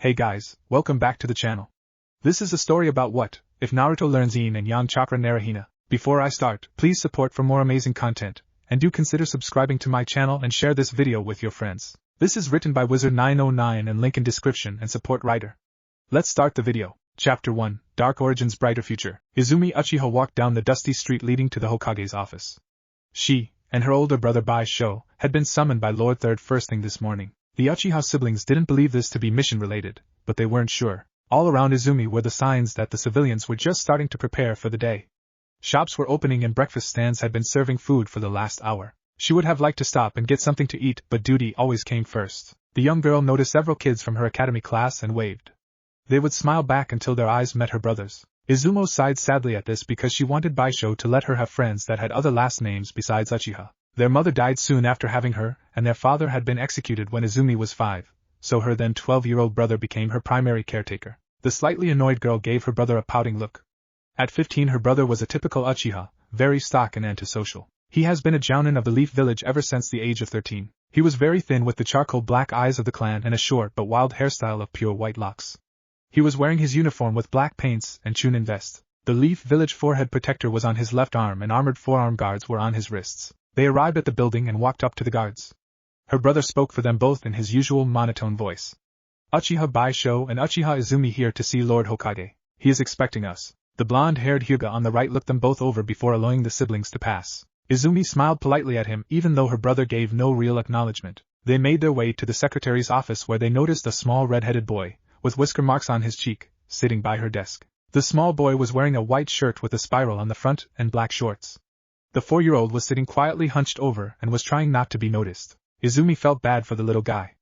Hey guys, welcome back to the channel. This is a story about what if Naruto learns Yin and Yang chakra naruhina. Before I start, please support for more amazing content, and do consider subscribing to my channel and share this video with your friends. This is written by Wizard909 and link in description and support writer. Let's start the video. Chapter 1, Dark Origins Brighter Future. Izumi Uchiha walked down the dusty street leading to the Hokage's office. She, and her older brother Bishou, had been summoned by Lord Third first thing this morning. The Uchiha siblings didn't believe this to be mission-related, but they weren't sure. All around Izumi were the signs that the civilians were just starting to prepare for the day. Shops were opening and breakfast stands had been serving food for the last hour. She would have liked to stop and get something to eat, but duty always came first. The young girl noticed several kids from her academy class and waved. They would smile back until their eyes met her brother's. Izumo sighed sadly at this because she wanted Bishou to let her have friends that had other last names besides Uchiha. Their mother died soon after having her, and their father had been executed when Izumi was 5, so her then 12-year-old brother became her primary caretaker. The slightly annoyed girl gave her brother a pouting look. At 15 her brother was a typical Uchiha, very stock and antisocial. He has been a jounin of the Leaf Village ever since the age of 13. He was very thin with the charcoal black eyes of the clan and a short but wild hairstyle of pure white locks. He was wearing his uniform with black paints and chunin vest. The Leaf Village forehead protector was on his left arm and armored forearm guards were on his wrists. They arrived at the building and walked up to the guards. Her brother spoke for them both in his usual monotone voice. Uchiha Bishou and Uchiha Izumi here to see Lord Hokage. He is expecting us. The blonde-haired Hyuga on the right looked them both over before allowing the siblings to pass. Izumi smiled politely at him even though her brother gave no real acknowledgement. They made their way to the secretary's office where they noticed a small red-headed boy, with whisker marks on his cheek, sitting by her desk. The small boy was wearing a white shirt with a spiral on the front and black shorts. The 4-year-old was sitting quietly hunched over and was trying not to be noticed. Izumi felt bad for the little guy.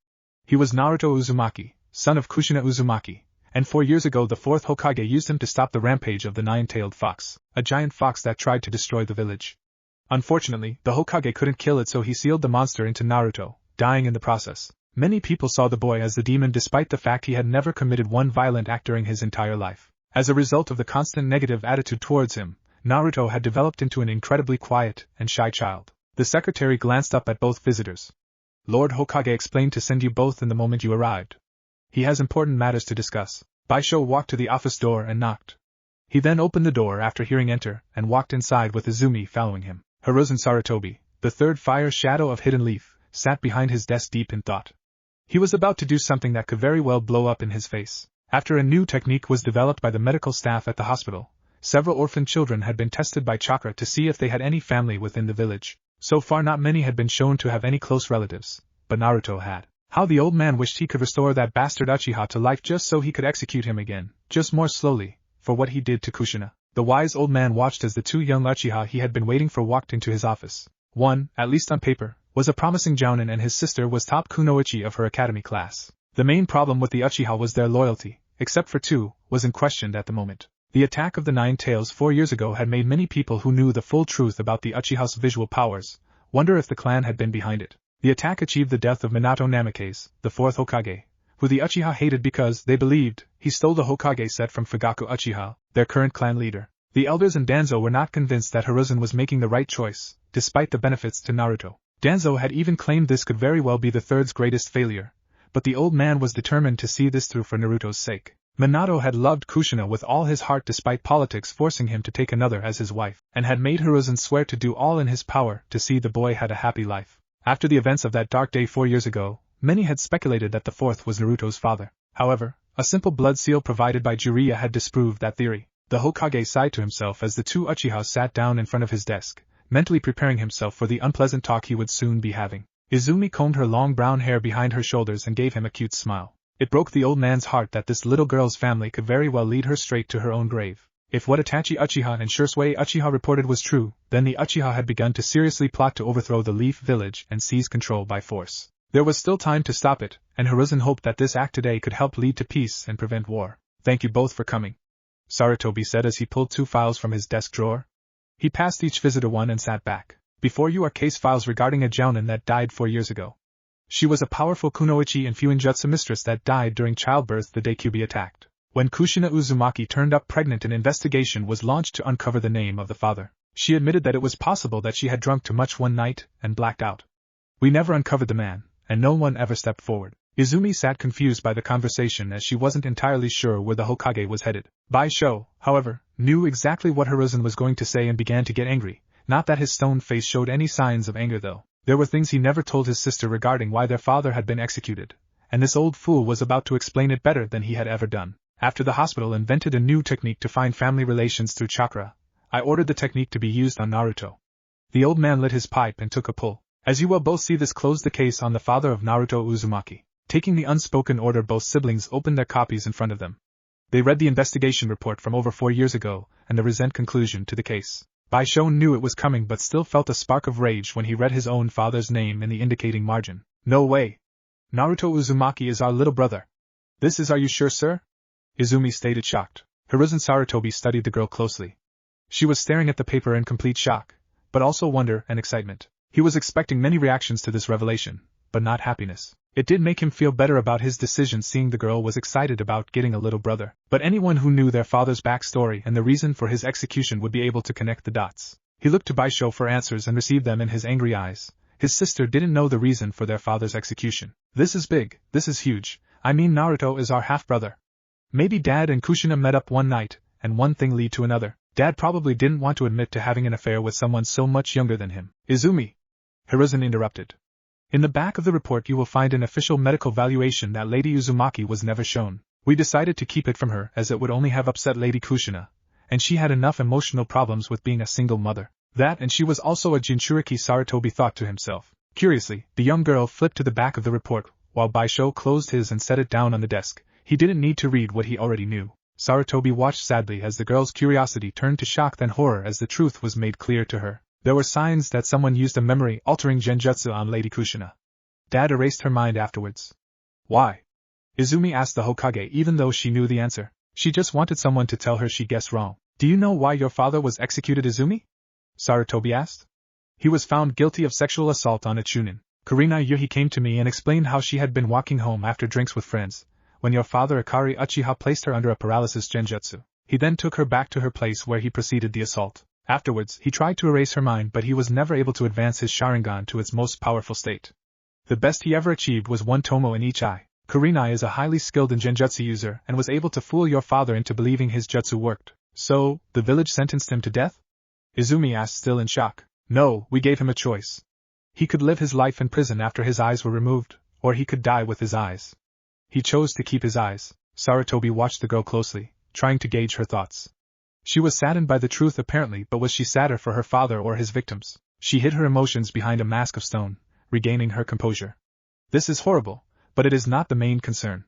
He was Naruto Uzumaki, son of Kushina Uzumaki, and 4 years ago the 4th Hokage used him to stop the rampage of the nine-tailed fox, a giant fox that tried to destroy the village. Unfortunately, the Hokage couldn't kill it, so he sealed the monster into Naruto, dying in the process. Many people saw the boy as the demon despite the fact he had never committed one violent act during his entire life. As a result of the constant negative attitude towards him, Naruto had developed into an incredibly quiet and shy child. The secretary glanced up at both visitors. Lord Hokage explained to send you both in the moment you arrived. He has important matters to discuss. Bishou walked to the office door and knocked. He then opened the door after hearing enter and walked inside with Izumi following him. Hiruzen Sarutobi, the third fire shadow of Hidden Leaf, sat behind his desk deep in thought. He was about to do something that could very well blow up in his face. After a new technique was developed by the medical staff at the hospital, several orphan children had been tested by chakra to see if they had any family within the village. So far not many had been shown to have any close relatives, but Naruto had. How the old man wished he could restore that bastard Uchiha to life just so he could execute him again, just more slowly, for what he did to Kushina. The wise old man watched as the 2 young Uchiha he had been waiting for walked into his office. One, at least on paper, was a promising jounin and his sister was top kunoichi of her academy class. The main problem with the Uchiha was their loyalty, except for 2, was unquestioned at the moment. The attack of the Nine Tails 4 years ago had made many people who knew the full truth about the Uchiha's visual powers wonder if the clan had been behind it. The attack achieved the death of Minato Namikaze, the 4th Hokage, who the Uchiha hated because, they believed, he stole the Hokage set from Fugaku Uchiha, their current clan leader. The elders and Danzo were not convinced that Hiruzen was making the right choice, despite the benefits to Naruto. Danzo had even claimed this could very well be the third's greatest failure, but the old man was determined to see this through for Naruto's sake. Minato had loved Kushina with all his heart despite politics forcing him to take another as his wife, and had made Hiruzen swear to do all in his power to see the boy had a happy life. After the events of that dark day 4 years ago, many had speculated that the 4th was Naruto's father. However, a simple blood seal provided by Jiraiya had disproved that theory. The Hokage sighed to himself as the 2 Uchihas sat down in front of his desk, mentally preparing himself for the unpleasant talk he would soon be having. Izumi combed her long brown hair behind her shoulders and gave him a cute smile. It broke the old man's heart that this little girl's family could very well lead her straight to her own grave. If what Itachi Uchiha and Shursui Uchiha reported was true, then the Uchiha had begun to seriously plot to overthrow the Leaf Village and seize control by force. There was still time to stop it, and Hiruzen hoped that this act today could help lead to peace and prevent war. Thank you both for coming, Sarutobi said as he pulled 2 files from his desk drawer. He passed each visitor one and sat back. Before you are case files regarding a jounin that died 4 years ago. She was a powerful kunoichi and fuinjutsu mistress that died during childbirth the day Kyuubi attacked. When Kushina Uzumaki turned up pregnant, an investigation was launched to uncover the name of the father. She admitted that it was possible that she had drunk too much one night and blacked out. We never uncovered the man, and no one ever stepped forward. Izumi sat confused by the conversation as she wasn't entirely sure where the Hokage was headed. Bishou, however, knew exactly what Hiruzen was going to say and began to get angry. Not that his stone face showed any signs of anger though. There were things he never told his sister regarding why their father had been executed, and this old fool was about to explain it better than he had ever done. After the hospital invented a new technique to find family relations through chakra, I ordered the technique to be used on Naruto. The old man lit his pipe and took a pull. As you will both see, this closed the case on the father of Naruto Uzumaki. Taking the unspoken order, both siblings opened their copies in front of them. They read the investigation report from over 4 years ago, and the recent conclusion to the case. Bishou knew it was coming but still felt a spark of rage when he read his own father's name in the indicating margin. No way! Naruto Uzumaki is our little brother. Are you sure, sir? Izumi stated, shocked. Hiruzen Sarutobi studied the girl closely. She was staring at the paper in complete shock, but also wonder and excitement. He was expecting many reactions to this revelation, but not happiness. It did make him feel better about his decision seeing the girl was excited about getting a little brother. But anyone who knew their father's backstory and the reason for his execution would be able to connect the dots. He looked to Bishou for answers and received them in his angry eyes. His sister didn't know the reason for their father's execution. This is big, this is huge. I mean, Naruto is our half-brother. Maybe Dad and Kushina met up one night, and one thing led to another. Dad probably didn't want to admit to having an affair with someone so much younger than him. Izumi, Hiruzen interrupted. In the back of the report you will find an official medical valuation that Lady Uzumaki was never shown. We decided to keep it from her as it would only have upset Lady Kushina, and she had enough emotional problems with being a single mother. That and she was also a Jinchuriki, Sarutobi thought to himself. Curiously, the young girl flipped to the back of the report, while Bishou closed his and set it down on the desk. He didn't need to read what he already knew. Sarutobi watched sadly as the girl's curiosity turned to shock then horror as the truth was made clear to her. There were signs that someone used a memory-altering genjutsu on Lady Kushina. Dad erased her mind afterwards. Why? Izumi asked the Hokage even though she knew the answer. She just wanted someone to tell her she guessed wrong. Do you know why your father was executed, Izumi? Sarutobi asked. He was found guilty of sexual assault on a chunin. Karina Yuhi came to me and explained how she had been walking home after drinks with friends, when your father Akari Uchiha placed her under a paralysis genjutsu. He then took her back to her place where he proceeded the assault. Afterwards, he tried to erase her mind but he was never able to advance his Sharingan to its most powerful state. The best he ever achieved was one tomo in each eye. Kurenai is a highly skilled in genjutsu user and was able to fool your father into believing his jutsu worked. So, the village sentenced him to death? Izumi asked, still in shock. No, we gave him a choice. He could live his life in prison after his eyes were removed, or he could die with his eyes. He chose to keep his eyes. Sarutobi watched the girl closely, trying to gauge her thoughts. She was saddened by the truth apparently, but was she sadder for her father or his victims? She hid her emotions behind a mask of stone, regaining her composure. This is horrible, but it is not the main concern.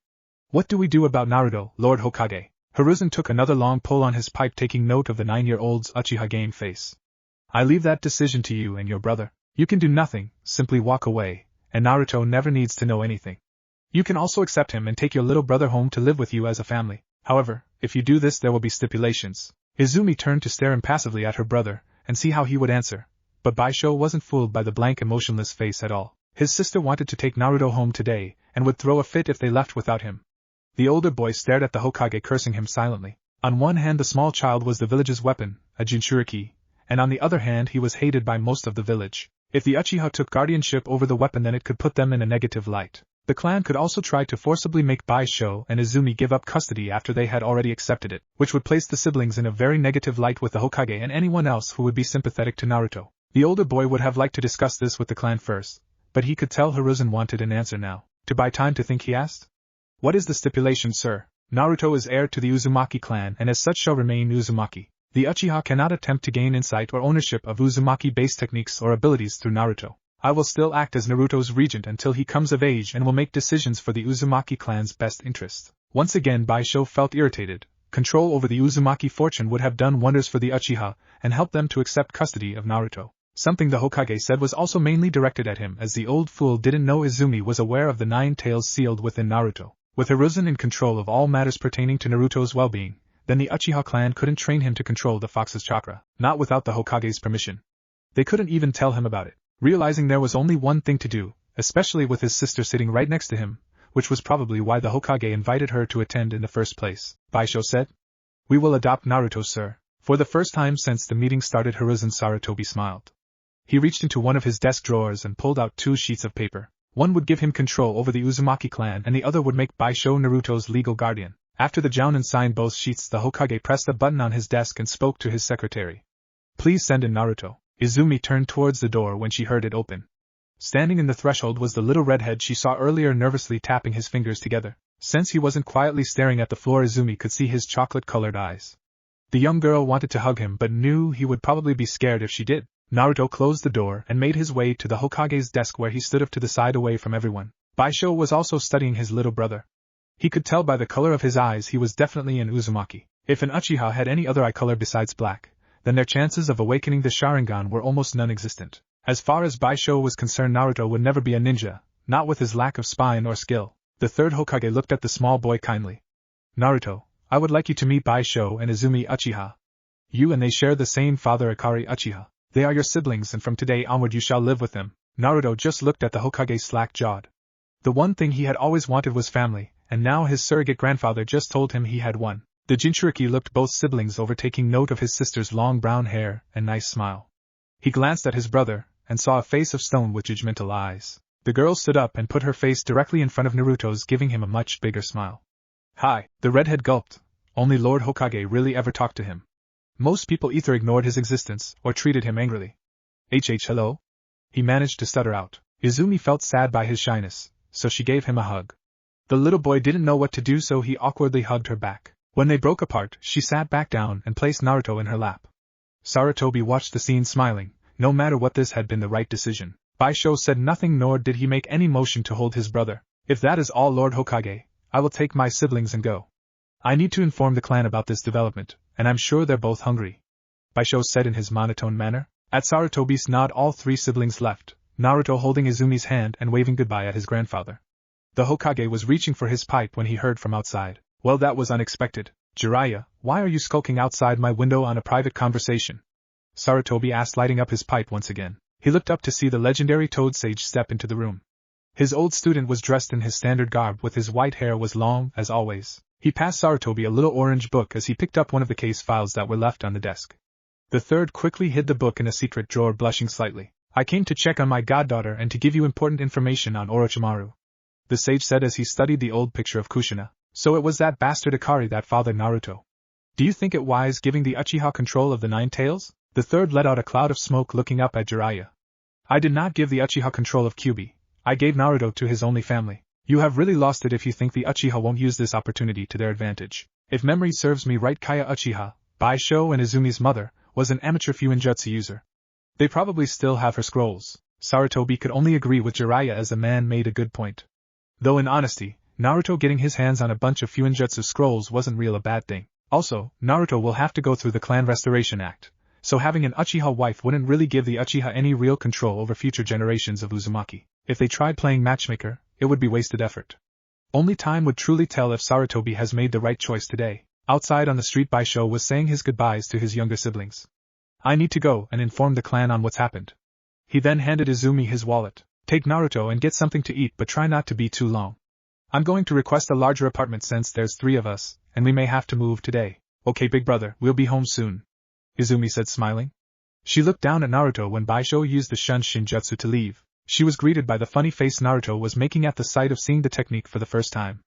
What do we do about Naruto, Lord Hokage? Hiruzen took another long pull on his pipe, taking note of the 9-year-old's Uchiha game face. I leave that decision to you and your brother. You can do nothing, simply walk away, and Naruto never needs to know anything. You can also accept him and take your little brother home to live with you as a family. However, if you do this there will be stipulations. Izumi turned to stare impassively at her brother, and see how he would answer, but Bishou wasn't fooled by the blank emotionless face at all. His sister wanted to take Naruto home today, and would throw a fit if they left without him. The older boy stared at the Hokage, cursing him silently. On one hand the small child was the village's weapon, a Jinchuriki, and on the other hand he was hated by most of the village. If the Uchiha took guardianship over the weapon then it could put them in a negative light. The clan could also try to forcibly make Bishou and Izumi give up custody after they had already accepted it, which would place the siblings in a very negative light with the Hokage and anyone else who would be sympathetic to Naruto. The older boy would have liked to discuss this with the clan first, but he could tell Hiruzen wanted an answer now. To buy time to think, he asked. What is the stipulation, sir? Naruto is heir to the Uzumaki clan and as such shall remain Uzumaki. The Uchiha cannot attempt to gain insight or ownership of Uzumaki-based techniques or abilities through Naruto. I will still act as Naruto's regent until he comes of age and will make decisions for the Uzumaki clan's best interest. Once again Bishou felt irritated. Control over the Uzumaki fortune would have done wonders for the Uchiha and helped them to accept custody of Naruto. Something the Hokage said was also mainly directed at him, as the old fool didn't know Izumi was aware of the 9 tails sealed within Naruto. With Hiruzen in control of all matters pertaining to Naruto's well-being, then the Uchiha clan couldn't train him to control the fox's chakra, not without the Hokage's permission. They couldn't even tell him about it. Realizing there was only one thing to do, especially with his sister sitting right next to him, which was probably why the Hokage invited her to attend in the first place, Bishou said. We will adopt Naruto, sir. For the first time since the meeting started, Hiruzen Sarutobi smiled. He reached into one of his desk drawers and pulled out 2 sheets of paper. One would give him control over the Uzumaki clan and the other would make Bishou Naruto's legal guardian. After the Jounin signed both sheets, the Hokage pressed a button on his desk and spoke to his secretary. Please send in Naruto. Izumi turned towards the door when she heard it open. Standing in the threshold was the little redhead she saw earlier, nervously tapping his fingers together. Since he wasn't quietly staring at the floor, Izumi could see his chocolate-colored eyes. The young girl wanted to hug him but knew he would probably be scared if she did. Naruto closed the door and made his way to the Hokage's desk, where he stood up to the side away from everyone. Bishou was also studying his little brother. He could tell by the color of his eyes he was definitely an Uzumaki. If an Uchiha had any other eye color besides black, then their chances of awakening the Sharingan were almost non-existent. As far as Bishou was concerned, Naruto would never be a ninja, not with his lack of spine or skill. The third Hokage looked at the small boy kindly. Naruto, I would like you to meet Bishou and Izumi Uchiha. You and they share the same father, Ikari Uchiha. They are your siblings and from today onward you shall live with them. Naruto just looked at the Hokage slack-jawed. The one thing he had always wanted was family, and now his surrogate grandfather just told him he had one. The Jinchuriki looked both siblings over, taking note of his sister's long brown hair and nice smile. He glanced at his brother, and saw a face of stone with judgmental eyes. The girl stood up and put her face directly in front of Naruto's, giving him a much bigger smile. Hi, the redhead gulped. Only Lord Hokage really ever talked to him. Most people either ignored his existence or treated him angrily. Hello? He managed to stutter out. Izumi felt sad by his shyness, so she gave him a hug. The little boy didn't know what to do, so he awkwardly hugged her back. When they broke apart, she sat back down and placed Naruto in her lap. Sarutobi watched the scene smiling. No matter what, this had been the right decision. Bishou said nothing, nor did he make any motion to hold his brother. If that is all, Lord Hokage, I will take my siblings and go. I need to inform the clan about this development, and I'm sure they're both hungry. Bishou said in his monotone manner. At Sarutobi's nod, all three siblings left, Naruto holding Izumi's hand and waving goodbye at his grandfather. The Hokage was reaching for his pipe when he heard from outside. Well, that was unexpected. Jiraiya, why are you skulking outside my window on a private conversation? Sarutobi asked, lighting up his pipe once again. He looked up to see the legendary Toad Sage step into the room. His old student was dressed in his standard garb, with his white hair was long, as always. He passed Sarutobi a little orange book as he picked up one of the case files that were left on the desk. The third quickly hid the book in a secret drawer, blushing slightly. I came to check on my goddaughter and to give you important information on Orochimaru, the sage said as he studied the old picture of Kushina. So it was that bastard Ikari that fathered Naruto. Do you think it wise giving the Uchiha control of the Nine Tails? The third let out a cloud of smoke, looking up at Jiraiya. I did not give the Uchiha control of Kyuubi. I gave Naruto to his only family. You have really lost it if you think the Uchiha won't use this opportunity to their advantage. If memory serves me right, Kaya Uchiha, Bishou and Izumi's mother, was an amateur Fuinjutsu user. They probably still have her scrolls. Sarutobi could only agree with Jiraiya, as the man made a good point. Though in honesty, Naruto getting his hands on a bunch of Fuinjutsu scrolls wasn't real a bad thing. Also, Naruto will have to go through the Clan Restoration Act, so having an Uchiha wife wouldn't really give the Uchiha any real control over future generations of Uzumaki. If they tried playing matchmaker, it would be wasted effort. Only time would truly tell if Sarutobi has made the right choice today. Outside on the street, Bishou was saying his goodbyes to his younger siblings. I need to go and inform the clan on what's happened. He then handed Izumi his wallet. Take Naruto and get something to eat, but try not to be too long. I'm going to request a larger apartment since there's 3 of us, and we may have to move today. Okay, big brother, we'll be home soon, Izumi said, smiling. She looked down at Naruto when Bishou used the Shun Shinjutsu to leave. She was greeted by the funny face Naruto was making at the sight of seeing the technique for the first time.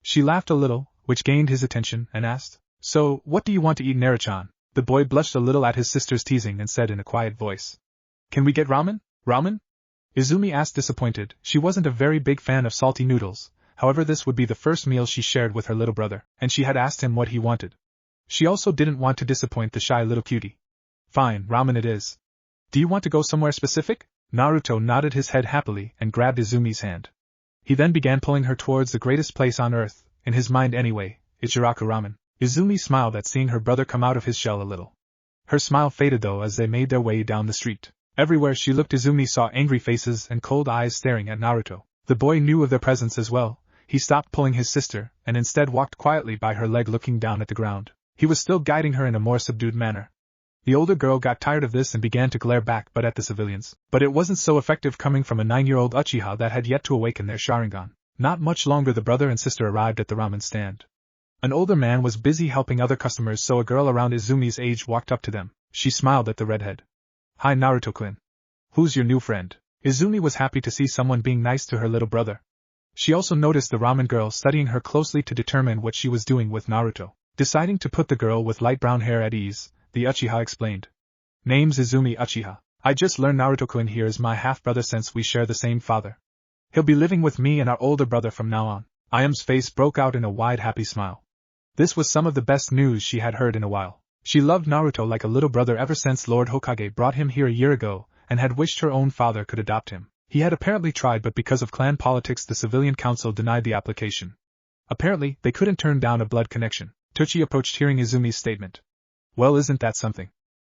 She laughed a little, which gained his attention, and asked, So, what do you want to eat, Naruchan? The boy blushed a little at his sister's teasing and said in a quiet voice, Can we get ramen? Ramen? Izumi asked, disappointed. She wasn't a very big fan of salty noodles, however this would be the first meal she shared with her little brother, and she had asked him what he wanted. She also didn't want to disappoint the shy little cutie. Fine, ramen it is. Do you want to go somewhere specific? Naruto nodded his head happily and grabbed Izumi's hand. He then began pulling her towards the greatest place on earth, in his mind anyway, Ichiraku Ramen. Izumi smiled at seeing her brother come out of his shell a little. Her smile faded though as they made their way down the street. Everywhere she looked, Izumi saw angry faces and cold eyes staring at Naruto. The boy knew of their presence as well. He stopped pulling his sister, and instead walked quietly by her leg, looking down at the ground. He was still guiding her in a more subdued manner. The older girl got tired of this and began to glare back but at the civilians. But it wasn't so effective coming from a 9-year-old Uchiha that had yet to awaken their Sharingan. Not much longer the brother and sister arrived at the ramen stand. An older man was busy helping other customers, so a girl around Izumi's age walked up to them. She smiled at the redhead. Hi Naruto-kun. Who's your new friend? Izumi was happy to see someone being nice to her little brother. She also noticed the ramen girl studying her closely to determine what she was doing with Naruto. Deciding to put the girl with light brown hair at ease, the Uchiha explained. Name's Izumi Uchiha. I just learned Naruto-kun here is my half-brother since we share the same father. He'll be living with me and our older brother from now on. Ayam's face broke out in a wide happy smile. This was some of the best news she had heard in a while. She loved Naruto like a little brother ever since Lord Hokage brought him here a year ago, and had wished her own father could adopt him. He had apparently tried, but because of clan politics the civilian council denied the application. Apparently, they couldn't turn down a blood connection. Tochi approached hearing Izumi's statement. Well, isn't that something?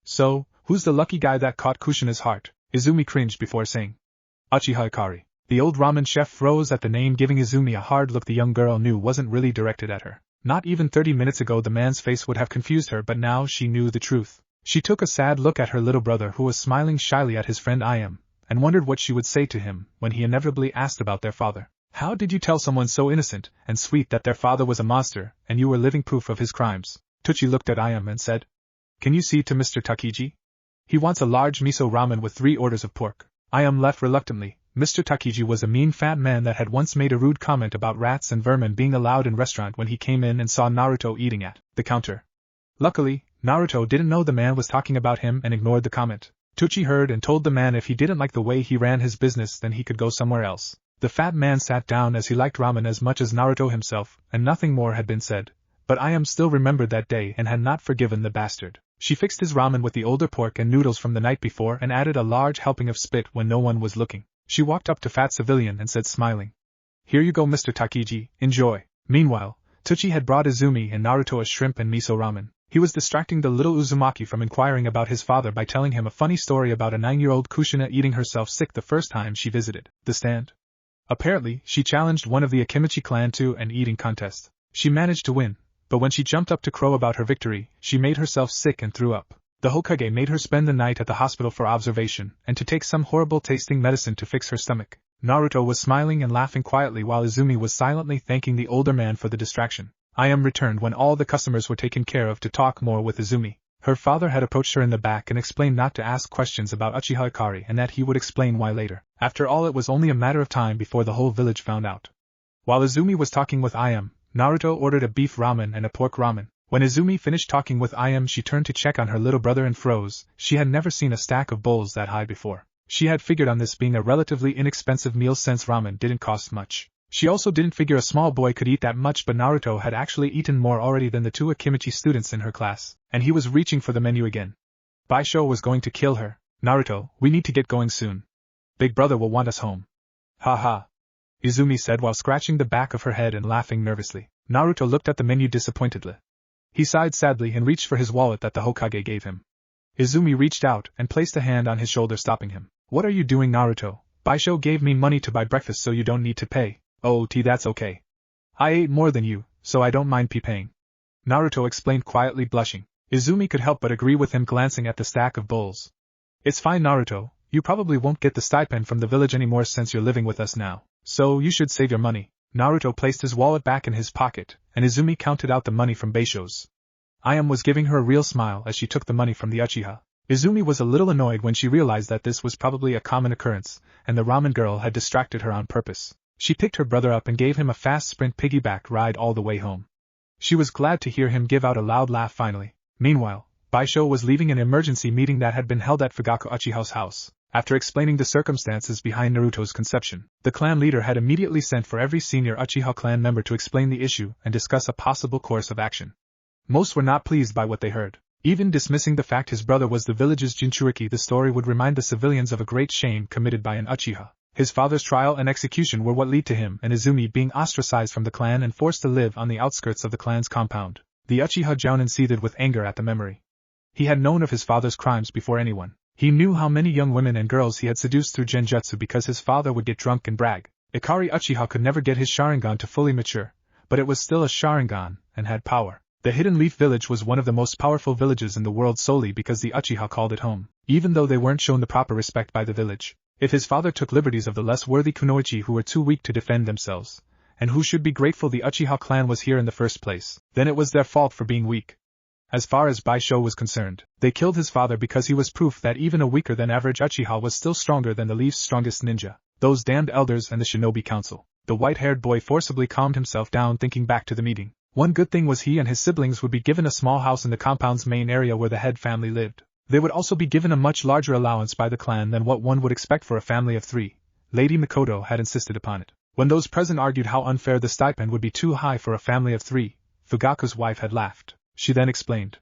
So, who's the lucky guy that caught Kushina's heart? Izumi cringed before saying. Uchiha Ikari. The old ramen chef froze at the name, giving Izumi a hard look the young girl knew wasn't really directed at her. Not even 30 minutes ago the man's face would have confused her, but now she knew the truth. She took a sad look at her little brother who was smiling shyly at his friend Ayam, and wondered what she would say to him when he inevitably asked about their father. How did you tell someone so innocent and sweet that their father was a monster, and you were living proof of his crimes? Tochi looked at Ayam and said. Can you see to Mr. Takiji? He wants a large miso ramen with 3 orders of pork. Ayam left reluctantly. Mr. Takiji was a mean fat man that had once made a rude comment about rats and vermin being allowed in restaurant when he came in and saw Naruto eating at the counter. Luckily, Naruto didn't know the man was talking about him and ignored the comment. Tochi heard and told the man if he didn't like the way he ran his business then he could go somewhere else. The fat man sat down as he liked ramen as much as Naruto himself, and nothing more had been said. But Ayam still remembered that day and had not forgiven the bastard. She fixed his ramen with the older pork and noodles from the night before and added a large helping of spit when no one was looking. She walked up to fat civilian and said smiling. Here you go Mr. Takiji, enjoy. Meanwhile, Tochi had brought Izumi and Naruto a shrimp and miso ramen. He was distracting the little Uzumaki from inquiring about his father by telling him a funny story about a 9-year-old Kushina eating herself sick the first time she visited the stand. Apparently, she challenged one of the Akimichi clan to an eating contest. She managed to win, but when she jumped up to crow about her victory, she made herself sick and threw up. The Hokage made her spend the night at the hospital for observation, and to take some horrible-tasting medicine to fix her stomach. Naruto was smiling and laughing quietly while Izumi was silently thanking the older man for the distraction. Ayam returned when all the customers were taken care of to talk more with Izumi. Her father had approached her in the back and explained not to ask questions about Uchiha Ikari and that he would explain why later. After all, it was only a matter of time before the whole village found out. While Izumi was talking with Ayam, Naruto ordered a beef ramen and a pork ramen. When Izumi finished talking with Ayam, she turned to check on her little brother and froze. She had never seen a stack of bowls that high before. She had figured on this being a relatively inexpensive meal since ramen didn't cost much. She also didn't figure a small boy could eat that much, but Naruto had actually eaten more already than the 2 Akimichi students in her class, and he was reaching for the menu again. Bishou was going to kill her. Naruto, we need to get going soon. Big brother will want us home. Ha ha. Izumi said while scratching the back of her head and laughing nervously. Naruto looked at the menu disappointedly. He sighed sadly and reached for his wallet that the Hokage gave him. Izumi reached out and placed a hand on his shoulder, stopping him. What are you doing, Naruto? Bishou gave me money to buy breakfast so you don't need to pay. Oh, that's okay. I ate more than you, so I don't mind paying. Naruto explained quietly, blushing. Izumi could help but agree with him, glancing at the stack of bowls. It's fine, Naruto, you probably won't get the stipend from the village anymore since you're living with us now, so you should save your money. Naruto placed his wallet back in his pocket, and Izumi counted out the money from Bishou's. Ayam was giving her a real smile as she took the money from the Uchiha. Izumi was a little annoyed when she realized that this was probably a common occurrence, and the ramen girl had distracted her on purpose. She picked her brother up and gave him a fast sprint piggyback ride all the way home. She was glad to hear him give out a loud laugh finally. Meanwhile, Bishou was leaving an emergency meeting that had been held at Fugaku Uchiha's house. After explaining the circumstances behind Naruto's conception, the clan leader had immediately sent for every senior Uchiha clan member to explain the issue and discuss a possible course of action. Most were not pleased by what they heard. Even dismissing the fact his brother was the village's Jinchuriki, the story would remind the civilians of a great shame committed by an Uchiha. His father's trial and execution were what led to him and Izumi being ostracized from the clan and forced to live on the outskirts of the clan's compound. The Uchiha Jounin seethed with anger at the memory. He had known of his father's crimes before anyone. He knew how many young women and girls he had seduced through genjutsu because his father would get drunk and brag. Ikari Uchiha could never get his Sharingan to fully mature, but it was still a Sharingan and had power. The Hidden Leaf Village was one of the most powerful villages in the world solely because the Uchiha called it home, even though they weren't shown the proper respect by the village. If his father took liberties of the less worthy kunoichi who were too weak to defend themselves, and who should be grateful the Uchiha clan was here in the first place, then it was their fault for being weak. As far as Bishou was concerned, they killed his father because he was proof that even a weaker than average Uchiha was still stronger than the Leaf's strongest ninja. Those damned elders and the shinobi council. The white-haired boy forcibly calmed himself down, thinking back to the meeting. One good thing was he and his siblings would be given a small house in the compound's main area where the head family lived. They would also be given a much larger allowance by the clan than what one would expect for a family of 3. Lady Mikoto had insisted upon it. When those present argued how unfair the stipend would be too high for a family of 3, Fugaku's wife had laughed. She then explained.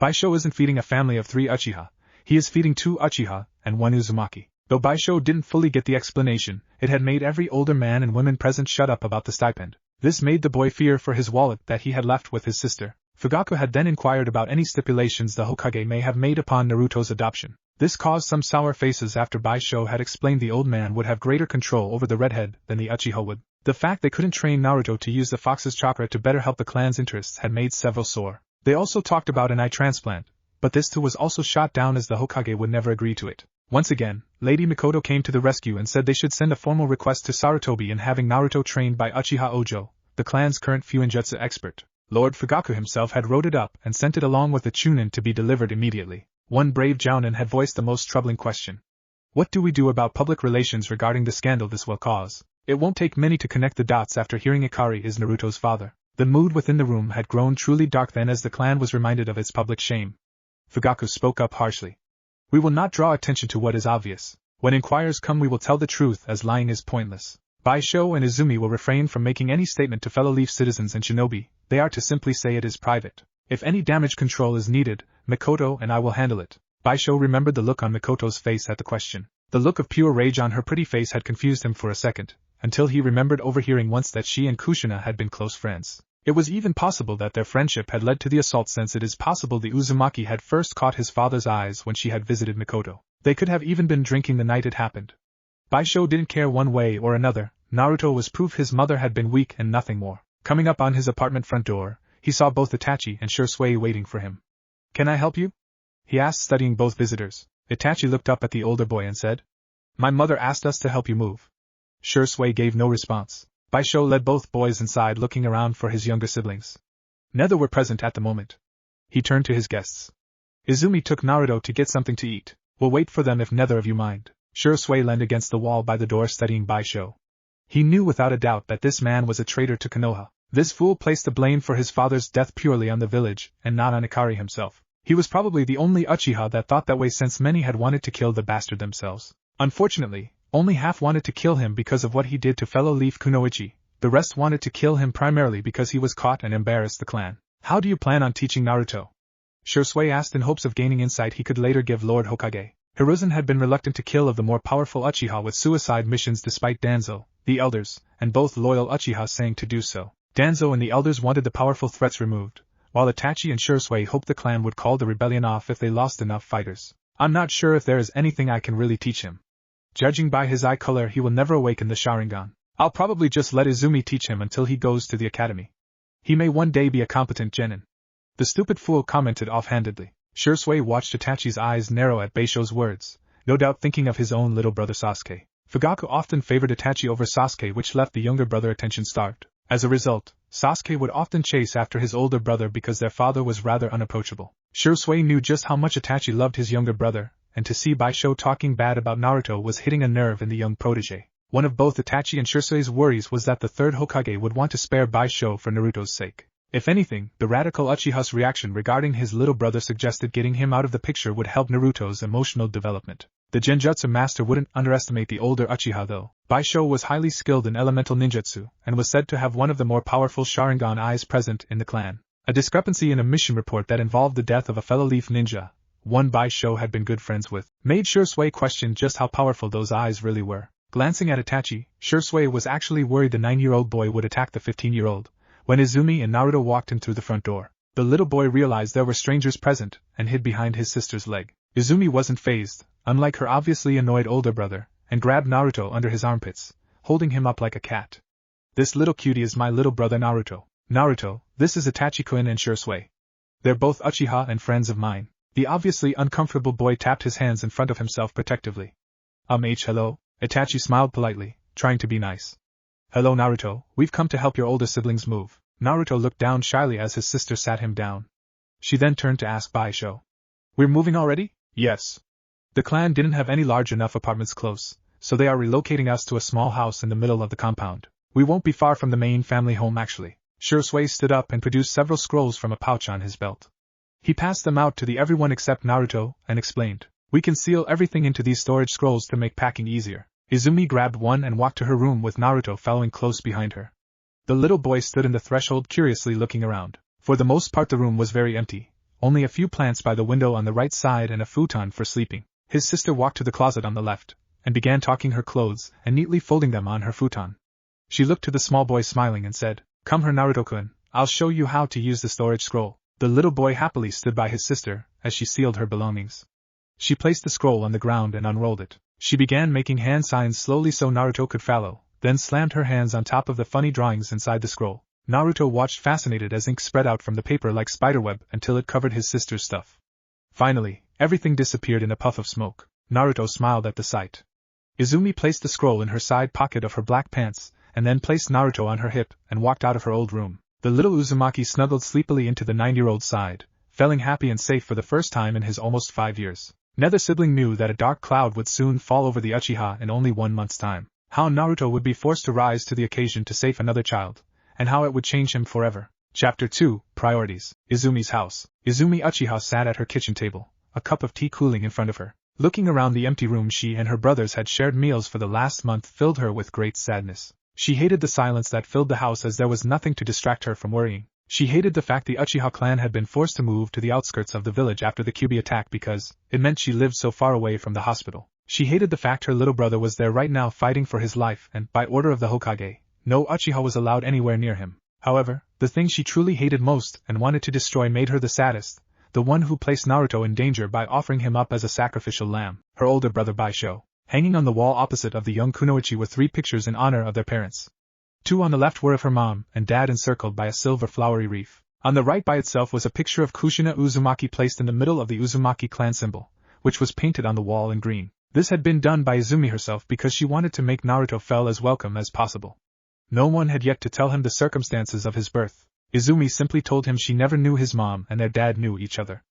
Bishou isn't feeding a family of 3 Uchiha, he is feeding 2 Uchiha and 1 Uzumaki. Though Bishou didn't fully get the explanation, it had made every older man and woman present shut up about the stipend. This made the boy fear for his wallet that he had left with his sister. Fugaku had then inquired about any stipulations the Hokage may have made upon Naruto's adoption. This caused some sour faces after Bishou had explained the old man would have greater control over the redhead than the Uchiha would. The fact they couldn't train Naruto to use the fox's chakra to better help the clan's interests had made several sore. They also talked about an eye transplant, but this too was also shot down as the Hokage would never agree to it. Once again, Lady Mikoto came to the rescue and said they should send a formal request to Sarutobi in having Naruto trained by Uchiha Ojo, the clan's current Fuinjutsu expert. Lord Fugaku himself had wrote it up and sent it along with the chunin to be delivered immediately. One brave jounin had voiced the most troubling question. What do we do about public relations regarding the scandal this will cause? It won't take many to connect the dots after hearing Ikari is Naruto's father. The mood within the room had grown truly dark then as the clan was reminded of its public shame. Fugaku spoke up harshly. We will not draw attention to what is obvious. When inquirers come we will tell the truth as lying is pointless. Bishou and Izumi will refrain from making any statement to fellow Leaf citizens and shinobi, they are to simply say it is private. If any damage control is needed, Mikoto and I will handle it. Bishou remembered the look on Mikoto's face at the question. The look of pure rage on her pretty face had confused him for a second, until he remembered overhearing once that she and Kushina had been close friends. It was even possible that their friendship had led to the assault since it is possible the Uzumaki had first caught his father's eyes when she had visited Mikoto. They could have even been drinking the night it happened. Bishou didn't care one way or another, Naruto was proof his mother had been weak and nothing more. Coming up on his apartment front door, he saw both Itachi and Shursui waiting for him. Can I help you? He asked, studying both visitors. Itachi looked up at the older boy and said, My mother asked us to help you move. Shursui gave no response. Bishou led both boys inside looking around for his younger siblings. Neither were present at the moment. He turned to his guests. Izumi took Naruto to get something to eat. We'll wait for them if neither of you mind. Shursui leaned against the wall by the door studying Bishou. He knew without a doubt that this man was a traitor to Konoha. This fool placed the blame for his father's death purely on the village, and not on Ikari himself. He was probably the only Uchiha that thought that way since many had wanted to kill the bastard themselves. Unfortunately, only half wanted to kill him because of what he did to fellow Leaf Kunoichi, the rest wanted to kill him primarily because he was caught and embarrassed the clan. How do you plan on teaching Naruto? Shursui asked in hopes of gaining insight he could later give Lord Hokage. Hiruzen had been reluctant to kill of the more powerful Uchiha with suicide missions despite Danzo, the elders, and both loyal Uchiha saying to do so. Danzo and the elders wanted the powerful threats removed, while Itachi and Shursui hoped the clan would call the rebellion off if they lost enough fighters. I'm not sure if there is anything I can really teach him. Judging by his eye color he will never awaken the Sharingan. I'll probably just let Izumi teach him until he goes to the academy. He may one day be a competent genin. The stupid fool commented offhandedly. Shursui watched Itachi's eyes narrow at Bishou's words, no doubt thinking of his own little brother Sasuke. Fugaku often favored Itachi over Sasuke, which left the younger brother attention-starved. As a result, Sasuke would often chase after his older brother because their father was rather unapproachable. Shursui knew just how much Itachi loved his younger brother, and to see Bishou talking bad about Naruto was hitting a nerve in the young protege. One of both Itachi and Shursui's worries was that the third Hokage would want to spare Bishou for Naruto's sake. If anything, the radical Uchiha's reaction regarding his little brother suggested getting him out of the picture would help Naruto's emotional development. The Genjutsu master wouldn't underestimate the older Uchiha though. Bishou was highly skilled in elemental ninjutsu, and was said to have one of the more powerful Sharingan eyes present in the clan. A discrepancy in a mission report that involved the death of a fellow Leaf ninja, one Bishou had been good friends with, made Shursui question just how powerful those eyes really were. Glancing at Itachi, Shursui was actually worried the 9-year-old boy would attack the 15-year-old. When Izumi and Naruto walked in through the front door, the little boy realized there were strangers present, and hid behind his sister's leg. Izumi wasn't fazed, unlike her obviously annoyed older brother, and grabbed Naruto under his armpits, holding him up like a cat. This little cutie is my little brother Naruto. Naruto, this is Itachi-kun and Shursui. They're both Uchiha and friends of mine. The obviously uncomfortable boy tapped his hands in front of himself protectively. Hello? Itachi smiled politely, trying to be nice. Hello Naruto, we've come to help your older siblings move. Naruto looked down shyly as his sister sat him down. She then turned to ask Bishou. We're moving already? Yes. The clan didn't have any large enough apartments close, so they are relocating us to a small house in the middle of the compound. We won't be far from the main family home actually. Shursui stood up and produced several scrolls from a pouch on his belt. He passed them out to everyone except Naruto, and explained, we can seal everything into these storage scrolls to make packing easier. Izumi grabbed one and walked to her room with Naruto following close behind her. The little boy stood in the threshold curiously looking around. For the most part the room was very empty, only a few plants by the window on the right side and a futon for sleeping. His sister walked to the closet on the left, and began talking her clothes and neatly folding them on her futon. She looked to the small boy smiling and said, Come here Naruto-kun, I'll show you how to use the storage scroll. The little boy happily stood by his sister as she sealed her belongings. She placed the scroll on the ground and unrolled it. She began making hand signs slowly so Naruto could follow, then slammed her hands on top of the funny drawings inside the scroll. Naruto watched fascinated as ink spread out from the paper like spiderweb until it covered his sister's stuff. Finally, everything disappeared in a puff of smoke. Naruto smiled at the sight. Izumi placed the scroll in her side pocket of her black pants, and then placed Naruto on her hip and walked out of her old room. The little Uzumaki snuggled sleepily into the 9-year-old's side, feeling happy and safe for the first time in his almost 5 years. Neither sibling knew that a dark cloud would soon fall over the Uchiha in only 1 month's time, how Naruto would be forced to rise to the occasion to save another child, and how it would change him forever. Chapter 2, Priorities. Izumi's house. Izumi Uchiha sat at her kitchen table, a cup of tea cooling in front of her. Looking around the empty room she and her brothers had shared meals for the last month filled her with great sadness. She hated the silence that filled the house as there was nothing to distract her from worrying. She hated the fact the Uchiha clan had been forced to move to the outskirts of the village after the Kyuubi attack because it meant she lived so far away from the hospital. She hated the fact her little brother was there right now fighting for his life and, by order of the Hokage, no Uchiha was allowed anywhere near him. However, the thing she truly hated most and wanted to destroy made her the saddest, the one who placed Naruto in danger by offering him up as a sacrificial lamb, her older brother Bishou. Hanging on the wall opposite of the young kunoichi were 3 pictures in honor of their parents. 2 on the left were of her mom and dad encircled by a silver flowery wreath. On the right by itself was a picture of Kushina Uzumaki placed in the middle of the Uzumaki clan symbol, which was painted on the wall in green. This had been done by Izumi herself because she wanted to make Naruto feel as welcome as possible. No one had yet to tell him the circumstances of his birth. Izumi simply told him she never knew his mom and their dad knew each other.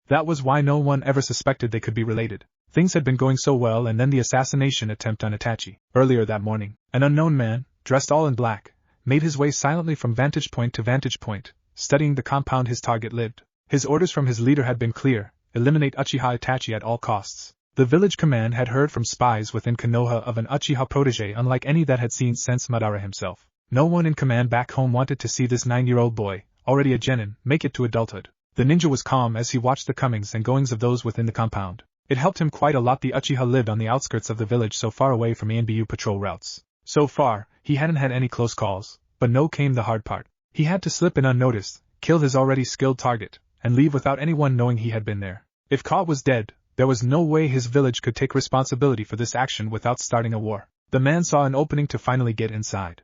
That was why no one ever suspected they could be related. Things had been going so well and then the assassination attempt on Itachi. Earlier that morning, an unknown man, dressed all in black, made his way silently from vantage point to vantage point, studying the compound his target lived. His orders from his leader had been clear: eliminate Uchiha Itachi at all costs. The village command had heard from spies within Konoha of an Uchiha protege unlike any that had seen since Madara himself. No one in command back home wanted to see this 9-year-old boy, already a genin, make it to adulthood. The ninja was calm as he watched the comings and goings of those within the compound. It helped him quite a lot the Uchiha lived on the outskirts of the village so far away from ANBU patrol routes. So far, he hadn't had any close calls, but now came the hard part. He had to slip in unnoticed, kill his already skilled target, and leave without anyone knowing he had been there. If Ka was dead, there was no way his village could take responsibility for this action without starting a war. The man saw an opening to finally get inside.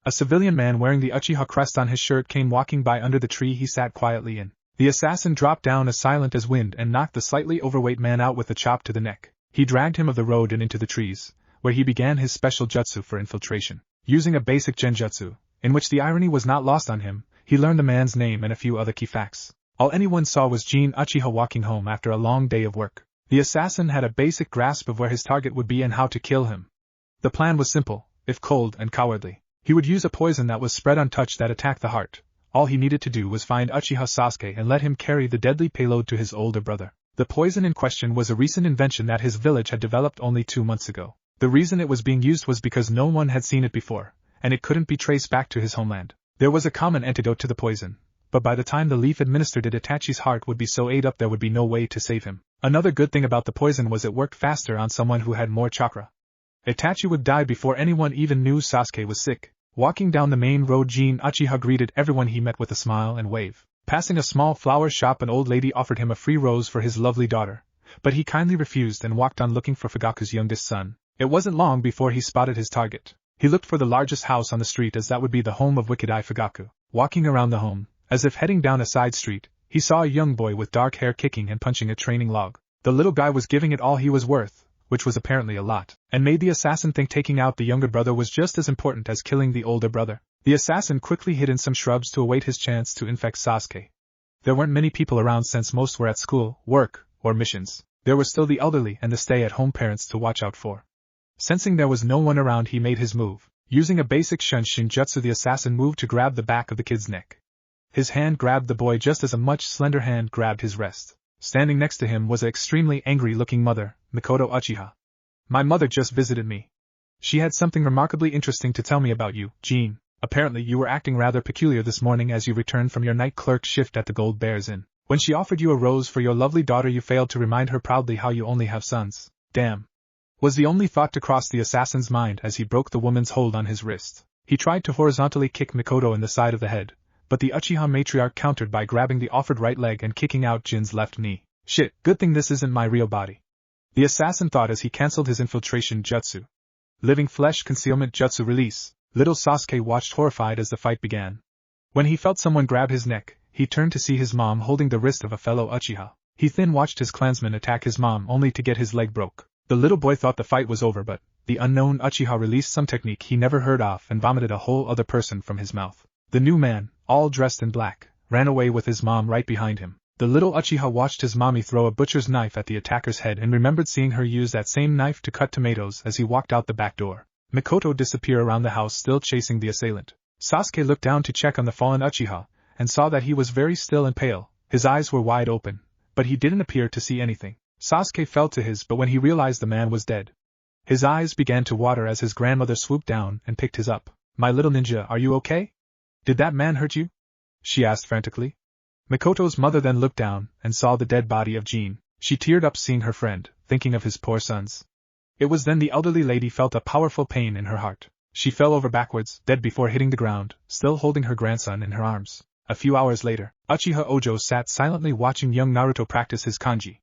A civilian man wearing the Uchiha crest on his shirt came walking by under the tree he sat quietly in. The assassin dropped down as silent as wind and knocked the slightly overweight man out with a chop to the neck. He dragged him of the road and into the trees, where he began his special jutsu for infiltration. Using a basic genjutsu, in which the irony was not lost on him, he learned the man's name and a few other key facts. All anyone saw was Jin Uchiha walking home after a long day of work. The assassin had a basic grasp of where his target would be and how to kill him. The plan was simple, if cold and cowardly. He would use a poison that was spread untouched that attacked the heart. All he needed to do was find Uchiha Sasuke and let him carry the deadly payload to his older brother. The poison in question was a recent invention that his village had developed only 2 months ago. The reason it was being used was because no one had seen it before, and it couldn't be traced back to his homeland. There was a common antidote to the poison, but by the time the leaf administered it, Itachi's heart would be so ate up there would be no way to save him. Another good thing about the poison was it worked faster on someone who had more chakra. Itachi would die before anyone even knew Sasuke was sick. Walking down the main road, Jin Uchiha greeted everyone he met with a smile and wave. Passing a small flower shop, an old lady offered him a free rose for his lovely daughter, but he kindly refused and walked on looking for Fugaku's youngest son. It wasn't long before he spotted his target. He looked for the largest house on the street as that would be the home of Wicked Eye Fugaku. Walking around the home, as if heading down a side street, he saw a young boy with dark hair kicking and punching a training log. The little guy was giving it all he was worth, which was apparently a lot, and made the assassin think taking out the younger brother was just as important as killing the older brother. The assassin quickly hid in some shrubs to await his chance to infect Sasuke. There weren't many people around since most were at school, work, or missions. There were still the elderly and the stay-at-home parents to watch out for. Sensing there was no one around, he made his move. Using a basic shunshin jutsu, the assassin moved to grab the back of the kid's neck. His hand grabbed the boy just as a much slender hand grabbed his wrist. Standing next to him was an extremely angry-looking mother, Mikoto Uchiha. My mother just visited me. She had something remarkably interesting to tell me about you, Jean. Apparently you were acting rather peculiar this morning as you returned from your night clerk shift at the Gold Bears Inn. When she offered you a rose for your lovely daughter, you failed to remind her proudly how you only have sons. Damn. Was the only thought to cross the assassin's mind as he broke the woman's hold on his wrist. He tried to horizontally kick Mikoto in the side of the head, but the Uchiha matriarch countered by grabbing the offered right leg and kicking out Jin's left knee. Shit, good thing this isn't my real body. The assassin thought as he cancelled his infiltration jutsu. Living flesh concealment jutsu release. Little Sasuke watched horrified as the fight began. When he felt someone grab his neck, he turned to see his mom holding the wrist of a fellow Uchiha. He then watched his clansman attack his mom only to get his leg broke. The little boy thought the fight was over, but the unknown Uchiha released some technique he never heard of and vomited a whole other person from his mouth. The new man, all dressed in black, ran away with his mom right behind him. The little Uchiha watched his mommy throw a butcher's knife at the attacker's head and remembered seeing her use that same knife to cut tomatoes as he walked out the back door. Mikoto disappeared around the house still chasing the assailant. Sasuke looked down to check on the fallen Uchiha, and saw that he was very still and pale. His eyes were wide open, but he didn't appear to see anything. Sasuke fell to his but when he realized the man was dead. His eyes began to water as his grandmother swooped down and picked his up. My little ninja, are you okay? Did that man hurt you? She asked frantically. Mikoto's mother then looked down and saw the dead body of Jean. She teared up seeing her friend, thinking of his poor sons. It was then the elderly lady felt a powerful pain in her heart. She fell over backwards, dead before hitting the ground, still holding her grandson in her arms. A few hours later, Uchiha Ojo sat silently watching young Naruto practice his kanji.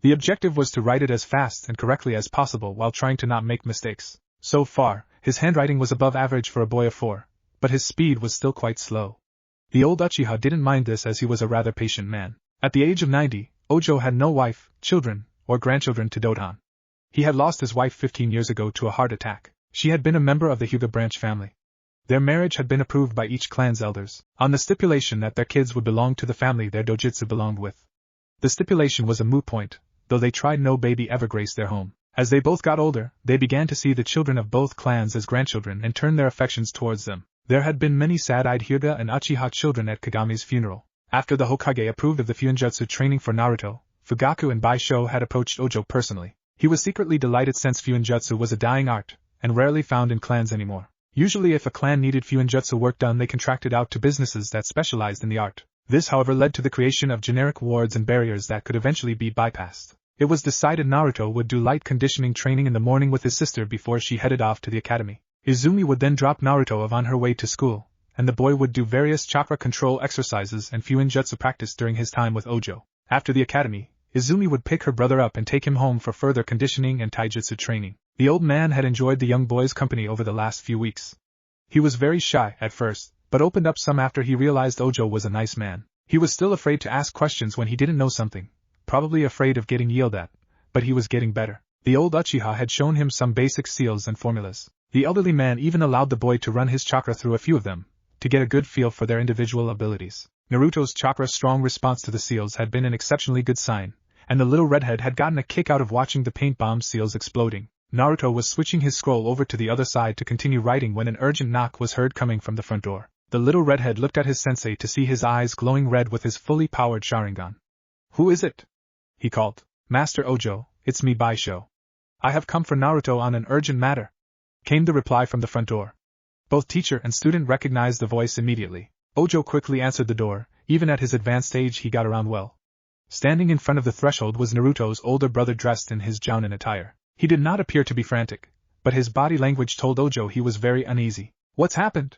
The objective was to write it as fast and correctly as possible while trying to not make mistakes. So far, his handwriting was above average for a boy of 4, but his speed was still quite slow. The old Uchiha didn't mind this as he was a rather patient man. At the age of 90, Ojo had no wife, children, or grandchildren to dote on. He had lost his wife 15 years ago to a heart attack. She had been a member of the Hyuga branch family. Their marriage had been approved by each clan's elders, on the stipulation that their kids would belong to the family their dojutsu belonged with. The stipulation was a moot point, though they tried no baby ever graced their home. As they both got older, they began to see the children of both clans as grandchildren and turned their affections towards them. There had been many sad-eyed Hyuga and Uchiha children at Kagame's funeral. After the Hokage approved of the Fuinjutsu training for Naruto, Fugaku and Bishou had approached Ojo personally. He was secretly delighted since Fuinjutsu was a dying art, and rarely found in clans anymore. Usually if a clan needed Fuinjutsu work done, they contracted out to businesses that specialized in the art. This however led to the creation of generic wards and barriers that could eventually be bypassed. It was decided Naruto would do light conditioning training in the morning with his sister before she headed off to the academy. Izumi would then drop Naruto off on her way to school, and the boy would do various chakra control exercises and Fuinjutsu practice during his time with Ojo. After the academy, Izumi would pick her brother up and take him home for further conditioning and taijutsu training. The old man had enjoyed the young boy's company over the last few weeks. He was very shy at first, but opened up some after he realized Ojo was a nice man. He was still afraid to ask questions when he didn't know something, probably afraid of getting yelled at, but he was getting better. The old Uchiha had shown him some basic seals and formulas. The elderly man even allowed the boy to run his chakra through a few of them, to get a good feel for their individual abilities. Naruto's chakra's strong response to the seals had been an exceptionally good sign, and the little redhead had gotten a kick out of watching the paint bomb seals exploding. Naruto was switching his scroll over to the other side to continue writing when an urgent knock was heard coming from the front door. The little redhead looked at his sensei to see his eyes glowing red with his fully powered Sharingan. Who is it? He called. Master Ojo, it's me Bishou. I have come for Naruto on an urgent matter, came the reply from the front door. Both teacher and student recognized the voice immediately. Ojo quickly answered the door. Even at his advanced age he got around well. Standing in front of the threshold was Naruto's older brother dressed in his jounin attire. He did not appear to be frantic, but his body language told Ojo he was very uneasy. What's happened?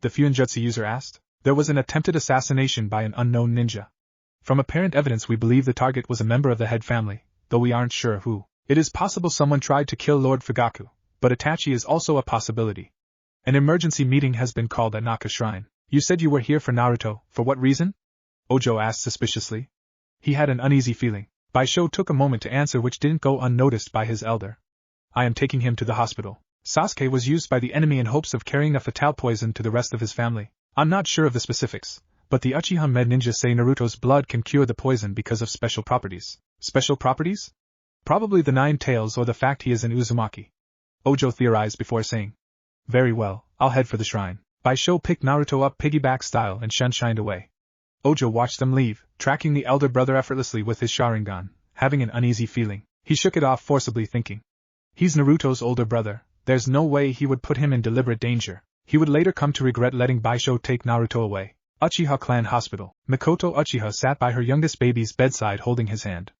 The Fuinjutsu user asked. There was an attempted assassination by an unknown ninja. From apparent evidence we believe the target was a member of the head family, though we aren't sure who. It is possible someone tried to kill Lord Fugaku, but Itachi is also a possibility. An emergency meeting has been called at Naka Shrine. You said you were here for Naruto, for what reason? Ojo asked suspiciously. He had an uneasy feeling. Bishou took a moment to answer which didn't go unnoticed by his elder. I am taking him to the hospital. Sasuke was used by the enemy in hopes of carrying a fatal poison to the rest of his family. I'm not sure of the specifics, But the Uchiha med ninja say Naruto's blood can cure the poison because of special properties. Special properties? Probably the 9 tails or the fact he is an Uzumaki. Ojo theorized before saying. Very well, I'll head for the shrine. Bishou picked Naruto up piggyback style and shined away. Ojo watched them leave, tracking the elder brother effortlessly with his Sharingan, having an uneasy feeling. He shook it off forcibly, thinking. He's Naruto's older brother, there's no way he would put him in deliberate danger. He would later come to regret letting Bishou take Naruto away. Uchiha Clan Hospital. Mikoto Uchiha sat by her youngest baby's bedside holding his hand.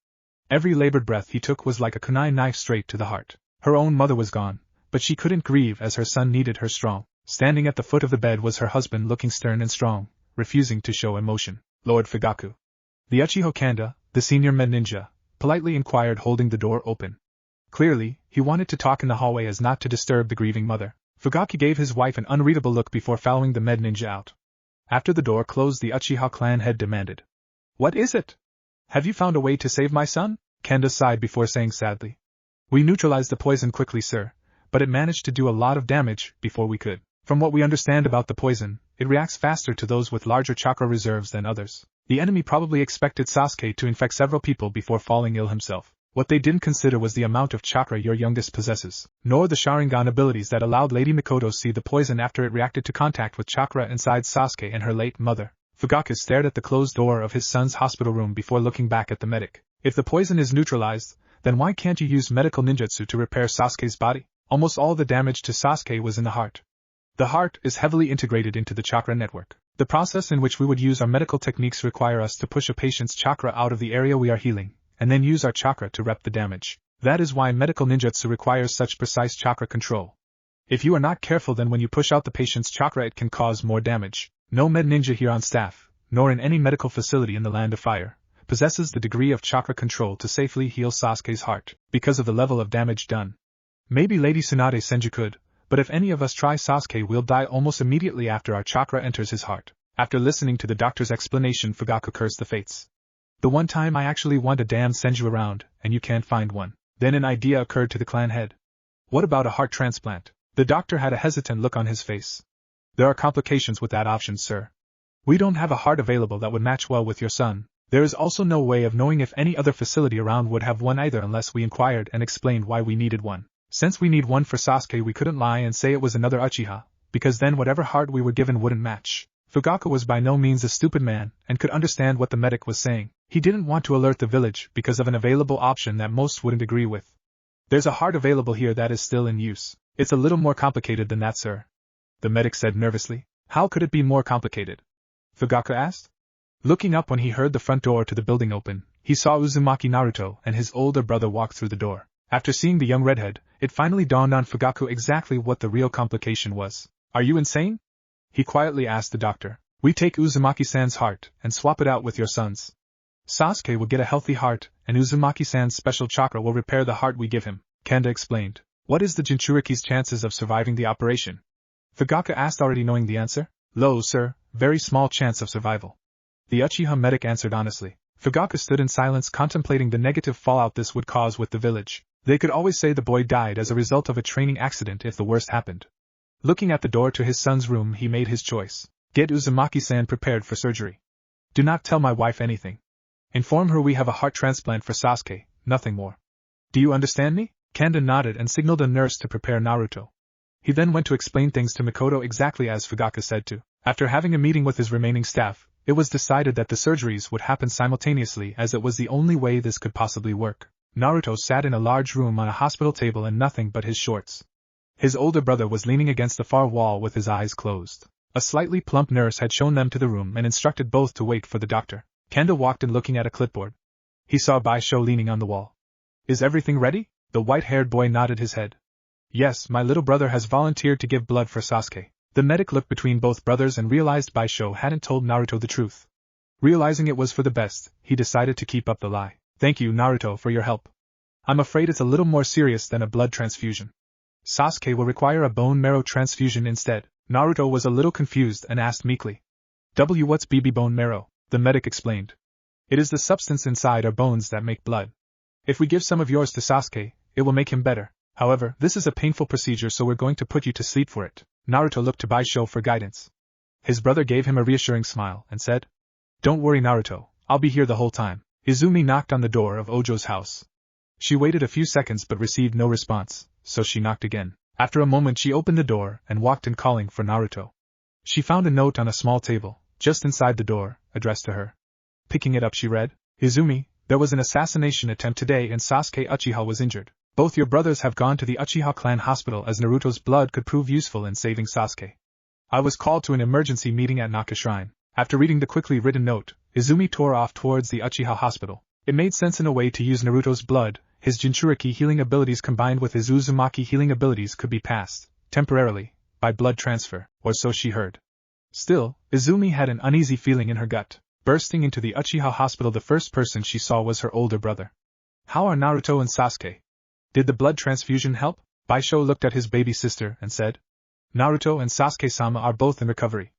Every labored breath he took was like a kunai knife straight to the heart. Her own mother was gone, but she couldn't grieve as her son needed her strong. Standing at the foot of the bed was her husband, looking stern and strong, refusing to show emotion. Lord Fugaku. The Uchiha Kanda, the senior med ninja, politely inquired, holding the door open. Clearly, he wanted to talk in the hallway as not to disturb the grieving mother. Fugaku gave his wife an unreadable look before following the med ninja out. After the door closed, the Uchiha clan head demanded. What is it? Have you found a way to save my son? Kanda sighed before saying sadly. We neutralized the poison quickly, sir, but it managed to do a lot of damage before we could. From what we understand about the poison, it reacts faster to those with larger chakra reserves than others. The enemy probably expected Sasuke to infect several people before falling ill himself. What they didn't consider was the amount of chakra your youngest possesses, nor the Sharingan abilities that allowed Lady Mikoto see the poison after it reacted to contact with chakra inside Sasuke and her late mother. Fugaku stared at the closed door of his son's hospital room before looking back at the medic. If the poison is neutralized, then why can't you use medical ninjutsu to repair Sasuke's body? Almost all the damage to Sasuke was in the heart. The heart is heavily integrated into the chakra network. The process in which we would use our medical techniques require us to push a patient's chakra out of the area we are healing, and then use our chakra to rep the damage. That is why medical ninjutsu requires such precise chakra control. If you are not careful, then when you push out the patient's chakra it can cause more damage. No med ninja here on staff, nor in any medical facility in the Land of Fire, possesses the degree of chakra control to safely heal Sasuke's heart, because of the level of damage done. Maybe Lady Tsunade Senju could, but if any of us try, Sasuke will die almost immediately after our chakra enters his heart. After listening to the doctor's explanation, Fugaku cursed the fates. The one time I actually want a damn Senju around, and you can't find one. Then an idea occurred to the clan head. What about a heart transplant? The doctor had a hesitant look on his face. There are complications with that option, sir. We don't have a heart available that would match well with your son. There is also no way of knowing if any other facility around would have one either unless we inquired and explained why we needed one. Since we need one for Sasuke, we couldn't lie and say it was another Uchiha, because then whatever heart we were given wouldn't match. Fugaku was by no means a stupid man and could understand what the medic was saying. He didn't want to alert the village because of an available option that most wouldn't agree with. There's a heart available here that is still in use. It's a little more complicated than that, sir. The medic said nervously. How could it be more complicated? Fugaku asked. Looking up when he heard the front door to the building open, he saw Uzumaki Naruto and his older brother walk through the door. After seeing the young redhead, it finally dawned on Fugaku exactly what the real complication was. Are you insane? He quietly asked the doctor. We take Uzumaki-san's heart and swap it out with your son's. Sasuke will get a healthy heart, and Uzumaki-san's special chakra will repair the heart we give him, Kanda explained. What is the Jinchuriki's chances of surviving the operation? Fugaku asked, already knowing the answer. Low, sir, very small chance of survival. The Uchiha medic answered honestly. Fugaku stood in silence, contemplating the negative fallout this would cause with the village. They could always say the boy died as a result of a training accident if the worst happened. Looking at the door to his son's room, he made his choice. Get Uzumaki-san prepared for surgery. Do not tell my wife anything. Inform her we have a heart transplant for Sasuke, nothing more. Do you understand me? Kanda nodded and signaled a nurse to prepare Naruto. He then went to explain things to Mikoto exactly as Fugaku said to. After having a meeting with his remaining staff, it was decided that the surgeries would happen simultaneously as it was the only way this could possibly work. Naruto sat in a large room on a hospital table in nothing but his shorts. His older brother was leaning against the far wall with his eyes closed. A slightly plump nurse had shown them to the room and instructed both to wait for the doctor. Kanda walked in looking at a clipboard. He saw Bishou leaning on the wall. Is everything ready? The white-haired boy nodded his head. Yes, my little brother has volunteered to give blood for Sasuke. The medic looked between both brothers and realized Bishou hadn't told Naruto the truth. Realizing it was for the best, he decided to keep up the lie. Thank you, Naruto, for your help. I'm afraid it's a little more serious than a blood transfusion. Sasuke will require a bone marrow transfusion instead. Naruto was a little confused and asked meekly. What's BB bone marrow? The medic explained. It is the substance inside our bones that make blood. If we give some of yours to Sasuke, it will make him better. However, this is a painful procedure, so we're going to put you to sleep for it. Naruto looked to Bishou for guidance. His brother gave him a reassuring smile and said, "Don't worry, Naruto, I'll be here the whole time." Izumi knocked on the door of Ojo's house. She waited a few seconds but received no response, so she knocked again. After a moment she opened the door and walked in calling for Naruto. She found a note on a small table, just inside the door, addressed to her. Picking it up she read, "Izumi, there was an assassination attempt today and Sasuke Uchiha was injured. Both your brothers have gone to the Uchiha clan hospital as Naruto's blood could prove useful in saving Sasuke. I was called to an emergency meeting at Naka Shrine." After reading the quickly written note, Izumi tore off towards the Uchiha hospital. It made sense in a way to use Naruto's blood. His Jinchuriki healing abilities combined with his Uzumaki healing abilities could be passed, temporarily, by blood transfer, or so she heard. Still, Izumi had an uneasy feeling in her gut. Bursting into the Uchiha hospital, the first person she saw was her older brother. "How are Naruto and Sasuke? Did the blood transfusion help?" Bishou looked at his baby sister and said, "Naruto and Sasuke-sama are both in recovery.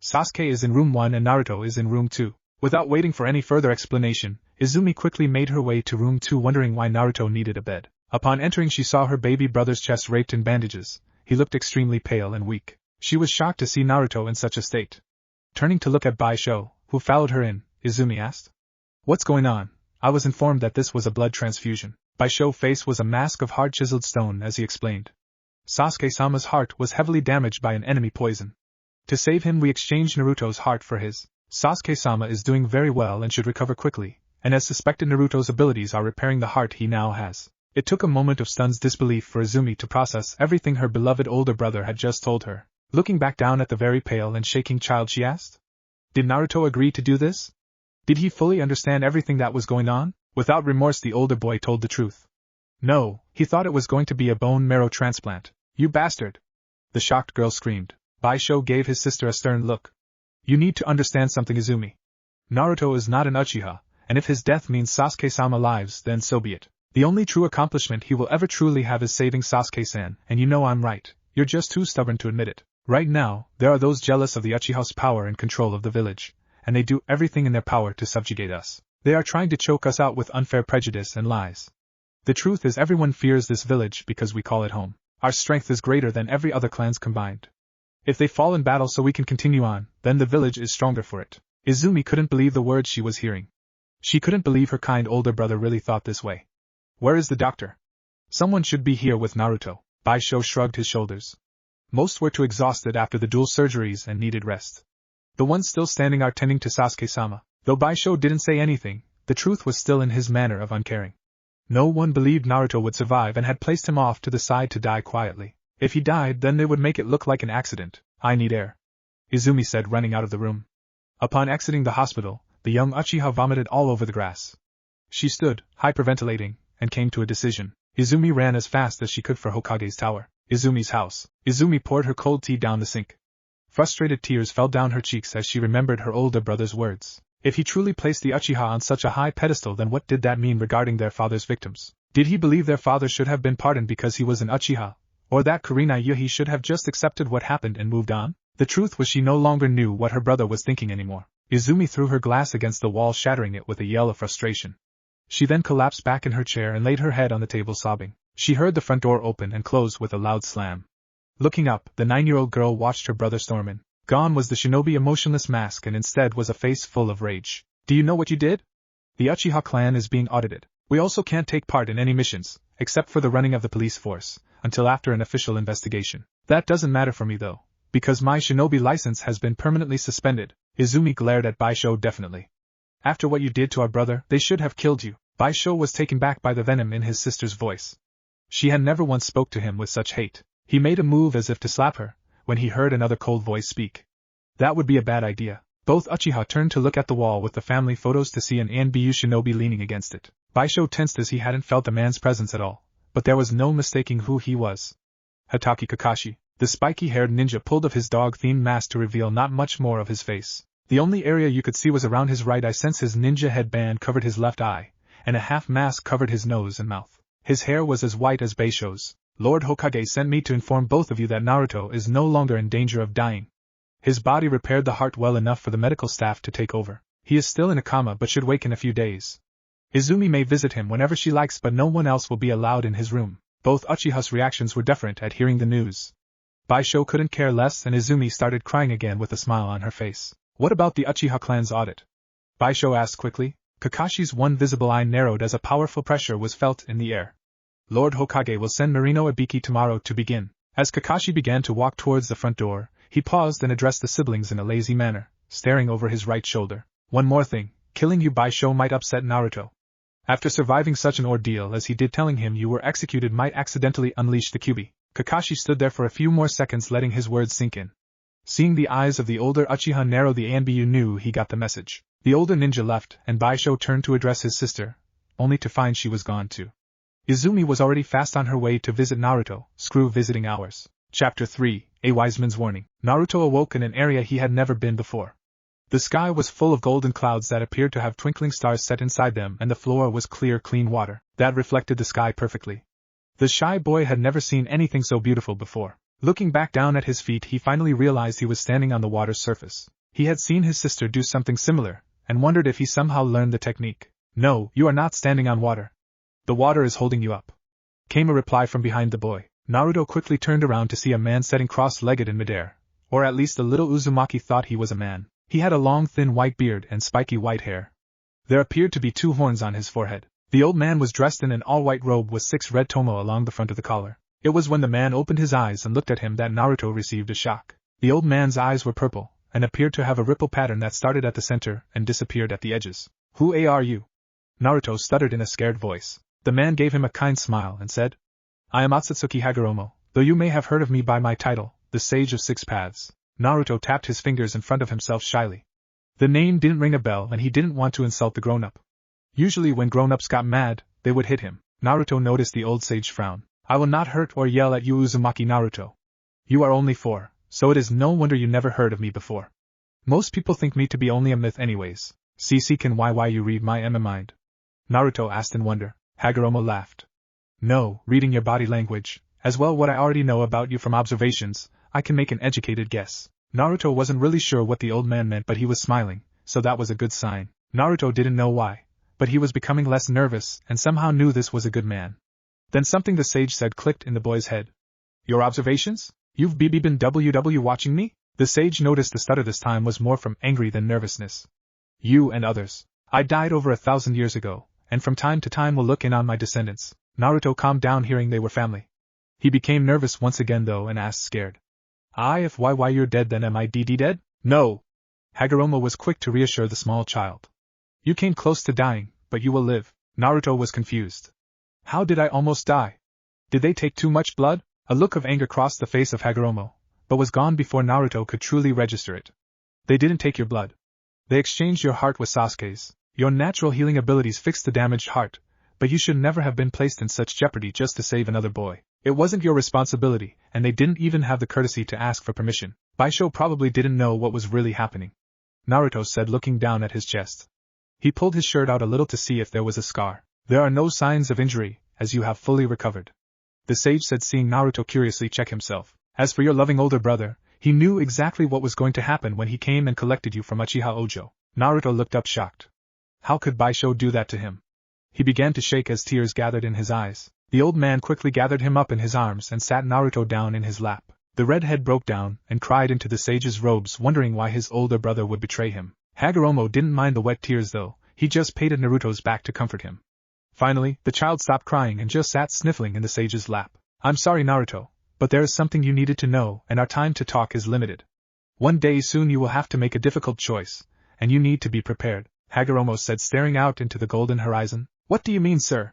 Sasuke is in room 1 and Naruto is in room 2. Without waiting for any further explanation, Izumi quickly made her way to room 2, wondering why Naruto needed a bed. Upon entering she saw her baby brother's chest raped in bandages. He looked extremely pale and weak. She was shocked to see Naruto in such a state. Turning to look at Bishou, who followed her in, Izumi asked, "What's going on?" "I was informed that this was a blood transfusion." Bishou's face was a mask of hard chiseled stone as he explained. "Sasuke-sama's heart was heavily damaged by an enemy poison. To save him we exchanged Naruto's heart for his. Sasuke-sama is doing very well and should recover quickly, and as suspected Naruto's abilities are repairing the heart he now has." It took a moment of stunned disbelief for Izumi to process everything her beloved older brother had just told her. Looking back down at the very pale and shaking child she asked, "Did Naruto agree to do this? Did he fully understand everything that was going on?" Without remorse the older boy told the truth. "No, he thought it was going to be a bone marrow transplant." "You bastard!" the shocked girl screamed. Bishou gave his sister a stern look. "You need to understand something, Izumi. Naruto is not an Uchiha, and if his death means Sasuke-sama lives, then so be it. The only true accomplishment he will ever truly have is saving Sasuke-san, and you know I'm right, you're just too stubborn to admit it. Right now, there are those jealous of the Uchiha's power and control of the village, and they do everything in their power to subjugate us. They are trying to choke us out with unfair prejudice and lies. The truth is everyone fears this village because we call it home. Our strength is greater than every other clan's combined. If they fall in battle so we can continue on, then the village is stronger for it." Izumi couldn't believe the words she was hearing. She couldn't believe her kind older brother really thought this way. "Where is the doctor? Someone should be here with Naruto." Bishou shrugged his shoulders. "Most were too exhausted after the dual surgeries and needed rest. The ones still standing are tending to Sasuke-sama." Though Bishou didn't say anything, the truth was still in his manner of uncaring. No one believed Naruto would survive and had placed him off to the side to die quietly. If he died, then they would make it look like an accident. "I need air," Izumi said, running out of the room. Upon exiting the hospital, the young Uchiha vomited all over the grass. She stood, hyperventilating, and came to a decision. Izumi ran as fast as she could for Hokage's tower, Izumi's house. Izumi poured her cold tea down the sink. Frustrated tears fell down her cheeks as she remembered her older brother's words. If he truly placed the Uchiha on such a high pedestal, then what did that mean regarding their father's victims? Did he believe their father should have been pardoned because he was an Uchiha? Or that Kurina Yuhi should have just accepted what happened and moved on? The truth was she no longer knew what her brother was thinking anymore. Izumi threw her glass against the wall, shattering it with a yell of frustration. She then collapsed back in her chair and laid her head on the table sobbing. She heard the front door open and close with a loud slam. Looking up, the 9-year-old girl watched her brother storm in. Gone was the shinobi emotionless mask and instead was a face full of rage. "Do you know what you did? The Uchiha clan is being audited. We also can't take part in any missions, except for the running of the police force, until after an official investigation. That doesn't matter for me though, because my shinobi license has been permanently suspended." Izumi glared at Bishou definitely. "After what you did to our brother, they should have killed you." Bishou was taken back by the venom in his sister's voice. She had never once spoke to him with such hate. He made a move as if to slap her, when he heard another cold voice speak. "That would be a bad idea." Both Uchiha turned to look at the wall with the family photos to see an Anbu shinobi leaning against it. Bishou tensed as he hadn't felt the man's presence at all, but there was no mistaking who he was. Hatake Kakashi. The spiky-haired ninja pulled off his dog-themed mask to reveal not much more of his face. The only area you could see was around his right eye, since his ninja headband covered his left eye, and a half mask covered his nose and mouth. His hair was as white as Bishou's. "Lord Hokage sent me to inform both of you that Naruto is no longer in danger of dying. His body repaired the heart well enough for the medical staff to take over. He is still in a coma but should wake in a few days. Izumi may visit him whenever she likes, but no one else will be allowed in his room." Both Uchiha's reactions were different at hearing the news. Bishou couldn't care less and Izumi started crying again with a smile on her face. What about the Uchiha clan's audit? Bishou asked quickly. Kakashi's one visible eye narrowed as a powerful pressure was felt in the air. Lord Hokage will send Marino Ibiki tomorrow to begin. As Kakashi began to walk towards the front door, he paused and addressed the siblings in a lazy manner, staring over his right shoulder. One more thing, killing you Bishou might upset Naruto. After surviving such an ordeal as he did, telling him you were executed might accidentally unleash the Kyuubi. Kakashi stood there for a few more seconds letting his words sink in. Seeing the eyes of the older Uchiha narrow, the Anbu knew he got the message. The older ninja left, and Bishou turned to address his sister, only to find she was gone too. Izumi was already fast on her way to visit Naruto. Screw visiting hours. Chapter 3, A Wise Man's Warning. Naruto awoke in an area he had never been before. The sky was full of golden clouds that appeared to have twinkling stars set inside them, and the floor was clear, clean water that reflected the sky perfectly. The shy boy had never seen anything so beautiful before. Looking back down at his feet, he finally realized he was standing on the water's surface. He had seen his sister do something similar, and wondered if he somehow learned the technique. No, you are not standing on water. The water is holding you up, came a reply from behind the boy. Naruto quickly turned around to see a man sitting cross-legged in midair, or at least the little Uzumaki thought he was a man. He had a long thin white beard and spiky white hair. There appeared to be 2 horns on his forehead. The old man was dressed in an all-white robe with 6 red tomo along the front of the collar. It was when the man opened his eyes and looked at him that Naruto received a shock. The old man's eyes were purple, and appeared to have a ripple pattern that started at the center and disappeared at the edges. Who are you? Naruto stuttered in a scared voice. The man gave him a kind smile and said, I am Otsutsuki Hagoromo, though you may have heard of me by my title, the Sage of 6 Paths. Naruto tapped his fingers in front of himself shyly. The name didn't ring a bell and he didn't want to insult the grown-up. Usually when grown-ups got mad, they would hit him. Naruto noticed the old sage frown. I will not hurt or yell at you, Uzumaki Naruto. You are only 4, so it is no wonder you never heard of me before. Most people think me to be only a myth anyways. CC can why you read my mind? Naruto asked in wonder. Hagoromo laughed. No, reading your body language, as well what I already know about you from observations, I can make an educated guess. Naruto wasn't really sure what the old man meant, but he was smiling, so that was a good sign. Naruto didn't know why, but he was becoming less nervous and somehow knew this was a good man. Then something the sage said clicked in the boy's head. Your observations? You've been watching me? The sage noticed the stutter this time was more from angry than nervousness. You and others. I died over 1,000 years ago, and from time to time will look in on my descendants. Naruto calmed down hearing they were family. He became nervous once again though and asked scared. If why you're dead then am I dead? No. Hagoromo was quick to reassure the small child. You came close to dying, but you will live. Naruto was confused. How did I almost die? Did they take too much blood? A look of anger crossed the face of Hagoromo, but was gone before Naruto could truly register it. They didn't take your blood. They exchanged your heart with Sasuke's. Your natural healing abilities fixed the damaged heart, but you should never have been placed in such jeopardy just to save another boy. It wasn't your responsibility, and they didn't even have the courtesy to ask for permission. Bishou probably didn't know what was really happening. Naruto said looking down at his chest. He pulled his shirt out a little to see if there was a scar. There are no signs of injury, as you have fully recovered. The sage said seeing Naruto curiously check himself. As for your loving older brother, he knew exactly what was going to happen when he came and collected you from Uchiha Ojo. Naruto looked up shocked. How could Bishou do that to him? He began to shake as tears gathered in his eyes. The old man quickly gathered him up in his arms and sat Naruto down in his lap. The redhead broke down and cried into the sage's robes, wondering why his older brother would betray him. Hagoromo didn't mind the wet tears though, he just patted Naruto's back to comfort him. Finally, the child stopped crying and just sat sniffling in the sage's lap. I'm sorry Naruto, but there is something you needed to know and our time to talk is limited. One day soon you will have to make a difficult choice, and you need to be prepared, Hagoromo said staring out into the golden horizon. What do you mean, sir?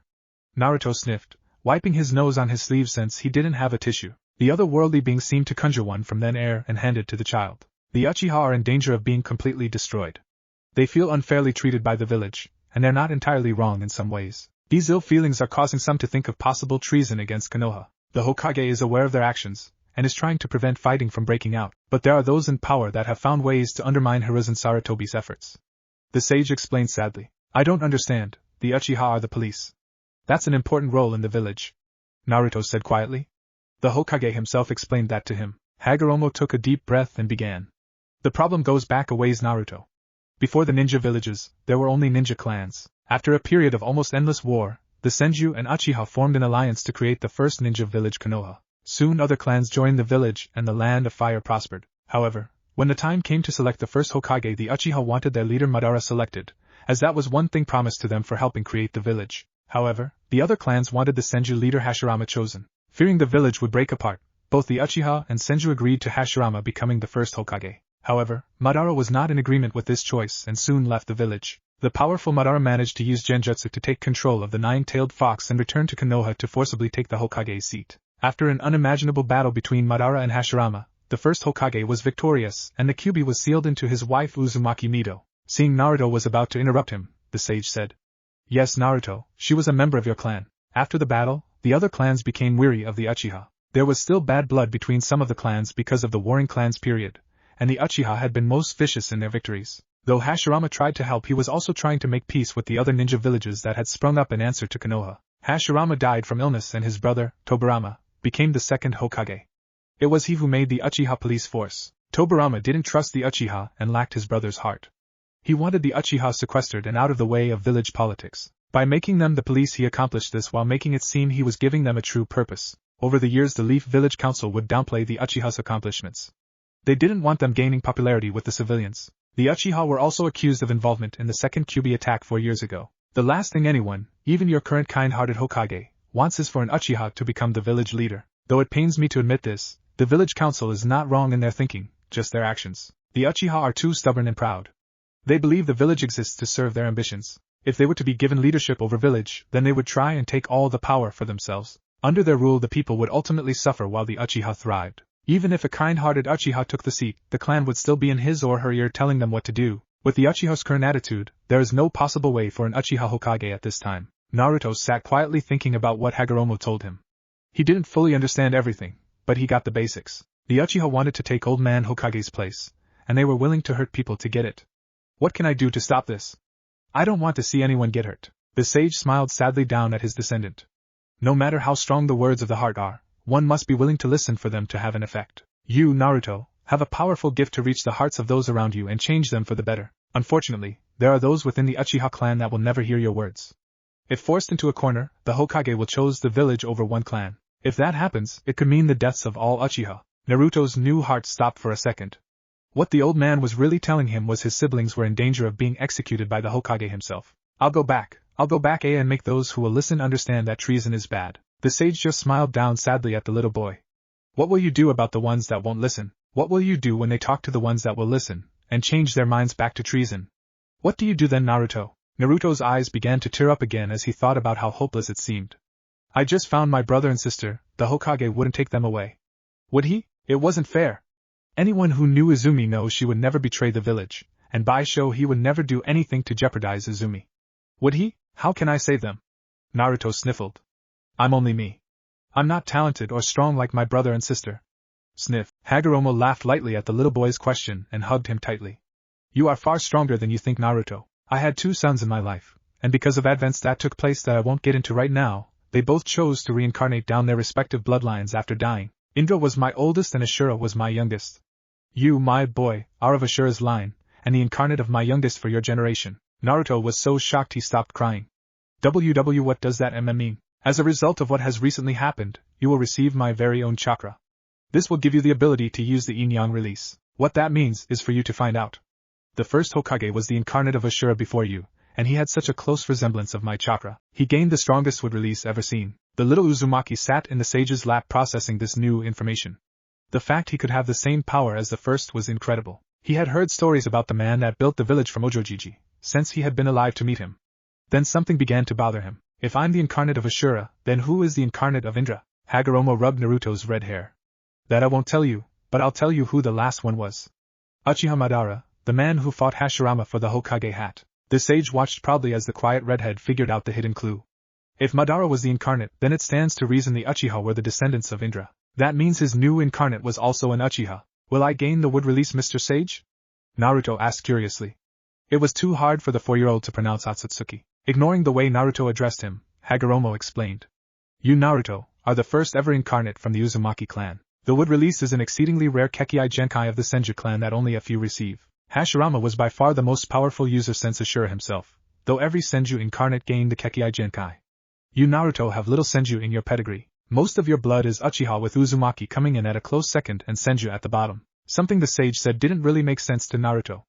Naruto sniffed, wiping his nose on his sleeve since he didn't have a tissue. The otherworldly being seemed to conjure one from thin air and hand it to the child. The Uchiha are in danger of being completely destroyed. They feel unfairly treated by the village, and they're not entirely wrong in some ways. These ill feelings are causing some to think of possible treason against Konoha. The Hokage is aware of their actions, and is trying to prevent fighting from breaking out, but there are those in power that have found ways to undermine Hiruzen Sarutobi's efforts. The sage explained sadly. I don't understand, the Uchiha are the police. That's an important role in the village, Naruto said quietly. The Hokage himself explained that to him. Hagoromo took a deep breath and began. The problem goes back a ways, Naruto. Before the ninja villages, there were only ninja clans. After a period of almost endless war, the Senju and Uchiha formed an alliance to create the first ninja village Konoha. Soon other clans joined the village and the land of fire prospered. However, when the time came to select the first Hokage, the Uchiha wanted their leader Madara selected, as that was one thing promised to them for helping create the village. However, the other clans wanted the Senju leader Hashirama chosen. Fearing the village would break apart, both the Uchiha and Senju agreed to Hashirama becoming the first Hokage. However, Madara was not in agreement with this choice and soon left the village. The powerful Madara managed to use Genjutsu to take control of the nine-tailed fox and return to Konoha to forcibly take the Hokage's seat. After an unimaginable battle between Madara and Hashirama, the first Hokage was victorious and the Kyuubi was sealed into his wife Uzumaki Mido. Seeing Naruto was about to interrupt him, the sage said, "Yes, Naruto, she was a member of your clan." After the battle, the other clans became weary of the Uchiha. There was still bad blood between some of the clans because of the warring clans period, and the Uchiha had been most vicious in their victories. Though Hashirama tried to help, he was also trying to make peace with the other ninja villages that had sprung up in answer to Konoha. Hashirama died from illness and his brother, Tobirama, became the second Hokage. It was he who made the Uchiha police force. Tobirama didn't trust the Uchiha and lacked his brother's heart. He wanted the Uchiha sequestered and out of the way of village politics. By making them the police, he accomplished this while making it seem he was giving them a true purpose. Over the years, the Leaf Village Council would downplay the Uchiha's accomplishments. They didn't want them gaining popularity with the civilians. The Uchiha were also accused of involvement in the second Kyuubi attack 4 years ago. The last thing anyone, even your current kind-hearted Hokage, wants is for an Uchiha to become the village leader. Though it pains me to admit this, the village council is not wrong in their thinking, just their actions. The Uchiha are too stubborn and proud. They believe the village exists to serve their ambitions. If they were to be given leadership over village, then they would try and take all the power for themselves. Under their rule, the people would ultimately suffer while the Uchiha thrived. Even if a kind-hearted Uchiha took the seat, the clan would still be in his or her ear telling them what to do. With the Uchiha's current attitude, there is no possible way for an Uchiha Hokage at this time. Naruto sat quietly thinking about what Hagoromo told him. He didn't fully understand everything, but he got the basics. The Uchiha wanted to take Old Man Hokage's place, and they were willing to hurt people to get it. What can I do to stop this? I don't want to see anyone get hurt. The sage smiled sadly down at his descendant. No matter how strong the words of the heart are, one must be willing to listen for them to have an effect. You, Naruto, have a powerful gift to reach the hearts of those around you and change them for the better. Unfortunately, there are those within the Uchiha clan that will never hear your words. If forced into a corner, the Hokage will choose the village over one clan. If that happens, it could mean the deaths of all Uchiha. Naruto's new heart stopped for a second. What the old man was really telling him was his siblings were in danger of being executed by the Hokage himself. I'll go back, and make those who will listen understand that treason is bad. The sage just smiled down sadly at the little boy. What will you do about the ones that won't listen? What will you do when they talk to the ones that will listen, and change their minds back to treason? What do you do then, Naruto? Naruto's eyes began to tear up again as he thought about how hopeless it seemed. I just found my brother and sister, the Hokage wouldn't take them away. Would he? It wasn't fair. Anyone who knew Izumi knows she would never betray the village, and Bishou he would never do anything to jeopardize Izumi. Would he? How can I save them? Naruto sniffled. I'm only me. I'm not talented or strong like my brother and sister. Sniff. Hagoromo laughed lightly at the little boy's question and hugged him tightly. You are far stronger than you think, Naruto. I had 2 sons in my life, and because of events that took place that I won't get into right now, they both chose to reincarnate down their respective bloodlines after dying. Indra was my oldest and Ashura was my youngest. You, my boy, are of Ashura's line, and the incarnate of my youngest for your generation. Naruto was so shocked he stopped crying. What does that mean? As a result of what has recently happened, you will receive my very own chakra. This will give you the ability to use the yin-yang release. What that means is for you to find out. The first Hokage was the incarnate of Ashura before you, and he had such a close resemblance of my chakra. He gained the strongest wood release ever seen. The little Uzumaki sat in the sage's lap processing this new information. The fact he could have the same power as the first was incredible. He had heard stories about the man that built the village from Ojojiji, since he had been alive to meet him. Then something began to bother him. If I'm the incarnate of Ashura, then who is the incarnate of Indra? Hagoromo rubbed Naruto's red hair. That I won't tell you, but I'll tell you who the last one was. Uchiha Madara, the man who fought Hashirama for the Hokage hat. The sage watched proudly as the quiet redhead figured out the hidden clue. If Madara was the incarnate, then it stands to reason the Uchiha were the descendants of Indra. That means his new incarnate was also an Uchiha. Will I gain the wood release, Mr. Sage? Naruto asked curiously. It was too hard for the 4-year-old to pronounce Otsutsuki. Ignoring the way Naruto addressed him, Hagoromo explained. You, Naruto, are the first ever incarnate from the Uzumaki clan. The wood release is an exceedingly rare Kekkai Genkai of the Senju clan that only a few receive. Hashirama was by far the most powerful user since Ashura himself, though every Senju incarnate gained the Kekkai Genkai. You, Naruto, have little Senju in your pedigree. Most of your blood is Uchiha, with Uzumaki coming in at a close second and Senju at the bottom. Something the sage said didn't really make sense to Naruto.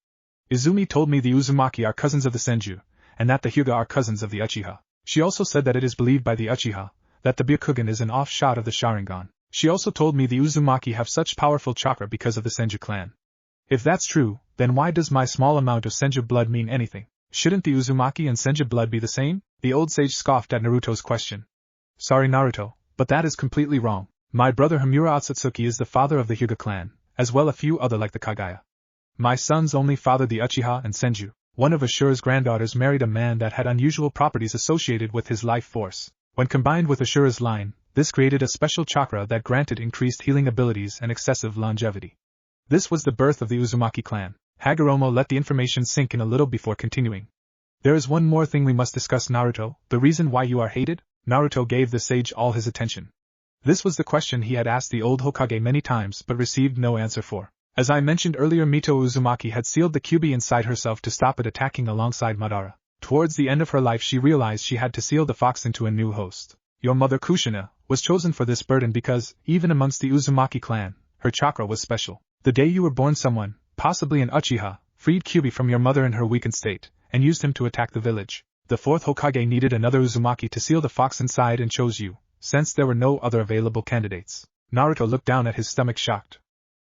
Izumi told me the Uzumaki are cousins of the Senju, and that the Hyuga are cousins of the Uchiha. She also said that it is believed by the Uchiha that the Byakugan is an offshoot of the Sharingan. She also told me the Uzumaki have such powerful chakra because of the Senju clan. If that's true, then why does my small amount of Senju blood mean anything? Shouldn't the Uzumaki and Senju blood be the same? The old sage scoffed at Naruto's question. Sorry Naruto, but that is completely wrong. My brother Hamura Otsutsuki is the father of the Hyuga clan, as well a few other like the Kagaya. My sons only father the Uchiha and Senju. One of Ashura's granddaughters married a man that had unusual properties associated with his life force. When combined with Ashura's line, this created a special chakra that granted increased healing abilities and excessive longevity. This was the birth of the Uzumaki clan. Hagoromo let the information sink in a little before continuing. There is one more thing we must discuss, Naruto, the reason why you are hated? Naruto gave the sage all his attention. This was the question he had asked the old Hokage many times but received no answer for. As I mentioned earlier, Mito Uzumaki had sealed the Kyuubi inside herself to stop it attacking alongside Madara. Towards the end of her life she realized she had to seal the fox into a new host. Your mother Kushina was chosen for this burden because, even amongst the Uzumaki clan, her chakra was special. The day you were born, someone, possibly an Uchiha, freed Kyuubi from your mother in her weakened state, and used him to attack the village. The fourth Hokage needed another Uzumaki to seal the fox inside and chose you, since there were no other available candidates. Naruto looked down at his stomach, shocked.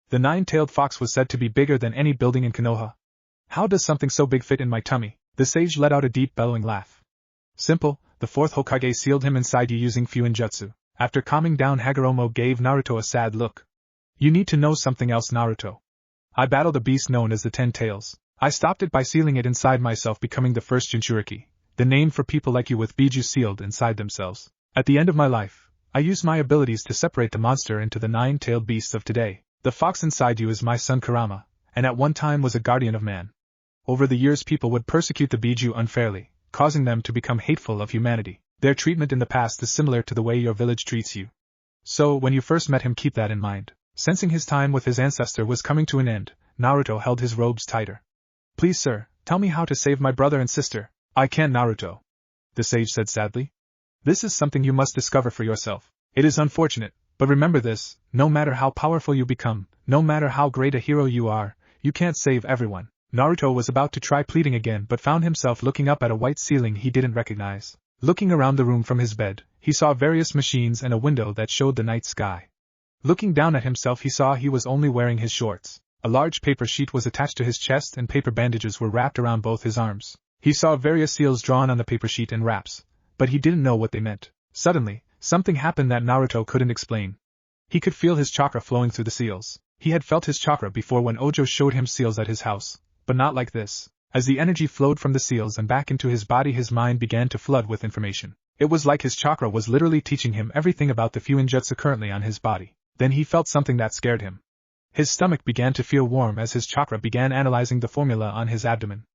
The nine-tailed fox was said to be bigger than any building in Konoha. How does something so big fit in my tummy? The sage let out a deep bellowing laugh. Simple, the fourth Hokage sealed him inside you using Fuinjutsu. After calming down, Hagoromo gave Naruto a sad look. You need to know something else, Naruto. I battled a beast known as the Ten Tails. I stopped it by sealing it inside myself, becoming the first Jinchuriki, the name for people like you with Bishou sealed inside themselves. At the end of my life, I used my abilities to separate the monster into the nine-tailed beasts of today. The fox inside you is my son Kurama, and at one time was a guardian of man. Over the years people would persecute the Bishou unfairly, causing them to become hateful of humanity. Their treatment in the past is similar to the way your village treats you. So, when you first met him, keep that in mind. Sensing his time with his ancestor was coming to an end, Naruto held his robes tighter. Please sir, tell me how to save my brother and sister. I can't, Naruto, the sage said sadly. This is something you must discover for yourself. It is unfortunate, but remember this, no matter how powerful you become, no matter how great a hero you are, you can't save everyone. Naruto was about to try pleading again but found himself looking up at a white ceiling he didn't recognize. Looking around the room from his bed, he saw various machines and a window that showed the night sky. Looking down at himself, he saw he was only wearing his shorts. A large paper sheet was attached to his chest and paper bandages were wrapped around both his arms. He saw various seals drawn on the paper sheet and wraps, but he didn't know what they meant. Suddenly, something happened that Naruto couldn't explain. He could feel his chakra flowing through the seals. He had felt his chakra before when Ojo showed him seals at his house, but not like this. As the energy flowed from the seals and back into his body, his mind began to flood with information. It was like his chakra was literally teaching him everything about the Fuinjutsu currently on his body. Then he felt something that scared him. His stomach began to feel warm as his chakra began analyzing the formula on his abdomen.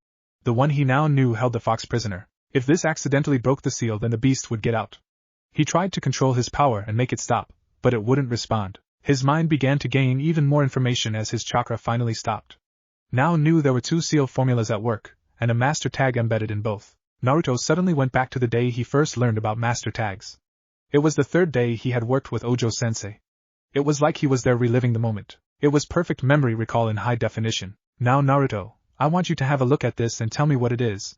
The one he now knew held the fox prisoner. If this accidentally broke the seal, then the beast would get out. He tried to control his power and make it stop, but it wouldn't respond. His mind began to gain even more information as his chakra finally stopped. Now knew there were two seal formulas at work, and a master tag embedded in both. Naruto suddenly went back to the day he first learned about master tags. It was the third day he had worked with Ojo-sensei. It was like he was there reliving the moment. It was perfect memory recall in high definition. Now Naruto, I want you to have a look at this and tell me what it is.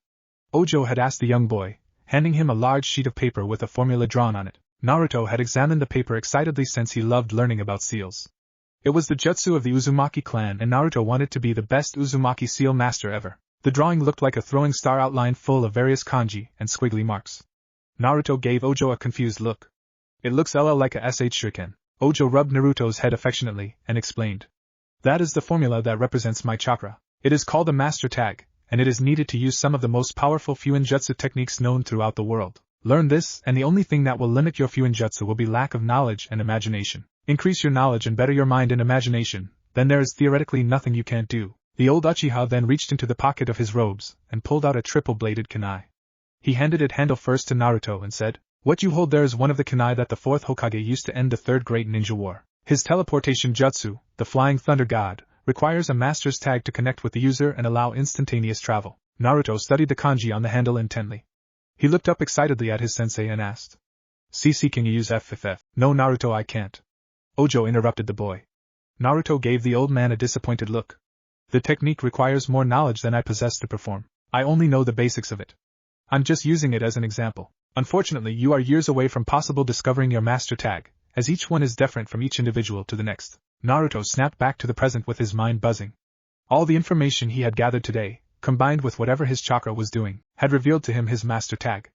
Ojo had asked the young boy, handing him a large sheet of paper with a formula drawn on it. Naruto had examined the paper excitedly since he loved learning about seals. It was the jutsu of the Uzumaki clan and Naruto wanted to be the best Uzumaki seal master ever. The drawing looked like a throwing star outline full of various kanji and squiggly marks. Naruto gave Ojo a confused look. It looks like a SH shuriken. Ojo rubbed Naruto's head affectionately and explained. That is the formula that represents my chakra. It is called a master tag, and it is needed to use some of the most powerful Fuinjutsu techniques known throughout the world. Learn this, and the only thing that will limit your Fuinjutsu will be lack of knowledge and imagination. Increase your knowledge and better your mind and imagination, then there is theoretically nothing you can't do. The old Uchiha then reached into the pocket of his robes and pulled out a triple-bladed kunai. He handed it handle first to Naruto and said, What you hold there is one of the kunai that the fourth Hokage used to end the third great ninja war. His teleportation jutsu, the Flying Thunder God, requires a master's tag to connect with the user and allow instantaneous travel. Naruto studied the kanji on the handle intently. He looked up excitedly at his sensei and asked, CC, can you use FFF? No Naruto, I can't. Ojo interrupted the boy. Naruto gave the old man a disappointed look. The technique requires more knowledge than I possess to perform. I only know the basics of it. I'm just using it as an example. Unfortunately, you are years away from possible discovering your master tag, as each one is different from each individual to the next. Naruto snapped back to the present with his mind buzzing. All the information he had gathered today, combined with whatever his chakra was doing, had revealed to him his master tag.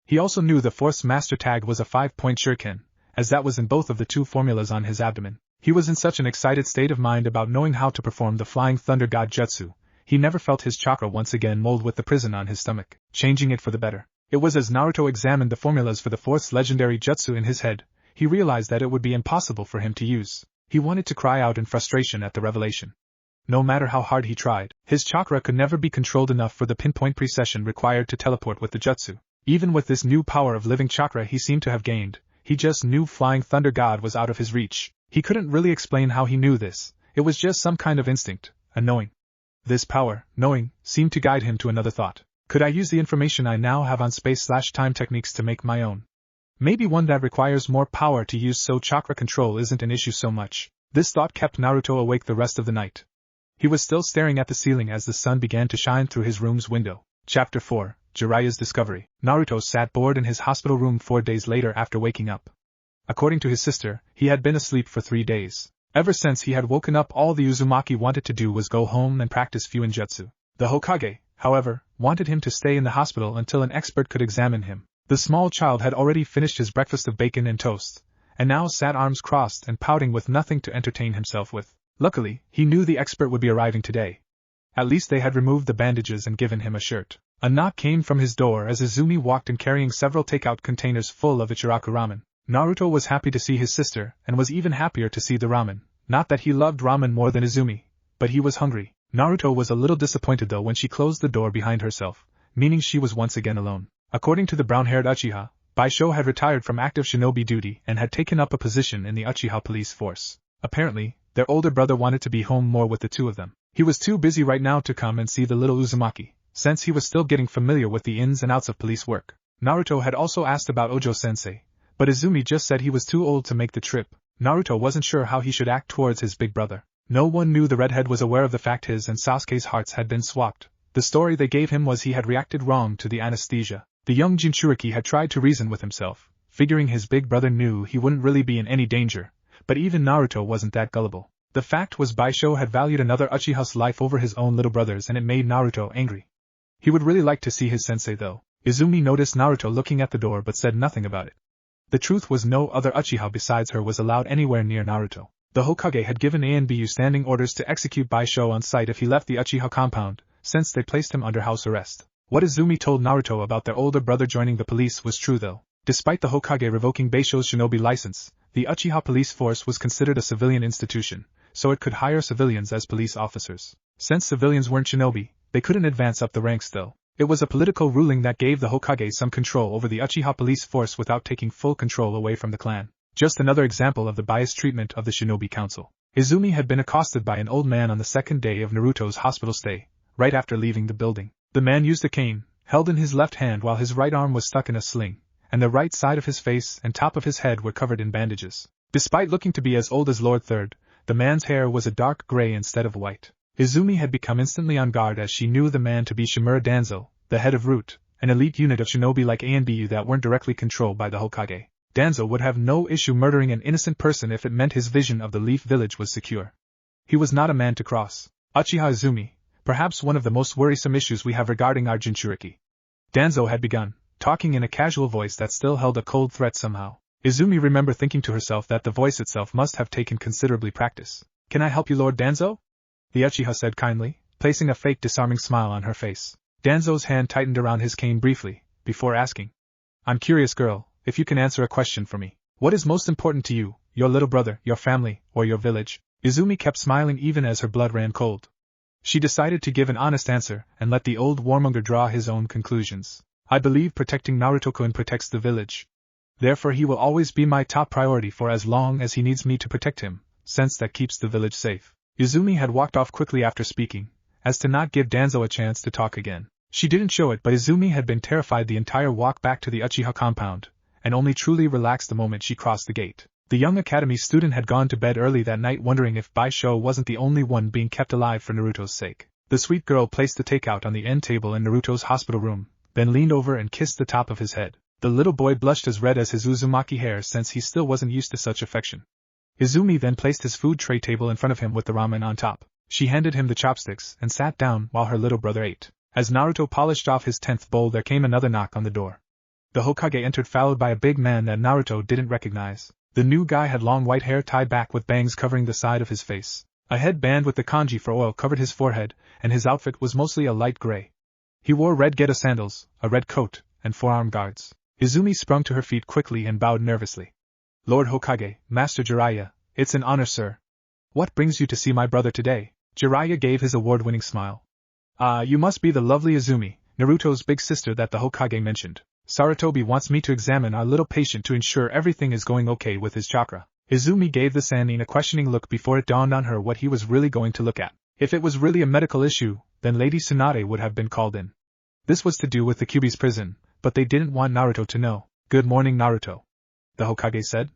He also knew the fourth master tag was a 5-point shuriken, as that was in both of the 2 formulas on his abdomen. He was in such an excited state of mind about knowing how to perform the Flying Thunder God Jutsu, he never felt his chakra once again mold with the prison on his stomach, changing it for the better. It was as Naruto examined the formulas for the fourth legendary jutsu in his head, he realized that it would be impossible for him to use. He wanted to cry out in frustration at the revelation. No matter how hard he tried, his chakra could never be controlled enough for the pinpoint precision required to teleport with the jutsu. Even with this new power of living chakra he seemed to have gained, he just knew Flying Thunder God was out of his reach. He couldn't really explain how he knew this, it was just some kind of instinct, a knowing. This power, knowing, seemed to guide him to another thought. Could I use the information I now have on space/time techniques to make my own? Maybe one that requires more power to use so chakra control isn't an issue so much. This thought kept Naruto awake the rest of the night. He was still staring at the ceiling as the sun began to shine through his room's window. Chapter 4, Jiraiya's Discovery. Naruto sat bored in his hospital room 4 days later after waking up. According to his sister, he had been asleep for 3 days. Ever since he had woken up, all the Uzumaki wanted to do was go home and practice Fuinjutsu. The Hokage, however, wanted him to stay in the hospital until an expert could examine him. The small child had already finished his breakfast of bacon and toast, and now sat arms crossed and pouting with nothing to entertain himself with. Luckily, he knew the expert would be arriving today. At least they had removed the bandages and given him a shirt. A knock came from his door as Izumi walked in carrying several takeout containers full of Ichiraku ramen. Naruto was happy to see his sister, and was even happier to see the ramen. Not that he loved ramen more than Izumi, but he was hungry. Naruto was a little disappointed though when she closed the door behind herself, meaning she was once again alone. According to the brown-haired Uchiha, Bishou had retired from active shinobi duty and had taken up a position in the Uchiha police force. Apparently, their older brother wanted to be home more with the two of them. He was too busy right now to come and see the little Uzumaki, since he was still getting familiar with the ins and outs of police work. Naruto had also asked about Ojo-sensei, but Izumi just said he was too old to make the trip. Naruto wasn't sure how he should act towards his big brother. No one knew the redhead was aware of the fact his and Sasuke's hearts had been swapped. The story they gave him was he had reacted wrong to the anesthesia. The young Jinchuriki had tried to reason with himself, figuring his big brother knew he wouldn't really be in any danger, but even Naruto wasn't that gullible. The fact was Bishou had valued another Uchiha's life over his own little brother's, and it made Naruto angry. He would really like to see his sensei though. Izumi noticed Naruto looking at the door but said nothing about it. The truth was no other Uchiha besides her was allowed anywhere near Naruto. The Hokage had given ANBU standing orders to execute Bishou on sight if he left the Uchiha compound, since they placed him under house arrest. What Izumi told Naruto about their older brother joining the police was true though. Despite the Hokage revoking Bishou's shinobi license, the Uchiha police force was considered a civilian institution, so it could hire civilians as police officers. Since civilians weren't shinobi, they couldn't advance up the ranks though. It was a political ruling that gave the Hokage some control over the Uchiha police force without taking full control away from the clan. Just another example of the biased treatment of the Shinobi Council. Izumi had been accosted by an old man on the second day of Naruto's hospital stay, right after leaving the building. The man used a cane, held in his left hand while his right arm was stuck in a sling, and the right side of his face and top of his head were covered in bandages. Despite looking to be as old as Lord Third, the man's hair was a dark gray instead of white. Izumi had become instantly on guard as she knew the man to be Shimura Danzo, the head of Root, an elite unit of shinobi like ANBU that weren't directly controlled by the Hokage. Danzo would have no issue murdering an innocent person if it meant his vision of the Leaf Village was secure. He was not a man to cross. Uchiha Izumi, perhaps one of the most worrisome issues we have regarding our Jinchuriki. Danzo had begun, talking in a casual voice that still held a cold threat somehow. Izumi remembered thinking to herself that the voice itself must have taken considerably practice. "Can I help you, Lord Danzo?" the Uchiha said kindly, placing a fake disarming smile on her face. Danzo's hand tightened around his cane briefly, before asking, "I'm curious, girl, if you can answer a question for me. What is most important to you, your little brother, your family, or your village?" Izumi kept smiling even as her blood ran cold. She decided to give an honest answer and let the old warmonger draw his own conclusions. "I believe protecting Naruto-kun protects the village. Therefore he will always be my top priority for as long as he needs me to protect him, since that keeps the village safe." Izumi had walked off quickly after speaking, as to not give Danzo a chance to talk again. She didn't show it, but Izumi had been terrified the entire walk back to the Uchiha compound, and only truly relaxed the moment she crossed the gate. The young academy student had gone to bed early that night, wondering if Bishou wasn't the only one being kept alive for Naruto's sake. The sweet girl placed the takeout on the end table in Naruto's hospital room, then leaned over and kissed the top of his head. The little boy blushed as red as his Uzumaki hair, since he still wasn't used to such affection. Izumi then placed his food tray table in front of him with the ramen on top. She handed him the chopsticks and sat down while her little brother ate. As Naruto polished off his 10th bowl, there came another knock on the door. The Hokage entered, followed by a big man that Naruto didn't recognize. The new guy had long white hair tied back with bangs covering the side of his face. A headband with the kanji for oil covered his forehead, and his outfit was mostly a light gray. He wore red Geto sandals, a red coat, and forearm guards. Izumi sprung to her feet quickly and bowed nervously. Lord Hokage, Master Jiraiya, it's an honor, sir. What brings you to see my brother today? Jiraiya gave his award-winning smile. You must be the lovely Izumi, Naruto's big sister that the Hokage mentioned. Sarutobi wants me to examine our little patient to ensure everything is going okay with his chakra. Izumi gave the Sannin a questioning look before it dawned on her what he was really going to look at. If it was really a medical issue, then Lady Tsunade would have been called in. This was to do with the Kyuubi's prison, but they didn't want Naruto to know. Good morning, Naruto, the Hokage said.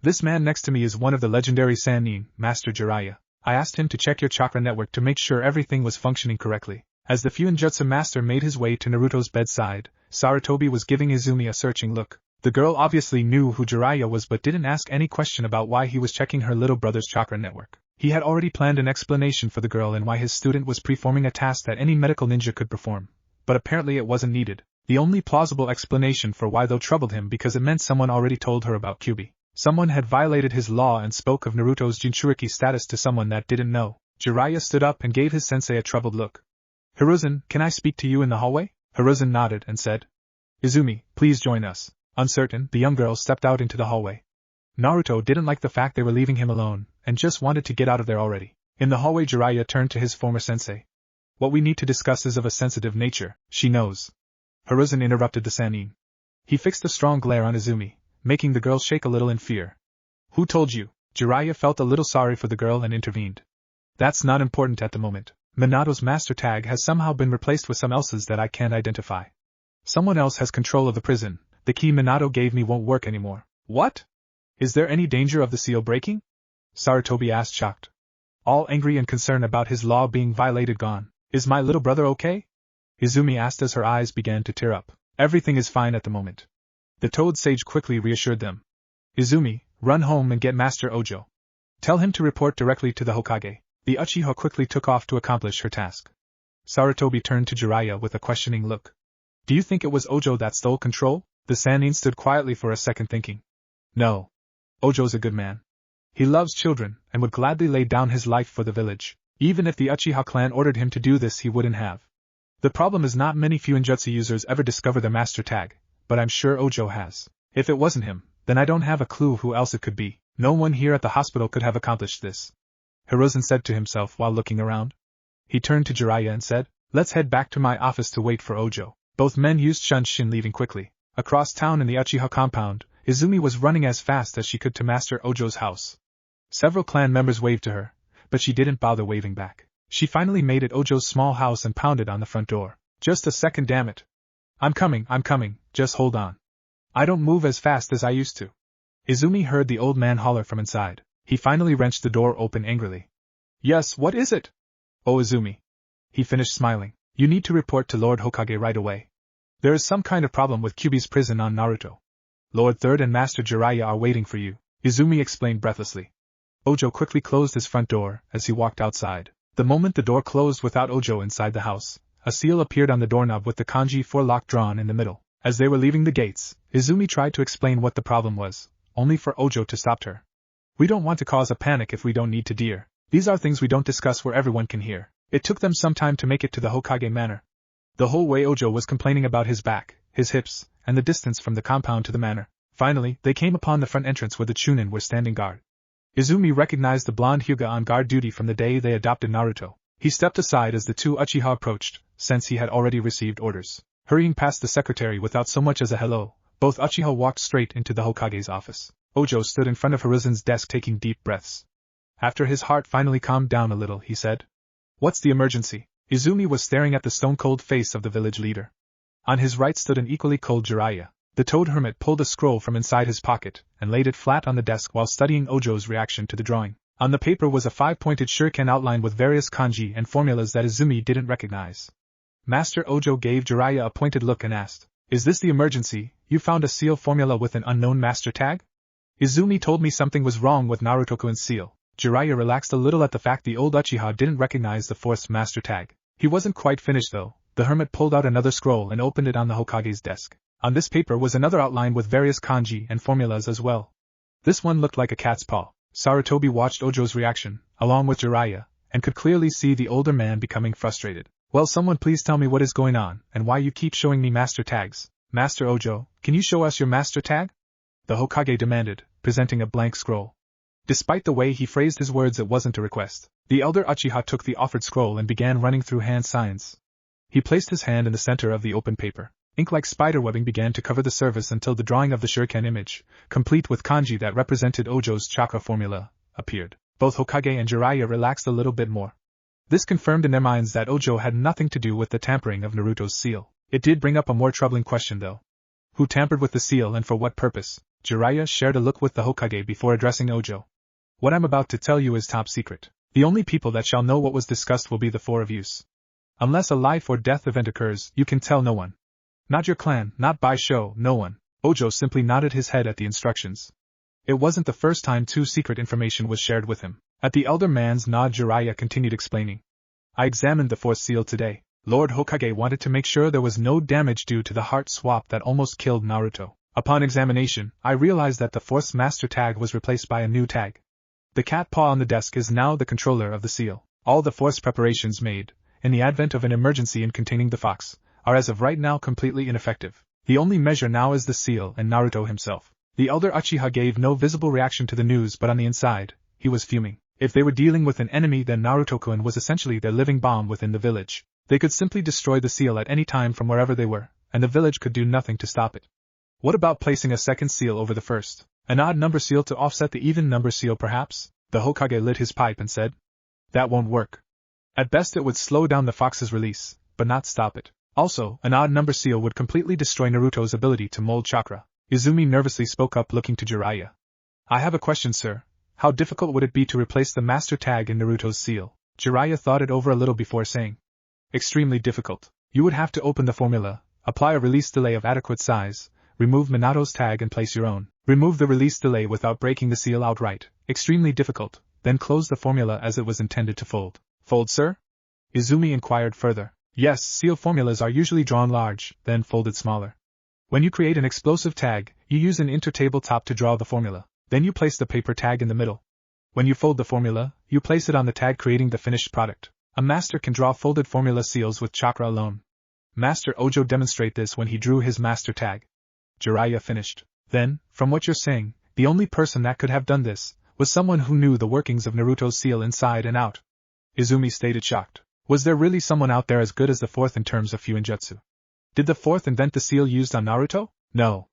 This man next to me is one of the legendary Sannin, Master Jiraiya. I asked him to check your chakra network to make sure everything was functioning correctly. As the Fuinjutsu master made his way to Naruto's bedside, Sarutobi was giving Izumi a searching look. The girl obviously knew who Jiraiya was but didn't ask any question about why he was checking her little brother's chakra network. He had already planned an explanation for the girl and why his student was performing a task that any medical ninja could perform. But apparently it wasn't needed. The only plausible explanation for why though troubled him because it meant someone already told her about Kyuubi. Someone had violated his law and spoke of Naruto's Jinchuriki status to someone that didn't know. Jiraiya stood up and gave his sensei a troubled look. Hiruzen, can I speak to you in the hallway? Hiruzen nodded and said. Izumi, please join us. Uncertain, the young girl stepped out into the hallway. Naruto didn't like the fact they were leaving him alone, and just wanted to get out of there already. In the hallway, Jiraiya turned to his former sensei. What we need to discuss is of a sensitive nature, she knows. Hiruzen interrupted the Sannin. He fixed a strong glare on Izumi, making the girl shake a little in fear. Who told you? Jiraiya felt a little sorry for the girl and intervened. That's not important at the moment. Minato's master tag has somehow been replaced with some else's that I can't identify. Someone else has control of the prison. The key Minato gave me won't work anymore. What? Is there any danger of the seal breaking? Sarutobi asked, shocked. All angry and concerned about his law being violated gone. Is my little brother okay? Izumi asked as her eyes began to tear up. Everything is fine at the moment. The Toad Sage quickly reassured them. Izumi, run home and get Master Ojo. Tell him to report directly to the Hokage. The Uchiha quickly took off to accomplish her task. Sarutobi turned to Jiraiya with a questioning look. Do you think it was Ojo that stole control? The Sannin stood quietly for a second thinking. No. Ojo's a good man. He loves children, and would gladly lay down his life for the village. Even if the Uchiha clan ordered him to do this, he wouldn't have. The problem is not many Fuinjutsu users ever discover their master tag, but I'm sure Ojo has. If it wasn't him, then I don't have a clue who else it could be. No one here at the hospital could have accomplished this. Hiruzen said to himself while looking around. He turned to Jiraiya and said, let's head back to my office to wait for Ojo. Both men used Shunshin, leaving quickly. Across town in the Uchiha compound, Izumi was running as fast as she could to Master Ojo's house. Several clan members waved to her, but she didn't bother waving back. She finally made it Ojo's small house and pounded on the front door. Just a second, damn it. I'm coming, just hold on. I don't move as fast as I used to. Izumi heard the old man holler from inside. He finally wrenched the door open angrily. Yes, what is it? Oh, Izumi. He finished smiling. You need to report to Lord Hokage right away. There is some kind of problem with Kyuubi's prison on Naruto. Lord Third and Master Jiraiya are waiting for you, Izumi explained breathlessly. Ojo quickly closed his front door as he walked outside. The moment the door closed without Ojo inside the house, a seal appeared on the doorknob with the kanji 4 lock drawn in the middle. As they were leaving the gates, Izumi tried to explain what the problem was, only for Ojo to stop her. We don't want to cause a panic if we don't need to, dear. These are things we don't discuss where everyone can hear. It took them some time to make it to the Hokage manor. The whole way Ojo was complaining about his back, his hips, and the distance from the compound to the manor. Finally, they came upon the front entrance where the Chunin were standing guard. Izumi recognized the blonde Hyuga on guard duty from the day they adopted Naruto. He stepped aside as the two Uchiha approached, since he had already received orders. Hurrying past the secretary without so much as a hello, both Uchiha walked straight into the Hokage's office. Ojo stood in front of Hiruzen's desk taking deep breaths. After his heart finally calmed down a little, he said, "What's the emergency?" Izumi was staring at the stone-cold face of the village leader. On his right stood an equally cold Jiraiya. The toad hermit pulled a scroll from inside his pocket and laid it flat on the desk while studying Ojo's reaction to the drawing. On the paper was a 5-pointed shuriken outlined with various kanji and formulas that Izumi didn't recognize. Master Ojo gave Jiraiya a pointed look and asked, "Is this the emergency? You found a seal formula with an unknown master tag?" Izumi told me something was wrong with Naruto-kun's seal. Jiraiya relaxed a little at the fact the old Uchiha didn't recognize the fourth master tag. He wasn't quite finished though. The hermit pulled out another scroll and opened it on the Hokage's desk. On this paper was another outline with various kanji and formulas as well. This one looked like a cat's paw. Sarutobi watched Ojo's reaction, along with Jiraiya, and could clearly see the older man becoming frustrated. "Well, someone please tell me what is going on, and why you keep showing me master tags. Master Ojo, can you show us your master tag?" The Hokage demanded, presenting a blank scroll. Despite the way he phrased his words, it wasn't a request. The elder Uchiha took the offered scroll and began running through hand signs. He placed his hand in the center of the open paper. Ink like spiderwebbing began to cover the surface until the drawing of the shuriken image, complete with kanji that represented Ojo's chakra formula, appeared. Both Hokage and Jiraiya relaxed a little bit more. This confirmed in their minds that Ojo had nothing to do with the tampering of Naruto's seal. It did bring up a more troubling question though. Who tampered with the seal and for what purpose? Jiraiya shared a look with the Hokage before addressing Ojo. "What I'm about to tell you is top secret. The only people that shall know what was discussed will be the four of yous. Unless a life or death event occurs, you can tell no one. Not your clan, not Bishou, no one." Ojo simply nodded his head at the instructions. It wasn't the first time too secret information was shared with him. At the elder man's nod, Jiraiya continued explaining. "I examined the fourth seal today. Lord Hokage wanted to make sure there was no damage due to the heart swap that almost killed Naruto. Upon examination, I realized that the fourth master tag was replaced by a new tag. The cat paw on the desk is now the controller of the seal. All the forced preparations made, in the advent of an emergency in containing the fox, are as of right now completely ineffective. The only measure now is the seal and Naruto himself." The elder Uchiha gave no visible reaction to the news, but on the inside, he was fuming. If they were dealing with an enemy, then Naruto-kun was essentially their living bomb within the village. They could simply destroy the seal at any time from wherever they were, and the village could do nothing to stop it. What about placing a second seal over the first? An odd number seal to offset the even number seal perhaps? The Hokage lit his pipe and said. "That won't work. At best it would slow down the fox's release, but not stop it. Also, an odd number seal would completely destroy Naruto's ability to mold chakra." Izumi nervously spoke up, looking to Jiraiya. "I have a question, sir. How difficult would it be to replace the master tag in Naruto's seal?" Jiraiya thought it over a little before saying. "Extremely difficult. You would have to open the formula, apply a release delay of adequate size, remove Minato's tag and place your own. Remove the release delay without breaking the seal outright. Extremely difficult. Then close the formula as it was intended to fold." "Fold, sir?" Izumi inquired further. "Yes, seal formulas are usually drawn large, then folded smaller. When you create an explosive tag, you use an intertabletop to draw the formula. Then you place the paper tag in the middle. When you fold the formula, you place it on the tag, creating the finished product. A master can draw folded formula seals with chakra alone. Master Ojo demonstrate this when he drew his master tag." Jiraiya finished. "Then, from what you're saying, the only person that could have done this was someone who knew the workings of Naruto's seal inside and out." Izumi stated, shocked. Was there really someone out there as good as the fourth in terms of fuinjutsu? Did the fourth invent the seal used on Naruto? No.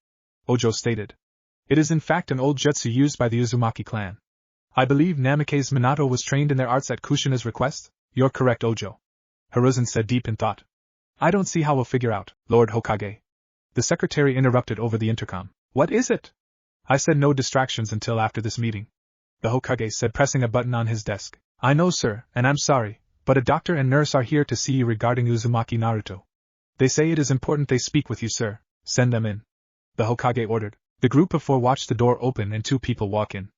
Ojo stated. It is in fact an old jutsu used by the Uzumaki clan. I believe Namikaze Minato was trained in their arts at Kushina's request? You're correct, Ojo. Hiruzen said, deep in thought. I don't see how we'll figure out, Lord Hokage. The secretary interrupted over the intercom. What is it? I said no distractions until after this meeting. The Hokage said, pressing a button on his desk. I know, sir, and I'm sorry, but a doctor and nurse are here to see you regarding Uzumaki Naruto. They say it is important they speak with you, sir. Send them in. The Hokage ordered. The group of four watched the door open and two people walk in.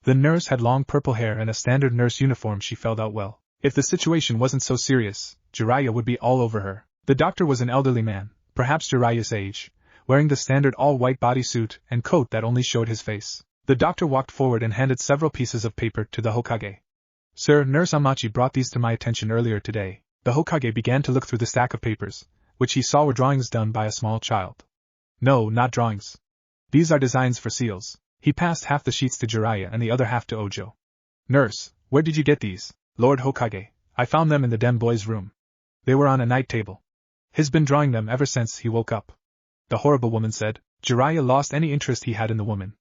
The nurse had long purple hair and a standard nurse uniform she filled out well. If the situation wasn't so serious, Jiraiya would be all over her. The doctor was an elderly man, perhaps Jiraiya's age, wearing the standard all-white bodysuit and coat that only showed his face. The doctor walked forward and handed several pieces of paper to the Hokage. Sir, Nurse Amachi brought these to my attention earlier today. The Hokage began to look through the stack of papers, which he saw were drawings done by a small child. No, not drawings. These are designs for seals. He passed half the sheets to Jiraiya and the other half to Ojo. Nurse, where did you get these? Lord Hokage, I found them in the den boy's room. They were on a night table. He's been drawing them ever since he woke up. The horrible woman said. Jiraiya lost any interest he had in the woman.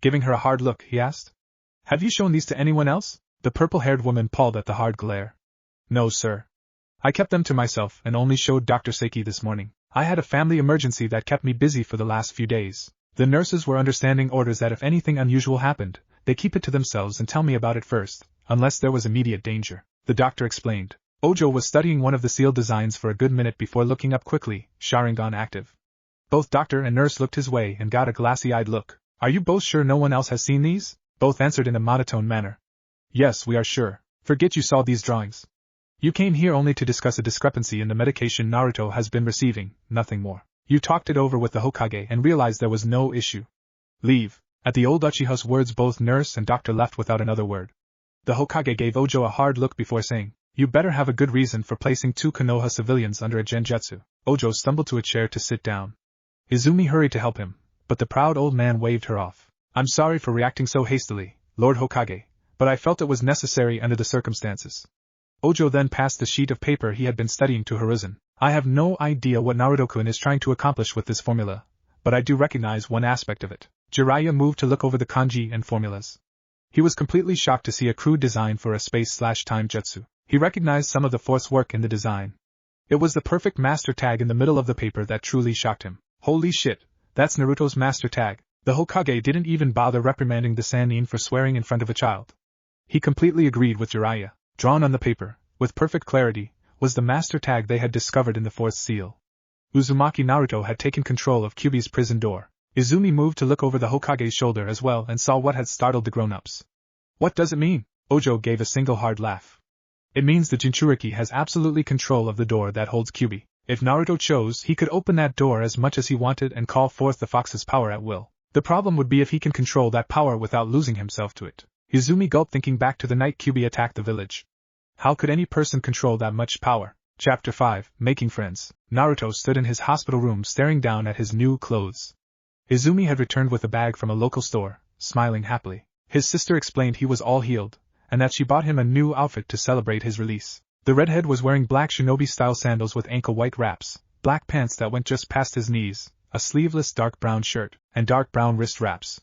Giving her a hard look, he asked. Have you shown these to anyone else? The purple-haired woman palled at the hard glare. No, sir. I kept them to myself and only showed Dr. Seki this morning. I had a family emergency that kept me busy for the last few days. The nurses were understanding orders that if anything unusual happened, they keep it to themselves and tell me about it first, unless there was immediate danger, the doctor explained. Ojo was studying one of the seal designs for a good minute before looking up quickly, Sharingan active. Both doctor and nurse looked his way and got a glassy-eyed look. Are you both sure no one else has seen these? Both answered in a monotone manner. Yes, we are sure. Forget you saw these drawings. You came here only to discuss a discrepancy in the medication Naruto has been receiving, nothing more. You talked it over with the Hokage and realized there was no issue. Leave. At the old Uchiha's words, both nurse and doctor left without another word. The Hokage gave Ojo a hard look before saying, You better have a good reason for placing 2 Konoha civilians under a genjutsu. Ojo stumbled to a chair to sit down. Izumi hurried to help him, but the proud old man waved her off. I'm sorry for reacting so hastily, Lord Hokage, but I felt it was necessary under the circumstances. Ojo then passed the sheet of paper he had been studying to Hiruzen. I have no idea what Naruto-kun is trying to accomplish with this formula, but I do recognize one aspect of it. Jiraiya moved to look over the kanji and formulas. He was completely shocked to see a crude design for a space/time jutsu. He recognized some of the force work in the design. It was the perfect master tag in the middle of the paper that truly shocked him. Holy shit, that's Naruto's master tag. The Hokage didn't even bother reprimanding the Sannin for swearing in front of a child. He completely agreed with Jiraiya. Drawn on the paper, with perfect clarity, was the master tag they had discovered in the fourth seal. Uzumaki Naruto had taken control of Kyuubi's prison door. Izumi moved to look over the Hokage's shoulder as well and saw what had startled the grown-ups. What does it mean? Ojo gave a single hard laugh. It means the Jinchuriki has absolutely control of the door that holds Kyuubi. If Naruto chose, he could open that door as much as he wanted and call forth the fox's power at will. The problem would be if he can control that power without losing himself to it. Izumi gulped, thinking back to the night Kyuubi attacked the village. How could any person control that much power? Chapter 5, Making Friends. Naruto stood in his hospital room staring down at his new clothes. Izumi had returned with a bag from a local store, smiling happily. His sister explained he was all healed, and that she bought him a new outfit to celebrate his release. The redhead was wearing black shinobi-style sandals with ankle-white wraps, black pants that went just past his knees, a sleeveless dark brown shirt, and dark brown wrist wraps.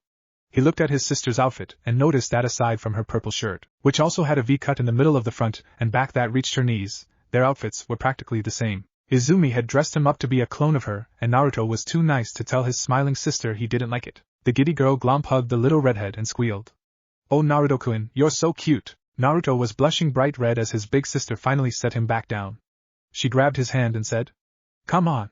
He looked at his sister's outfit and noticed that aside from her purple shirt, which also had a V-cut in the middle of the front and back that reached her knees, their outfits were practically the same. Izumi had dressed him up to be a clone of her, and Naruto was too nice to tell his smiling sister he didn't like it. The giddy girl glomp hugged the little redhead and squealed. Oh Naruto-kun, you're so cute! Naruto was blushing bright red as his big sister finally set him back down. She grabbed his hand and said, Come on.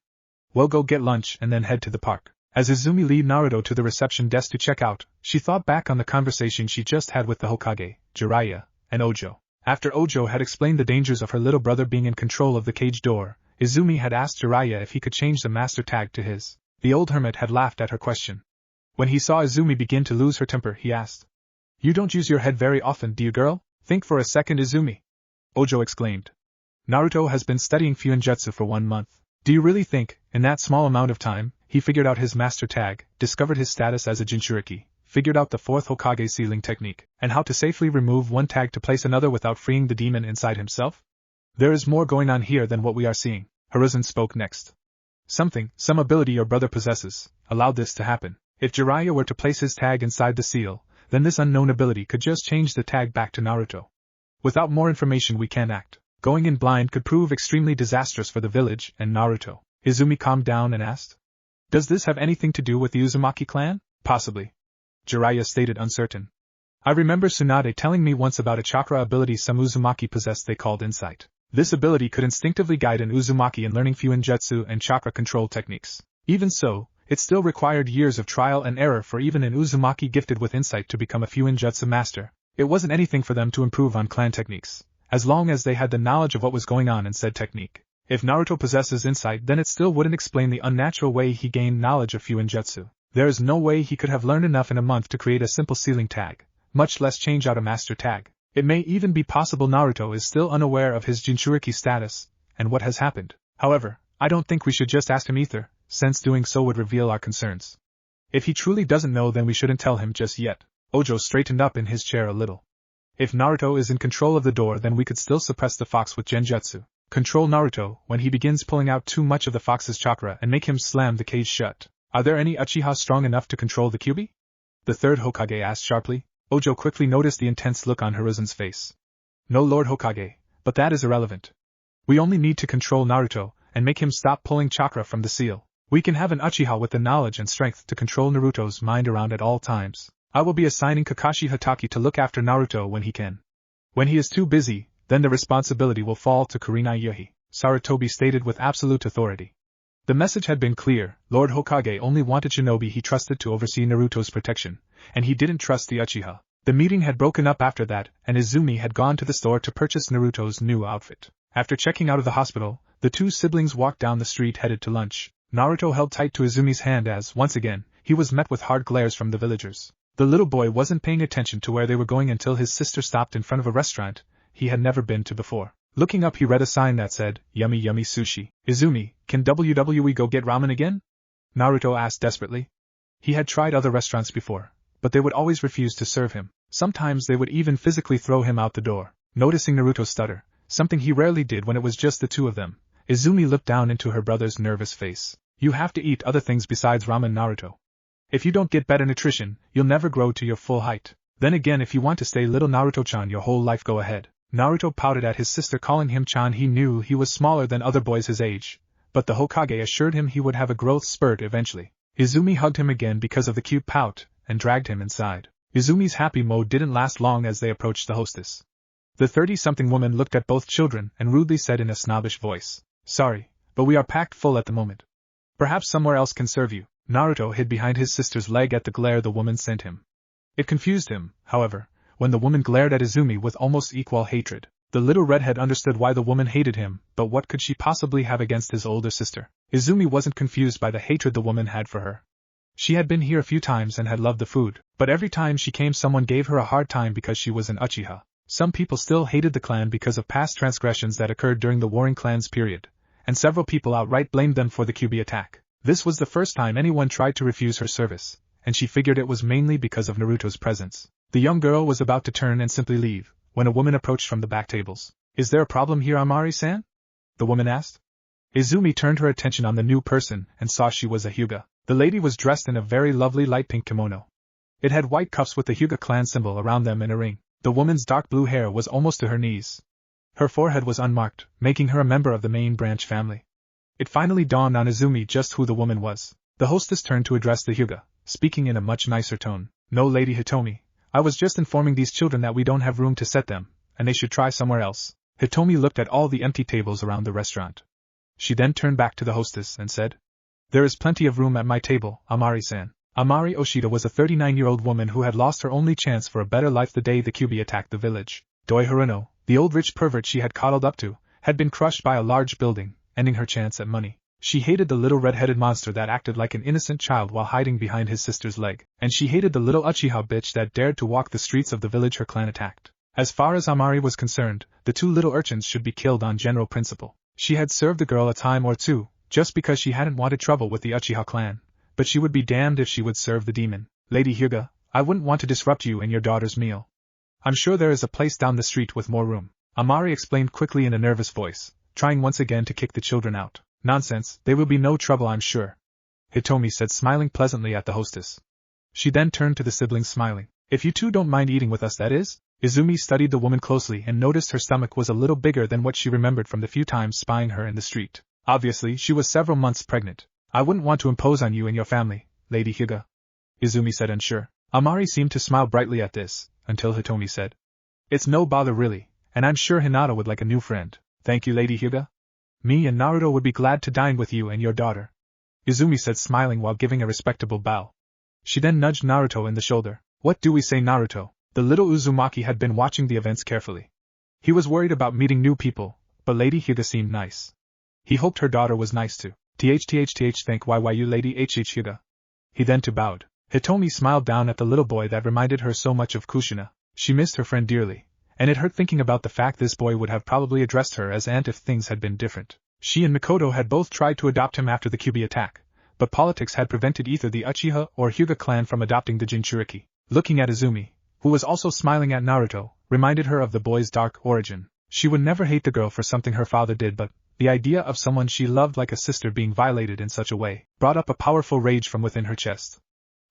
We'll go get lunch and then head to the park. As Izumi led Naruto to the reception desk to check out, she thought back on the conversation she just had with the Hokage, Jiraiya, and Ojo. After Ojo had explained the dangers of her little brother being in control of the cage door, Izumi had asked Jiraiya if he could change the master tag to his. The old hermit had laughed at her question. When he saw Izumi begin to lose her temper, he asked, You don't use your head very often, do you, girl? Think for a second, Izumi. Ojo exclaimed. Naruto has been studying Fuinjutsu for 1 month. Do you really think, in that small amount of time, he figured out his master tag, discovered his status as a Jinchuriki, figured out the fourth Hokage sealing technique, and how to safely remove one tag to place another without freeing the demon inside himself? There is more going on here than what we are seeing. Hiruzen spoke next. Some ability your brother possesses, allowed this to happen. If Jiraiya were to place his tag inside the seal, then this unknown ability could just change the tag back to Naruto. Without more information we can't act. Going in blind could prove extremely disastrous for the village and Naruto. Izumi calmed down and asked, Does this have anything to do with the Uzumaki clan? Possibly. Jiraiya stated uncertain. I remember Tsunade telling me once about a chakra ability some Uzumaki possessed they called insight. This ability could instinctively guide an Uzumaki in learning Fuinjutsu and chakra control techniques. Even so, it still required years of trial and error for even an Uzumaki gifted with insight to become a Fuinjutsu master. It wasn't anything for them to improve on clan techniques, as long as they had the knowledge of what was going on in said technique. If Naruto possesses insight, then it still wouldn't explain the unnatural way he gained knowledge of Fuinjutsu. There is no way he could have learned enough in a month to create a simple sealing tag, much less change out a master tag. It may even be possible Naruto is still unaware of his Jinchuriki status, and what has happened. However, I don't think we should just ask him either, since doing so would reveal our concerns. If he truly doesn't know, then we shouldn't tell him just yet. Ojo straightened up in his chair a little. If Naruto is in control of the door, then we could still suppress the fox with Genjutsu. Control Naruto when he begins pulling out too much of the fox's chakra and make him slam the cage shut. Are there any Uchiha strong enough to control the Kyuubi? The third Hokage asked sharply. Ojo quickly noticed the intense look on Hiruzen's face. No, Lord Hokage, but that is irrelevant. We only need to control Naruto, and make him stop pulling chakra from the seal. We can have an Uchiha with the knowledge and strength to control Naruto's mind around at all times. I will be assigning Kakashi Hatake to look after Naruto when he can. When he is too busy, then the responsibility will fall to Kurenai Yuhi, Sarutobi stated with absolute authority. The message had been clear. Lord Hokage only wanted shinobi he trusted to oversee Naruto's protection, and he didn't trust the Uchiha. The meeting had broken up after that, and Izumi had gone to the store to purchase Naruto's new outfit. After checking out of the hospital, the two siblings walked down the street headed to lunch. Naruto held tight to Izumi's hand as, once again, he was met with hard glares from the villagers. The little boy wasn't paying attention to where they were going until his sister stopped in front of a restaurant he had never been to before. Looking up, he read a sign that said, "Yummy Yummy Sushi." "Izumi, can WWE go get ramen again?" Naruto asked desperately. He had tried other restaurants before, but they would always refuse to serve him. Sometimes they would even physically throw him out the door. Noticing Naruto stutter, something he rarely did when it was just the two of them, Izumi looked down into her brother's nervous face. "You have to eat other things besides ramen, Naruto. If you don't get better nutrition, you'll never grow to your full height. Then again, if you want to stay little Naruto-chan your whole life, go ahead." Naruto pouted at his sister calling him Chan. He knew he was smaller than other boys his age, but the Hokage assured him he would have a growth spurt eventually. Izumi hugged him again because of the cute pout, and dragged him inside. Izumi's happy mode didn't last long as they approached the hostess. The 30-something woman looked at both children and rudely said in a snobbish voice, "Sorry, but we are packed full at the moment. Perhaps somewhere else can serve you." Naruto hid behind his sister's leg at the glare the woman sent him. It confused him, however, when the woman glared at Izumi with almost equal hatred. The little redhead understood why the woman hated him, but what could she possibly have against his older sister? Izumi wasn't confused by the hatred the woman had for her. She had been here a few times and had loved the food, but every time she came someone gave her a hard time because she was an Uchiha. Some people still hated the clan because of past transgressions that occurred during the Warring Clans period, and several people outright blamed them for the Kyuubi attack. This was the first time anyone tried to refuse her service, and she figured it was mainly because of Naruto's presence. The young girl was about to turn and simply leave, when a woman approached from the back tables. "Is there a problem here, Amari-san?" the woman asked. Izumi turned her attention on the new person and saw she was a Hyuga. The lady was dressed in a very lovely light pink kimono. It had white cuffs with the Hyuga clan symbol around them and a ring. The woman's dark blue hair was almost to her knees. Her forehead was unmarked, making her a member of the main branch family. It finally dawned on Izumi just who the woman was. The hostess turned to address the Hyuga, speaking in a much nicer tone. "No, Lady Hitomi. I was just informing these children that we don't have room to set them, and they should try somewhere else." Hitomi looked at all the empty tables around the restaurant. She then turned back to the hostess and said, "There is plenty of room at my table, Amari-san." Amari Oshida was a 39-year-old woman who had lost her only chance for a better life the day the Kyuubi attacked the village. Doi Haruno, the old rich pervert she had coddled up to, had been crushed by a large building, ending her chance at money. She hated the little red-headed monster that acted like an innocent child while hiding behind his sister's leg, and she hated the little Uchiha bitch that dared to walk the streets of the village her clan attacked. As far as Amari was concerned, the two little urchins should be killed on general principle. She had served the girl a time or two, just because she hadn't wanted trouble with the Uchiha clan, but she would be damned if she would serve the demon. "Lady Hyuga, I wouldn't want to disrupt you and your daughter's meal. I'm sure there is a place down the street with more room," Amari explained quickly in a nervous voice, trying once again to kick the children out. "Nonsense, they will be no trouble, I'm sure," Hitomi said, smiling pleasantly at the hostess. She then turned to the siblings, smiling. "If you two don't mind eating with us, that is?" Izumi studied the woman closely and noticed her stomach was a little bigger than what she remembered from the few times spying her in the street. Obviously, she was several months pregnant. "I wouldn't want to impose on you and your family, Lady Hyuga," Izumi said, unsure. Amari seemed to smile brightly at this, until Hitomi said, "It's no bother really, and I'm sure Hinata would like a new friend." "Thank you, Lady Hyuga. Me and Naruto would be glad to dine with you and your daughter," Izumi said, smiling while giving a respectable bow. She then nudged Naruto in the shoulder. "What do we say, Naruto?" The little Uzumaki had been watching the events carefully. He was worried about meeting new people, but Lady Hyuga seemed nice. He hoped her daughter was nice too. Thank you, Lady Hyuga." He then bowed. Hitomi smiled down at the little boy that reminded her so much of Kushina. She missed her friend dearly, and it hurt thinking about the fact this boy would have probably addressed her as aunt if things had been different. She and Mikoto had both tried to adopt him after the Kyuubi attack, but politics had prevented either the Uchiha or Hyuga clan from adopting the Jinchuriki. Looking at Izumi, who was also smiling at Naruto, reminded her of the boy's dark origin. She would never hate the girl for something her father did, but the idea of someone she loved like a sister being violated in such a way brought up a powerful rage from within her chest.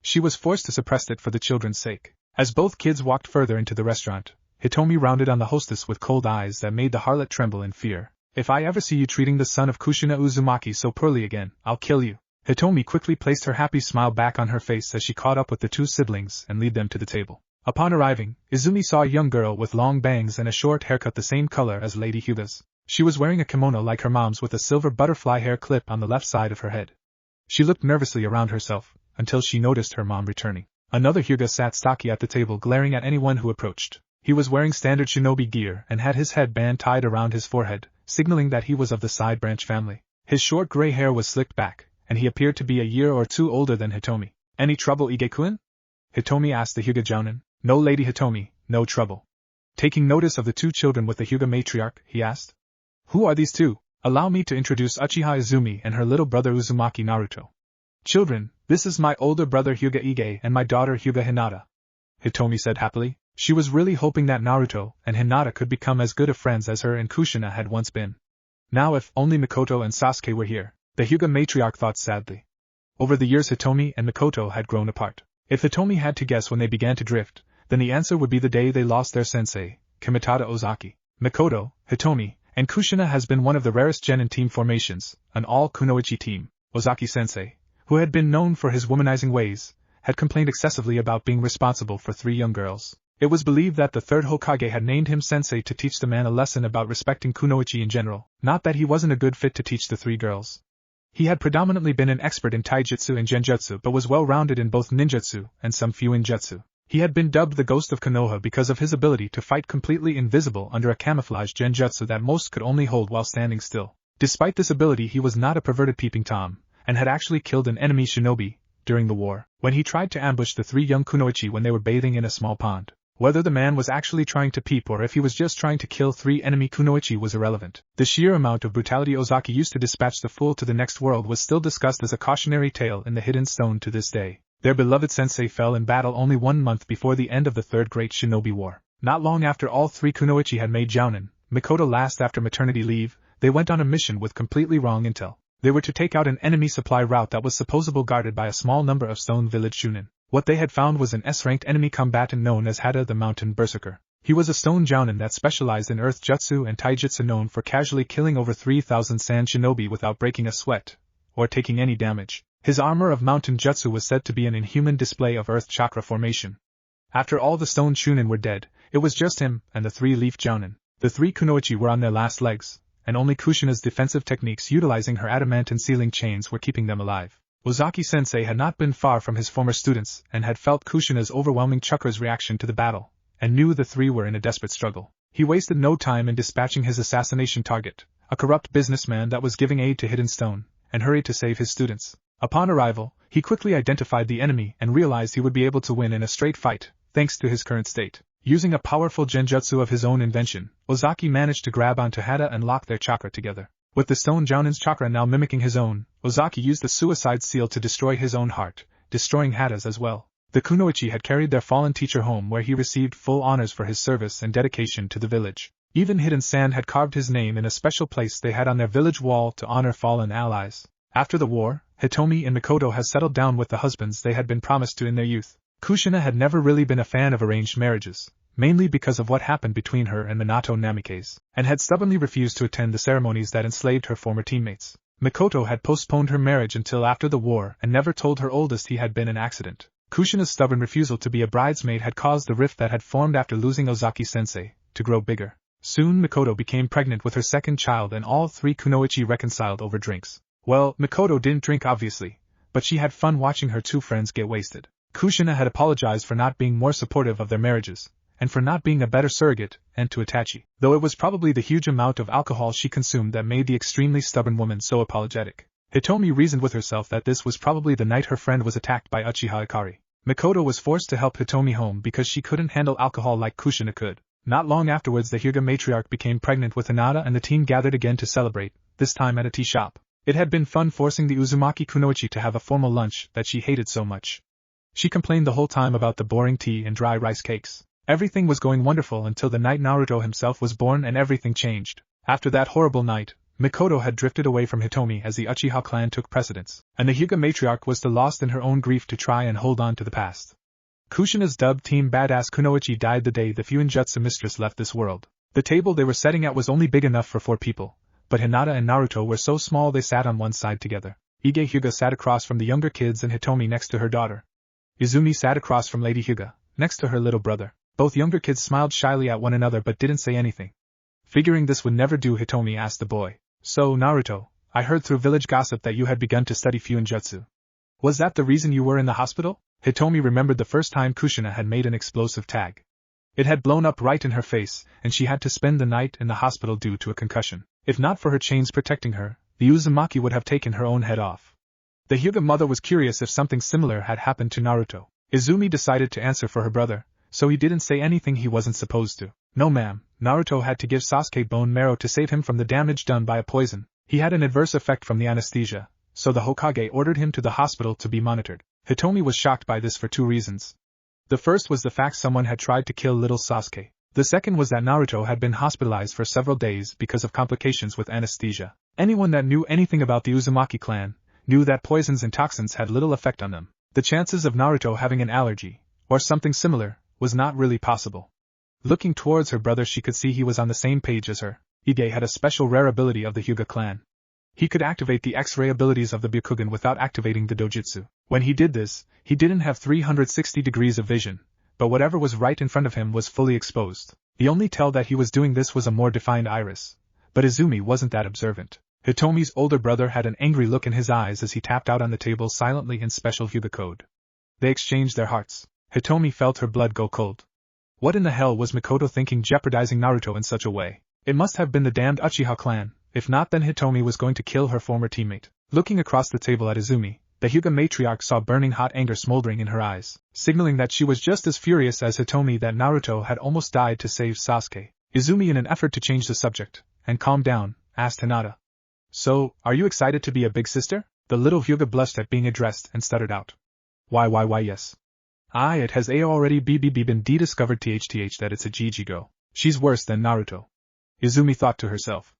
She was forced to suppress it for the children's sake. As both kids walked further into the restaurant, Hitomi rounded on the hostess with cold eyes that made the harlot tremble in fear. If I ever see you treating the son of Kushina Uzumaki so poorly again, I'll kill you. Hitomi quickly placed her happy smile back on her face as she caught up with the two siblings and led them to the table. Upon arriving, Izumi saw a young girl with long bangs and a short haircut the same color as Lady Hyuga's. She was wearing a kimono like her mom's with a silver butterfly hair clip on the left side of her head. She looked nervously around herself, until she noticed her mom returning. Another Hyuga sat stocky at the table glaring at anyone who approached. He was wearing standard shinobi gear and had his headband tied around his forehead, signaling that he was of the side branch family. His short gray hair was slicked back, and he appeared to be a year or two older than Hitomi. Any trouble, Ige-kun? Hitomi asked the Hyuga jounin. No, Lady Hitomi, no trouble. Taking notice of the two children with the Hyuga matriarch, he asked. Who are these two? Allow me to introduce Uchiha Izumi and her little brother Uzumaki Naruto. Children, this is my older brother Hyuga Ige and my daughter Hyuga Hinata. Hitomi said happily. She was really hoping that Naruto and Hinata could become as good of friends as her and Kushina had once been. Now if only Mikoto and Sasuke were here, the Hyuga matriarch thought sadly. Over the years Hitomi and Mikoto had grown apart. If Hitomi had to guess when they began to drift, then the answer would be the day they lost their sensei, Kimitada Ozaki. Mikoto, Hitomi, and Kushina has been one of the rarest genin team formations, an all-kunoichi team. Ozaki-sensei, who had been known for his womanizing ways, had complained excessively about being responsible for 3 young girls. It was believed that the third Hokage had named him sensei to teach the man a lesson about respecting kunoichi in general, not that he wasn't a good fit to teach the 3 girls. He had predominantly been an expert in taijutsu and genjutsu but was well-rounded in both ninjutsu and some fuinjutsu. He had been dubbed the Ghost of Konoha because of his ability to fight completely invisible under a camouflage genjutsu that most could only hold while standing still. Despite this ability, he was not a perverted peeping Tom, and had actually killed an enemy shinobi during the war, when he tried to ambush the 3 young kunoichi when they were bathing in a small pond. Whether the man was actually trying to peep or if he was just trying to kill 3 enemy kunoichi was irrelevant. The sheer amount of brutality Ozaki used to dispatch the fool to the next world was still discussed as a cautionary tale in the Hidden Stone to this day. Their beloved sensei fell in battle only 1 month before the end of the Third Great Shinobi War. Not long after all 3 kunoichi had made jounin, Mikoto last after maternity leave, they went on a mission with completely wrong intel. They were to take out an enemy supply route that was supposedly guarded by a small number of stone village shunin. What they had found was an S-ranked enemy combatant known as Hada the Mountain Berserker. He was a stone jounin that specialized in earth jutsu and taijutsu, known for casually killing over 3,000 sand shinobi without breaking a sweat or taking any damage. His armor of mountain jutsu was said to be an inhuman display of earth chakra formation. After all the stone shunin were dead, it was just him and the 3-leaf jounin. The 3 kunoichi were on their last legs, and only Kushina's defensive techniques utilizing her adamantine sealing chains were keeping them alive. Ozaki-sensei had not been far from his former students and had felt Kushina's overwhelming chakra's reaction to the battle, and knew the 3 were in a desperate struggle. He wasted no time in dispatching his assassination target, a corrupt businessman that was giving aid to Hidden Stone, and hurried to save his students. Upon arrival, he quickly identified the enemy and realized he would be able to win in a straight fight, thanks to his current state. Using a powerful genjutsu of his own invention, Ozaki managed to grab onto Hada and lock their chakra together. With the stone jounin's chakra now mimicking his own, Ozaki used the suicide seal to destroy his own heart, destroying Hada's as well. The kunoichi had carried their fallen teacher home where he received full honors for his service and dedication to the village. Even Hidden Sand had carved his name in a special place they had on their village wall to honor fallen allies. After the war, Hitomi and Mikoto had settled down with the husbands they had been promised to in their youth. Kushina had never really been a fan of arranged marriages, mainly because of what happened between her and Minato Namikaze, and had stubbornly refused to attend the ceremonies that enslaved her former teammates. Mikoto had postponed her marriage until after the war and never told her oldest he had been an accident. Kushina's stubborn refusal to be a bridesmaid had caused the rift that had formed after losing Ozaki-sensei to grow bigger. Soon Mikoto became pregnant with her second child and all 3 kunoichi reconciled over drinks. Well, Mikoto didn't drink obviously, but she had fun watching her 2 friends get wasted. Kushina had apologized for not being more supportive of their marriages, and for not being a better surrogate, and to Itachi, though it was probably the huge amount of alcohol she consumed that made the extremely stubborn woman so apologetic. Hitomi reasoned with herself that this was probably the night her friend was attacked by Uchiha Ikari. Mikoto was forced to help Hitomi home because she couldn't handle alcohol like Kushina could. Not long afterwards the Hyuga matriarch became pregnant with Hinata and the team gathered again to celebrate, this time at a tea shop. It had been fun forcing the Uzumaki kunoichi to have a formal lunch that she hated so much. She complained the whole time about the boring tea and dry rice cakes. Everything was going wonderful until the night Naruto himself was born and everything changed. After that horrible night, Mikoto had drifted away from Hitomi as the Uchiha clan took precedence, and the Hyuga matriarch was lost in her own grief to try and hold on to the past. Kushina's dubbed team badass kunoichi died the day the Fuinjutsu mistress left this world. The table they were setting at was only big enough for 4 people, but Hinata and Naruto were so small they sat on one side together. Ige Hyuga sat across from the younger kids and Hitomi next to her daughter. Izumi sat across from Lady Hyuga, next to her little brother. Both younger kids smiled shyly at one another but didn't say anything. Figuring this would never do, Hitomi asked the boy. So, Naruto, I heard through village gossip that you had begun to study Fuinjutsu. Was that the reason you were in the hospital? Hitomi remembered the first time Kushina had made an explosive tag. It had blown up right in her face, and she had to spend the night in the hospital due to a concussion. If not for her chains protecting her, the Uzumaki would have taken her own head off. The Hyuga mother was curious if something similar had happened to Naruto. Izumi decided to answer for her brother, so he didn't say anything he wasn't supposed to. No ma'am, Naruto had to give Sasuke bone marrow to save him from the damage done by a poison. He had an adverse effect from the anesthesia, so the Hokage ordered him to the hospital to be monitored. Hitomi was shocked by this for two reasons. The first was the fact someone had tried to kill little Sasuke. The second was that Naruto had been hospitalized for several days because of complications with anesthesia. Anyone that knew anything about the Uzumaki clan knew that poisons and toxins had little effect on them. The chances of Naruto having an allergy, or something similar, was not really possible. Looking towards her brother, she could see he was on the same page as her. Ige had a special rare ability of the Hyuga clan. He could activate the X-ray abilities of the Byakugan without activating the dojutsu. When he did this, he didn't have 360 degrees of vision, but whatever was right in front of him was fully exposed. The only tell that he was doing this was a more defined iris. But Izumi wasn't that observant. Hitomi's older brother had an angry look in his eyes as he tapped out on the table silently in special Hyuga code. They exchanged their hearts. Hitomi felt her blood go cold. What in the hell was Mikoto thinking, jeopardizing Naruto in such a way? It must have been the damned Uchiha clan. If not, then Hitomi was going to kill her former teammate. Looking across the table at Izumi, the Hyuga matriarch saw burning hot anger smoldering in her eyes, signaling that she was just as furious as Hitomi that Naruto had almost died to save Sasuke. Izumi, in an effort to change the subject and calm down, asked Hinata. So, are you excited to be a big sister? The little Hyuga blushed at being addressed and stuttered out. Why yes. It has already been discovered that it's a Jijigo. She's worse than Naruto. Izumi thought to herself.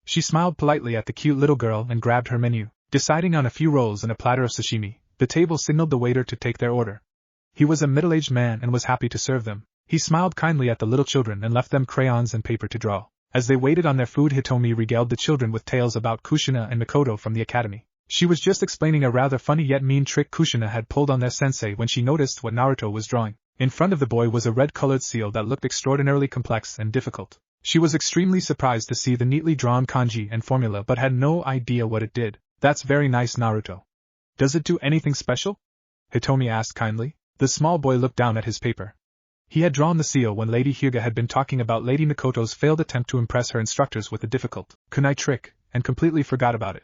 She smiled politely at the cute little girl and grabbed her menu. Deciding on a few rolls and a platter of sashimi, the table signaled the waiter to take their order. He was a middle-aged man and was happy to serve them. He smiled kindly at the little children and left them crayons and paper to draw. As they waited on their food, Hitomi regaled the children with tales about Kushina and Mikoto from the academy. She was just explaining a rather funny yet mean trick Kushina had pulled on their sensei when she noticed what Naruto was drawing. In front of the boy was a red-colored seal that looked extraordinarily complex and difficult. She was extremely surprised to see the neatly drawn kanji and formula but had no idea what it did. That's very nice, Naruto. Does it do anything special? Hitomi asked kindly. The small boy looked down at his paper. He had drawn the seal when Lady Hyuga had been talking about Lady Mikoto's failed attempt to impress her instructors with a difficult kunai trick, and completely forgot about it.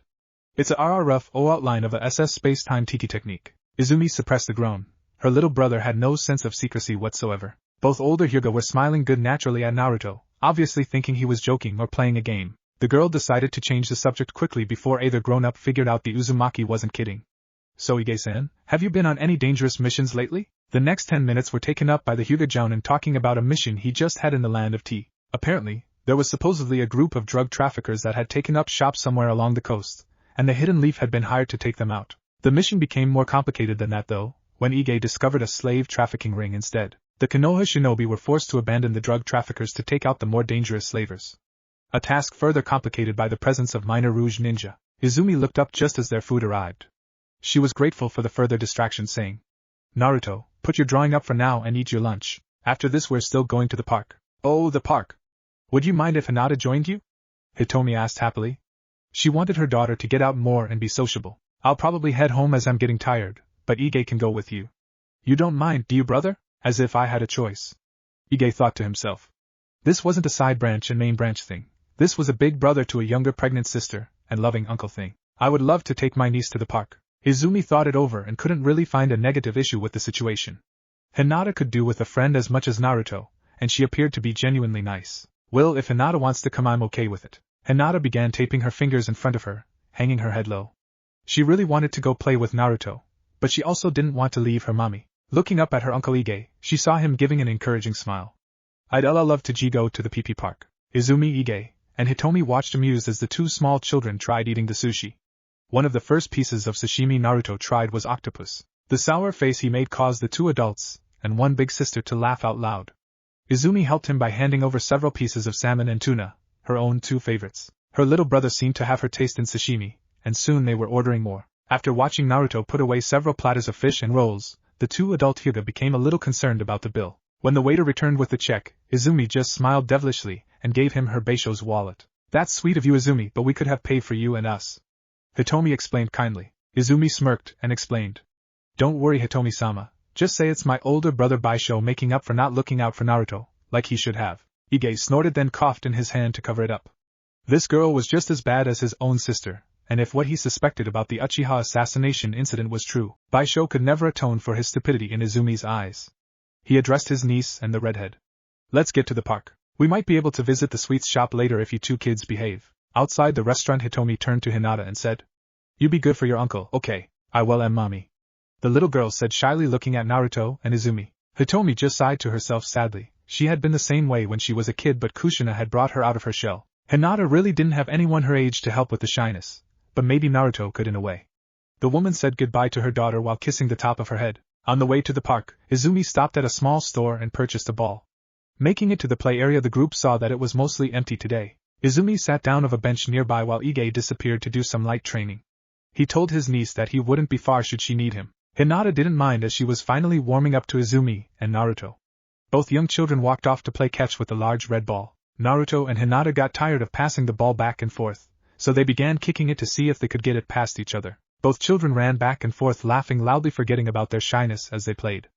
It's a rough outline of a SS space-time tiki technique. Izumi suppressed a groan. Her little brother had no sense of secrecy whatsoever. Both older Hyuga were smiling good naturally at Naruto, obviously thinking he was joking or playing a game. The girl decided to change the subject quickly before either grown-up figured out the Uzumaki wasn't kidding. So Ige-san, have you been on any dangerous missions lately? The next 10 minutes were taken up by the Hyuga Jounin talking about a mission he just had in the land of tea. Apparently, there was supposedly a group of drug traffickers that had taken up shop somewhere along the coast, and the Hidden Leaf had been hired to take them out. The mission became more complicated than that though, when Ige discovered a slave trafficking ring instead. The Konoha shinobi were forced to abandon the drug traffickers to take out the more dangerous slavers. A task further complicated by the presence of minor rouge ninja. Izumi looked up just as their food arrived. She was grateful for the further distraction, saying, Naruto, put your drawing up for now and eat your lunch. After this we're still going to the park. Oh, the park. Would you mind if Hinata joined you? Hitomi asked happily. She wanted her daughter to get out more and be sociable. I'll probably head home as I'm getting tired, but Ige can go with you. You don't mind, do you, brother? As if I had a choice. Ige thought to himself. This wasn't a side branch and main branch thing. This was a big brother to a younger pregnant sister and loving uncle thing. I would love to take my niece to the park. Izumi thought it over and couldn't really find a negative issue with the situation. Hinata could do with a friend as much as Naruto, and she appeared to be genuinely nice. Well, if Hinata wants to come, I'm okay with it. Hinata began taping her fingers in front of her, hanging her head low. She really wanted to go play with Naruto, but she also didn't want to leave her mommy. Looking up at her uncle Ige, she saw him giving an encouraging smile. I'd love to go to the PP park. Izumi, Ige, and Hitomi watched amused as the two small children tried eating the sushi. One of the first pieces of sashimi Naruto tried was octopus. The sour face he made caused the two adults and one big sister to laugh out loud. Izumi helped him by handing over several pieces of salmon and tuna, her own two favorites. Her little brother seemed to have her taste in sashimi, and soon they were ordering more. After watching Naruto put away several platters of fish and rolls, the two adult Hyuga became a little concerned about the bill. When the waiter returned with the check, Izumi just smiled devilishly and gave him her Bishou's wallet. "That's sweet of you, Izumi, but we could have paid for you and us," Hitomi explained kindly. Izumi smirked and explained. "Don't worry, Hitomi-sama. Just say it's my older brother Bishou making up for not looking out for Naruto, like he should have." Ige snorted, then coughed in his hand to cover it up. This girl was just as bad as his own sister, and if what he suspected about the Uchiha assassination incident was true, Bishou could never atone for his stupidity in Izumi's eyes. He addressed his niece and the redhead. "Let's get to the park. We might be able to visit the sweets shop later if you two kids behave." Outside the restaurant, Hitomi turned to Hinata and said, "You be good for your uncle, okay? I will am mommy." The little girl said shyly, looking at Naruto and Izumi. Hitomi just sighed to herself sadly. She had been the same way when she was a kid, but Kushina had brought her out of her shell. Hinata really didn't have anyone her age to help with the shyness, but maybe Naruto could in a way. The woman said goodbye to her daughter while kissing the top of her head. On the way to the park, Izumi stopped at a small store and purchased a ball. Making it to the play area, the group saw that it was mostly empty today. Izumi sat down on a bench nearby while Ige disappeared to do some light training. He told his niece that he wouldn't be far should she need him. Hinata didn't mind, as she was finally warming up to Izumi and Naruto. Both young children walked off to play catch with the large red ball. Naruto and Hinata got tired of passing the ball back and forth, so they began kicking it to see if they could get it past each other. Both children ran back and forth, laughing loudly, forgetting about their shyness as they played.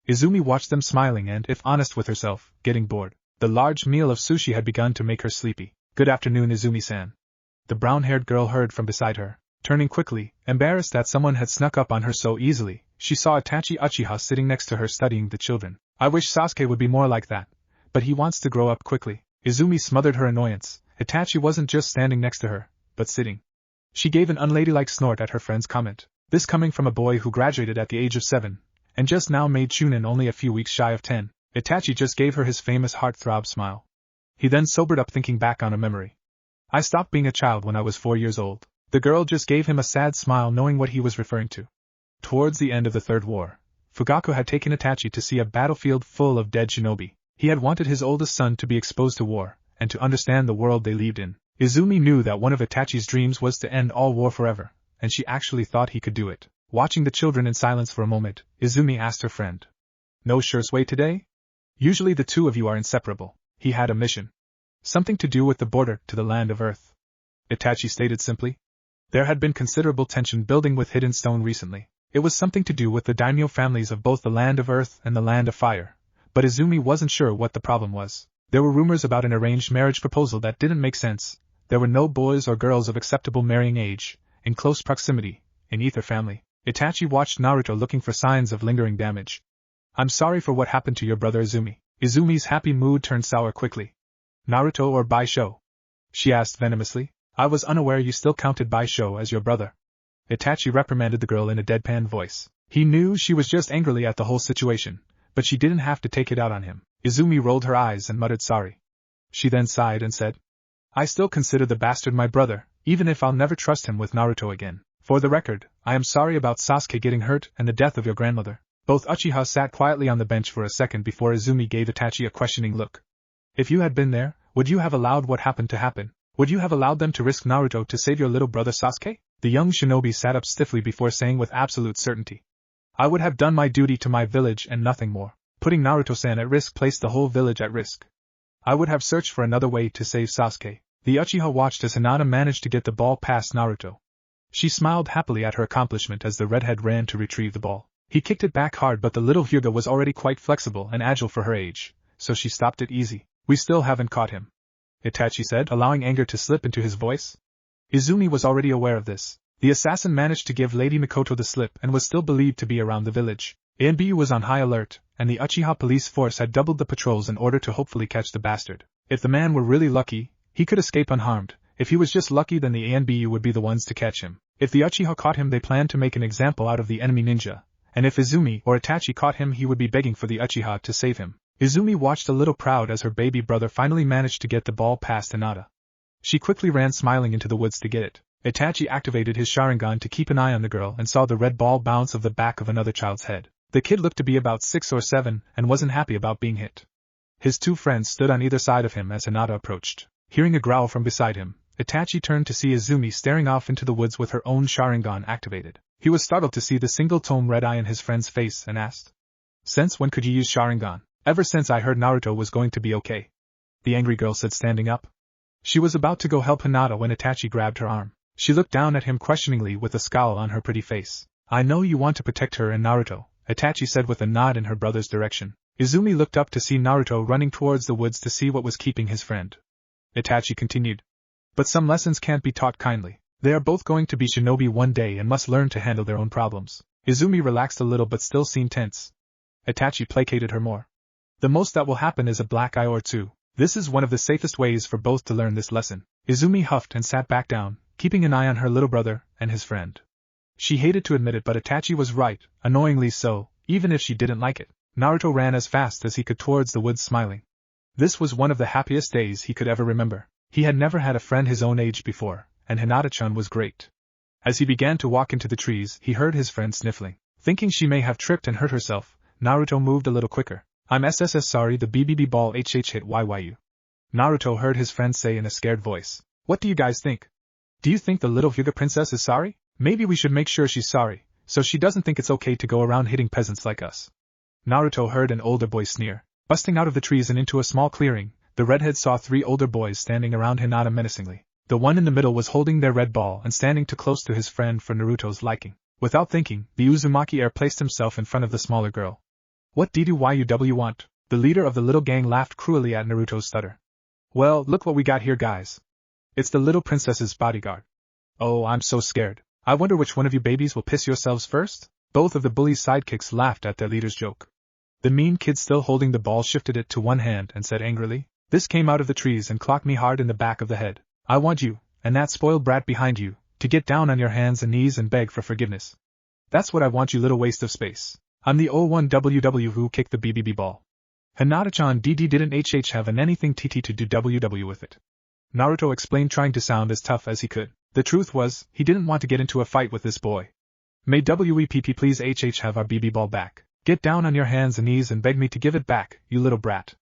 Izumi watched them, smiling and, if honest with herself, getting bored. The large meal of sushi had begun to make her sleepy. "Good afternoon, Izumi-san," the brown-haired girl heard from beside her. Turning quickly, embarrassed that someone had snuck up on her so easily, she saw Itachi Uchiha sitting next to her studying the children. "I wish Sasuke would be more like that, but he wants to grow up quickly." Izumi smothered her annoyance. Itachi wasn't just standing next to her, but sitting. She gave an unladylike snort at her friend's comment. This coming from a boy who graduated at the age of 7, and just now made Chunin only a few weeks shy of 10. Itachi just gave her his famous heartthrob smile. He then sobered up, thinking back on a memory. "I stopped being a child when I was 4 years old." The girl just gave him a sad smile, knowing what he was referring to. Towards the end of the Third War, Fugaku had taken Itachi to see a battlefield full of dead shinobi. He had wanted his oldest son to be exposed to war, and to understand the world they lived in. Izumi knew that one of Itachi's dreams was to end all war forever, and she actually thought he could do it. Watching the children in silence for a moment, Izumi asked her friend, "No Shursui today? Usually the two of you are inseparable." He had a mission. Something to do with the border to the land of Earth, Itachi stated simply. There had been considerable tension building with Hidden Stone recently. It was something to do with the daimyo families of both the land of Earth and the land of Fire, but Izumi wasn't sure what the problem was. There were rumors about an arranged marriage proposal that didn't make sense. There were no boys or girls of acceptable marrying age, in close proximity, in either family. Itachi watched Naruto, looking for signs of lingering damage. "I'm sorry for what happened to your brother Izumi." Izumi's happy mood turned sour quickly. "Naruto or Bishou?" she asked venomously. "I was unaware you still counted Bishou as your brother." Itachi reprimanded the girl in a deadpan voice. He knew she was just angry at the whole situation, but she didn't have to take it out on him. Izumi rolled her eyes and muttered sorry. She then sighed and said, "I still consider the bastard my brother, even if I'll never trust him with Naruto again. For the record, I am sorry about Sasuke getting hurt and the death of your grandmother." Both Uchiha sat quietly on the bench for a second before Izumi gave Itachi a questioning look. "If you had been there, would you have allowed what happened to happen? Would you have allowed them to risk Naruto to save your little brother Sasuke?" The young shinobi sat up stiffly before saying with absolute certainty, "I would have done my duty to my village and nothing more. Putting Naruto-san at risk placed the whole village at risk. I would have searched for another way to save Sasuke." The Uchiha watched as Hinata managed to get the ball past Naruto. She smiled happily at her accomplishment as the redhead ran to retrieve the ball. He kicked it back hard, but the little Hyuga was already quite flexible and agile for her age, so she stopped it easy. "We still haven't caught him," Itachi said, allowing anger to slip into his voice. Izumi was already aware of this. The assassin managed to give Lady Mikoto the slip and was still believed to be around the village. Anbu was on high alert, and the Uchiha police force had doubled the patrols in order to hopefully catch the bastard. If the man were really lucky, he could escape unharmed. If he was just lucky, then the Anbu would be the ones to catch him. If the Uchiha caught him, they planned to make an example out of the enemy ninja, and if Izumi or Itachi caught him, he would be begging for the Uchiha to save him. Izumi watched a little proud as her baby brother finally managed to get the ball past Hinata. She quickly ran smiling into the woods to get it. Itachi activated his Sharingan to keep an eye on the girl and saw the red ball bounce off the back of another child's head. The kid looked to be about 6 or 7 and wasn't happy about being hit. His two friends stood on either side of him as Hinata approached. Hearing a growl from beside him, Itachi turned to see Izumi staring off into the woods with her own Sharingan activated. He was startled to see the single-tone red eye in his friend's face and asked, "Since when could you use Sharingan?" "Ever since I heard Naruto was going to be okay," the angry girl said, standing up. She was about to go help Hinata when Itachi grabbed her arm. She looked down at him questioningly with a scowl on her pretty face. "I know you want to protect her and Naruto," Itachi said with a nod in her brother's direction. Izumi looked up to see Naruto running towards the woods to see what was keeping his friend. Itachi continued, "But some lessons can't be taught kindly. They are both going to be shinobi one day and must learn to handle their own problems." Izumi relaxed a little but still seemed tense. Itachi placated her more. "The most that will happen is a black eye or two. This is one of the safest ways for both to learn this lesson." Izumi huffed and sat back down, keeping an eye on her little brother and his friend. She hated to admit it, but Itachi was right, annoyingly so, even if she didn't like it. Naruto ran as fast as he could towards the woods, smiling. This was one of the happiest days he could ever remember. He had never had a friend his own age before, and Hinata-chan was great. As he began to walk into the trees, he heard his friend sniffling. Thinking she may have tripped and hurt herself, Naruto moved a little quicker. "I'm SSS sorry, the BBB ball hit YYU." Naruto heard his friend say in a scared voice. "What do you guys think? Do you think the little Hyuga princess is sorry? Maybe we should make sure she's sorry, so she doesn't think it's okay to go around hitting peasants like us." Naruto heard an older boy sneer. Busting out of the trees and into a small clearing, the redhead saw 3 older boys standing around Hinata menacingly. The one in the middle was holding their red ball and standing too close to his friend for Naruto's liking. Without thinking, the Uzumaki heir placed himself in front of the smaller girl. "What do you want?" The leader of the little gang laughed cruelly at Naruto's stutter. "Well, look what we got here, guys. It's the little princess's bodyguard. Oh, I'm so scared. I wonder which one of you babies will piss yourselves first?" Both of the bullies' sidekicks laughed at their leader's joke. The mean kid, still holding the ball, shifted it to one hand and said angrily, "This came out of the trees and clocked me hard in the back of the head. I want you, and that spoiled brat behind you, to get down on your hands and knees and beg for forgiveness. That's what I want, you little waste of space. I'm the 01WW who kicked the BBB ball. Hinata-chan didn't have anything TT to do WW with it." Naruto explained, trying to sound as tough as he could. The truth was, he didn't want to get into a fight with this boy. "May WEPP please have our BB ball back. Get down on your hands and knees and beg me to give it back, you little brat,"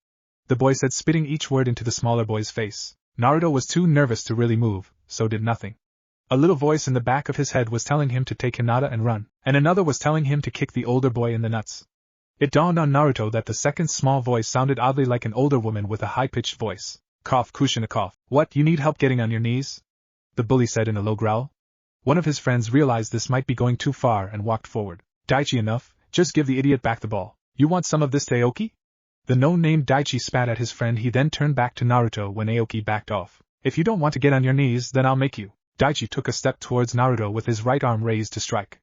the boy said, spitting each word into the smaller boy's face. Naruto was too nervous to really move, so did nothing. A little voice in the back of his head was telling him to take Hinata and run, and another was telling him to kick the older boy in the nuts. It dawned on Naruto that the second small voice sounded oddly like an older woman with a high-pitched voice. "Cough, Kushina, cough. What, you need help getting on your knees?" the bully said in a low growl. One of his friends realized this might be going too far and walked forward. "Daichi, enough, just give the idiot back the ball. You want some of this, Aoki?" The no-named Daichi spat at his friend. He then turned back to Naruto when Aoki backed off. "If you don't want to get on your knees, then I'll make you." Daichi took a step towards Naruto with his right arm raised to strike.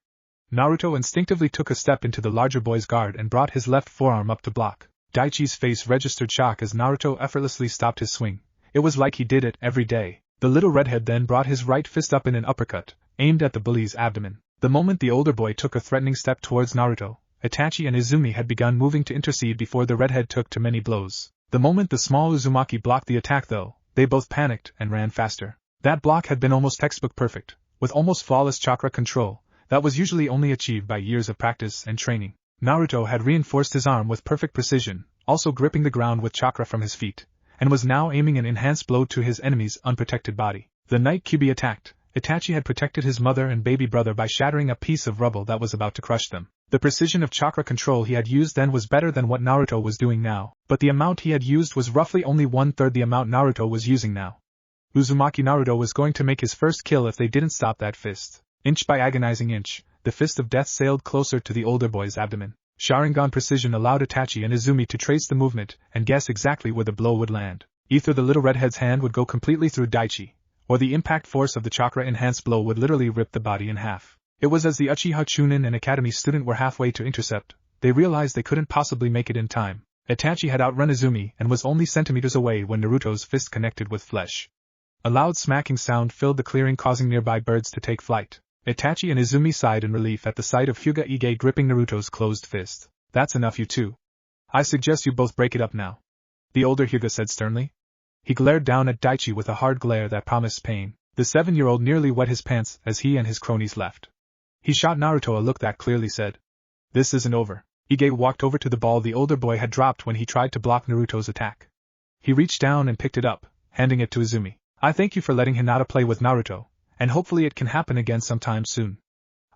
Naruto instinctively took a step into the larger boy's guard and brought his left forearm up to block. Daichi's face registered shock as Naruto effortlessly stopped his swing. It was like he did it every day. The little redhead then brought his right fist up in an uppercut, aimed at the bully's abdomen. The moment the older boy took a threatening step towards Naruto, Itachi and Izumi had begun moving to intercede before the redhead took too many blows. The moment the small Uzumaki blocked the attack, though, they both panicked and ran faster. That block had been almost textbook perfect, with almost flawless chakra control, that was usually only achieved by years of practice and training. Naruto had reinforced his arm with perfect precision, also gripping the ground with chakra from his feet, and was now aiming an enhanced blow to his enemy's unprotected body. The night Kyuubi attacked, Itachi had protected his mother and baby brother by shattering a piece of rubble that was about to crush them. The precision of chakra control he had used then was better than what Naruto was doing now, but the amount he had used was roughly only 1/3 the amount Naruto was using now. Uzumaki Naruto was going to make his first kill if they didn't stop that fist. Inch by agonizing inch, the fist of death sailed closer to the older boy's abdomen. Sharingan precision allowed Itachi and Izumi to trace the movement and guess exactly where the blow would land. Either the little redhead's hand would go completely through Daichi, or the impact force of the chakra-enhanced blow would literally rip the body in half. It was as the Uchiha Chunin and Academy student were halfway to intercept, they realized they couldn't possibly make it in time. Itachi had outrun Izumi and was only centimeters away when Naruto's fist connected with flesh. A loud smacking sound filled the clearing, causing nearby birds to take flight. Itachi and Izumi sighed in relief at the sight of Hyuga Ige gripping Naruto's closed fist. "That's enough, you two. I suggest you both break it up now," the older Hyuga said sternly. He glared down at Daichi with a hard glare that promised pain. The 7-year-old nearly wet his pants as he and his cronies left. He shot Naruto a look that clearly said, "This isn't over." Ige walked over to the ball the older boy had dropped when he tried to block Naruto's attack. He reached down and picked it up, handing it to Izumi. I thank you for letting Hinata play with Naruto, and hopefully it can happen again sometime soon.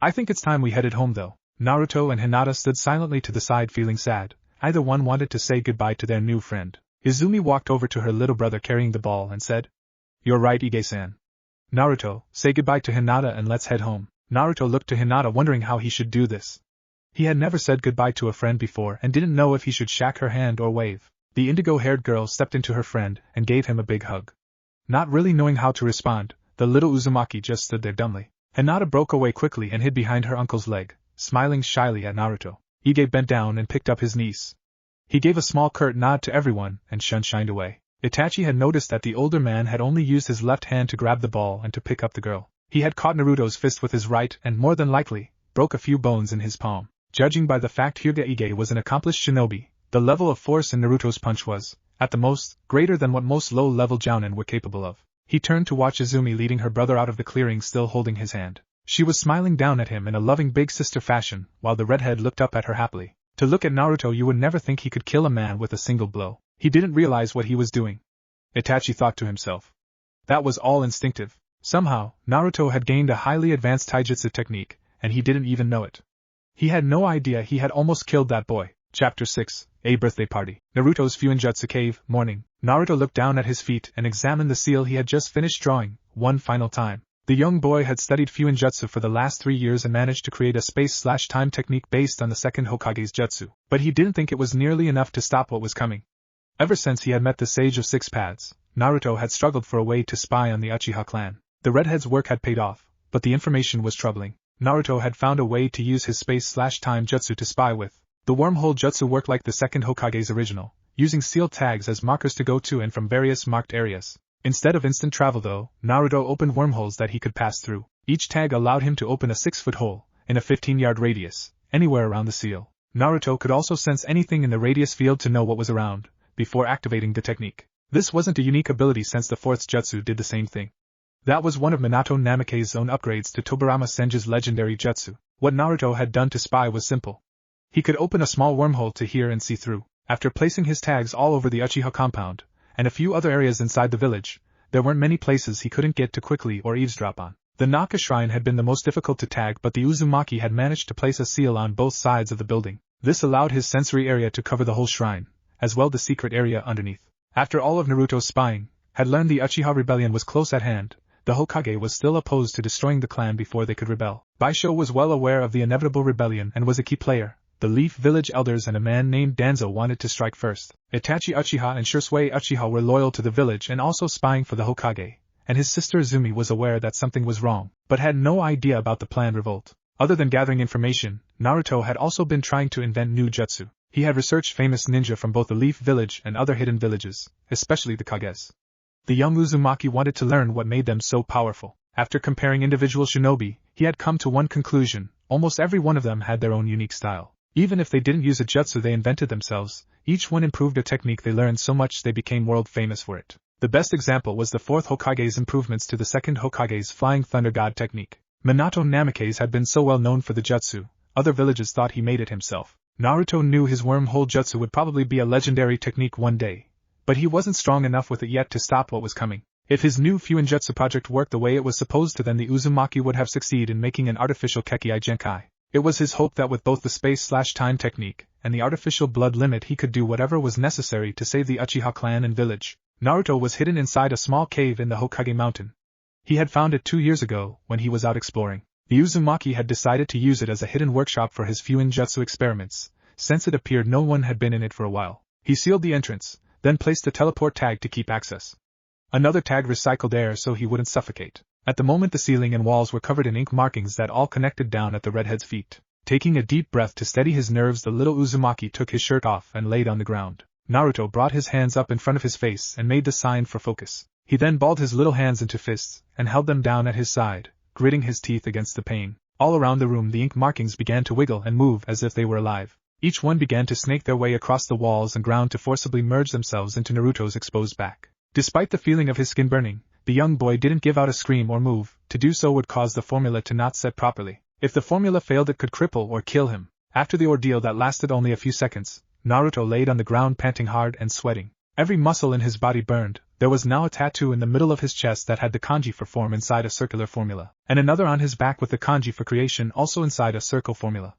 I think it's time we headed home though. Naruto and Hinata stood silently to the side feeling sad. Either one wanted to say goodbye to their new friend. Izumi walked over to her little brother carrying the ball and said, "You're right, Ige-san. Naruto, say goodbye to Hinata and let's head home." Naruto looked to Hinata wondering how he should do this. He had never said goodbye to a friend before and didn't know if he should shake her hand or wave. The indigo-haired girl stepped into her friend and gave him a big hug. Not really knowing how to respond, the little Uzumaki just stood there dumbly. Hinata broke away quickly and hid behind her uncle's leg, smiling shyly at Naruto. Ige bent down and picked up his niece. He gave a small curt nod to everyone and shined away. Itachi had noticed that the older man had only used his left hand to grab the ball and to pick up the girl. He had caught Naruto's fist with his right and more than likely, broke a few bones in his palm. Judging by the fact Hyuga Ige was an accomplished shinobi, the level of force in Naruto's punch was, at the most, greater than what most low-level jounin were capable of. He turned to watch Izumi leading her brother out of the clearing still holding his hand. She was smiling down at him in a loving big sister fashion, while the redhead looked up at her happily. To look at Naruto you would never think he could kill a man with a single blow. He didn't realize what he was doing. Itachi thought to himself. That was all instinctive. Somehow, Naruto had gained a highly advanced taijutsu technique, and he didn't even know it. He had no idea he had almost killed that boy. Chapter 6, A Birthday Party. Naruto's Fuinjutsu Cave, morning. Naruto looked down at his feet and examined the seal he had just finished drawing, one final time. The young boy had studied Fuinjutsu for the last 3 years and managed to create a space/time technique based on the second Hokage's jutsu, but he didn't think it was nearly enough to stop what was coming. Ever since he had met the Sage of Six Paths, Naruto had struggled for a way to spy on the Uchiha clan. The redhead's work had paid off, but the information was troubling. Naruto had found a way to use his space/time jutsu to spy with. The wormhole jutsu worked like the second Hokage's original, using sealed tags as markers to go to and from various marked areas. Instead of instant travel though, Naruto opened wormholes that he could pass through. Each tag allowed him to open a 6-foot hole, in a 15-yard radius, anywhere around the seal. Naruto could also sense anything in the radius field to know what was around, before activating the technique. This wasn't a unique ability since the fourth jutsu did the same thing. That was one of Minato Namake's own upgrades to Tobirama Senju's legendary jutsu. What Naruto had done to spy was simple. He could open a small wormhole to hear and see through. After placing his tags all over the Uchiha compound, and a few other areas inside the village, there weren't many places he couldn't get to quickly or eavesdrop on. The Naka shrine had been the most difficult to tag, but the Uzumaki had managed to place a seal on both sides of the building. This allowed his sensory area to cover the whole shrine, as well the secret area underneath. After all of Naruto's spying had learned the Uchiha rebellion was close at hand, the Hokage was still opposed to destroying the clan before they could rebel. Bishou was well aware of the inevitable rebellion and was a key player. The Leaf Village elders and a man named Danzo wanted to strike first. Itachi Uchiha and Shisui Uchiha were loyal to the village and also spying for the Hokage, and his sister Izumi was aware that something was wrong, but had no idea about the planned revolt. Other than gathering information, Naruto had also been trying to invent new jutsu. He had researched famous ninja from both the Leaf Village and other hidden villages, especially the Kages. The young Uzumaki wanted to learn what made them so powerful. After comparing individual shinobi, he had come to one conclusion: almost every one of them had their own unique style. Even if they didn't use a jutsu they invented themselves, each one improved a technique they learned so much they became world famous for it. The best example was the fourth Hokage's improvements to the second Hokage's Flying Thunder God technique. Minato Namake's had been so well known for the jutsu, other villages thought he made it himself. Naruto knew his wormhole jutsu would probably be a legendary technique one day, but he wasn't strong enough with it yet to stop what was coming. If his new Fuinjutsu project worked the way it was supposed to, then the Uzumaki would have succeeded in making an artificial Kekkai Genkai. It was his hope that with both the space/time technique and the artificial blood limit he could do whatever was necessary to save the Uchiha clan and village. Naruto was hidden inside a small cave in the Hokage mountain. He had found it 2 years ago when he was out exploring. The Uzumaki had decided to use it as a hidden workshop for his Fuinjutsu experiments, since it appeared no one had been in it for a while. He sealed the entrance, then placed a teleport tag to keep access. Another tag recycled air so he wouldn't suffocate. At the moment the ceiling and walls were covered in ink markings that all connected down at the redhead's feet. Taking a deep breath to steady his nerves, the little Uzumaki took his shirt off and laid on the ground. Naruto brought his hands up in front of his face and made the sign for focus. He then balled his little hands into fists and held them down at his side, gritting his teeth against the pain. All around the room the ink markings began to wiggle and move as if they were alive. Each one began to snake their way across the walls and ground to forcibly merge themselves into Naruto's exposed back. Despite the feeling of his skin burning, the young boy didn't give out a scream or move. To do so would cause the formula to not set properly. If the formula failed, it could cripple or kill him. After the ordeal that lasted only a few seconds, Naruto laid on the ground panting hard and sweating. Every muscle in his body burned, There was now a tattoo in the middle of his chest that had the kanji for form inside a circular formula, and another on his back with the kanji for creation also inside a circle formula.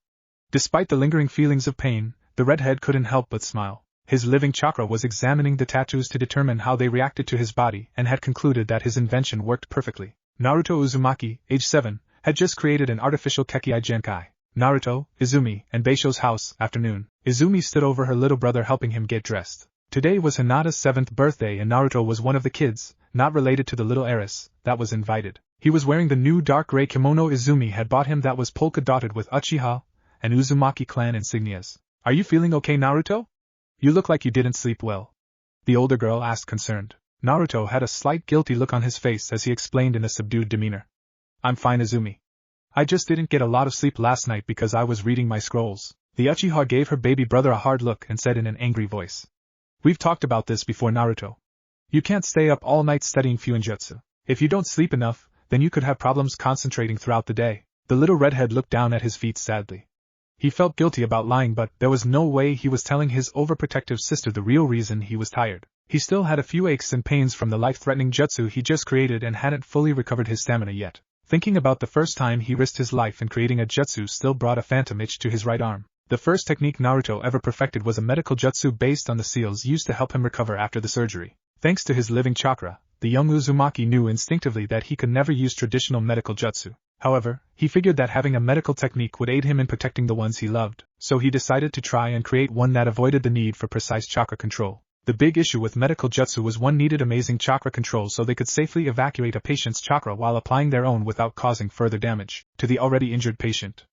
Despite the lingering feelings of pain, the redhead couldn't help but smile. His living chakra was examining the tattoos to determine how they reacted to his body and had concluded that his invention worked perfectly. Naruto Uzumaki, age 7, had just created an artificial Kekkai Genkai. Naruto, Izumi, and Bishou's house, afternoon. Izumi stood over her little brother helping him get dressed. Today was Hinata's 7th birthday and Naruto was one of the kids, not related to the little heiress, that was invited. He was wearing the new dark gray kimono Izumi had bought him that was polka-dotted with Uchiha and Uzumaki clan insignias. Are you feeling okay, Naruto? You look like you didn't sleep well. The older girl asked concerned. Naruto had a slight guilty look on his face as he explained in a subdued demeanor. I'm fine, Izumi. I just didn't get a lot of sleep last night because I was reading my scrolls. The Uchiha gave her baby brother a hard look and said in an angry voice. We've talked about this before, Naruto. You can't stay up all night studying Fuinjutsu. If you don't sleep enough, then you could have problems concentrating throughout the day. The little redhead looked down at his feet sadly. He felt guilty about lying, but there was no way he was telling his overprotective sister the real reason he was tired. He still had a few aches and pains from the life-threatening jutsu he just created and hadn't fully recovered his stamina yet. Thinking about the first time he risked his life in creating a jutsu still brought a phantom itch to his right arm. The first technique Naruto ever perfected was a medical jutsu based on the seals used to help him recover after the surgery. Thanks to his living chakra, the young Uzumaki knew instinctively that he could never use traditional medical jutsu. However, he figured that having a medical technique would aid him in protecting the ones he loved, so he decided to try and create one that avoided the need for precise chakra control. The big issue with medical jutsu was one needed amazing chakra control so they could safely evacuate a patient's chakra while applying their own without causing further damage to the already injured patient.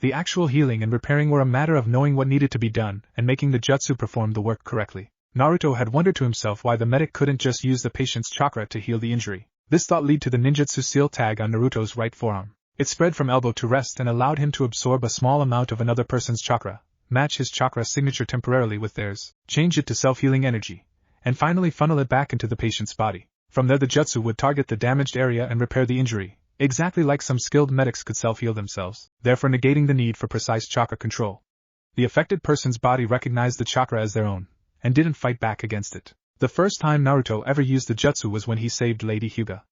The actual healing and repairing were a matter of knowing what needed to be done and making the jutsu perform the work correctly. Naruto had wondered to himself why the medic couldn't just use the patient's chakra to heal the injury. This thought led to the ninjutsu seal tag on Naruto's right forearm. It spread from elbow to wrist and allowed him to absorb a small amount of another person's chakra, match his chakra signature temporarily with theirs, change it to self-healing energy, and finally funnel it back into the patient's body. From there the jutsu would target the damaged area and repair the injury, exactly like some skilled medics could self-heal themselves, therefore negating the need for precise chakra control. The affected person's body recognized the chakra as their own, and didn't fight back against it. The first time Naruto ever used the jutsu was when he saved Lady Hyuga.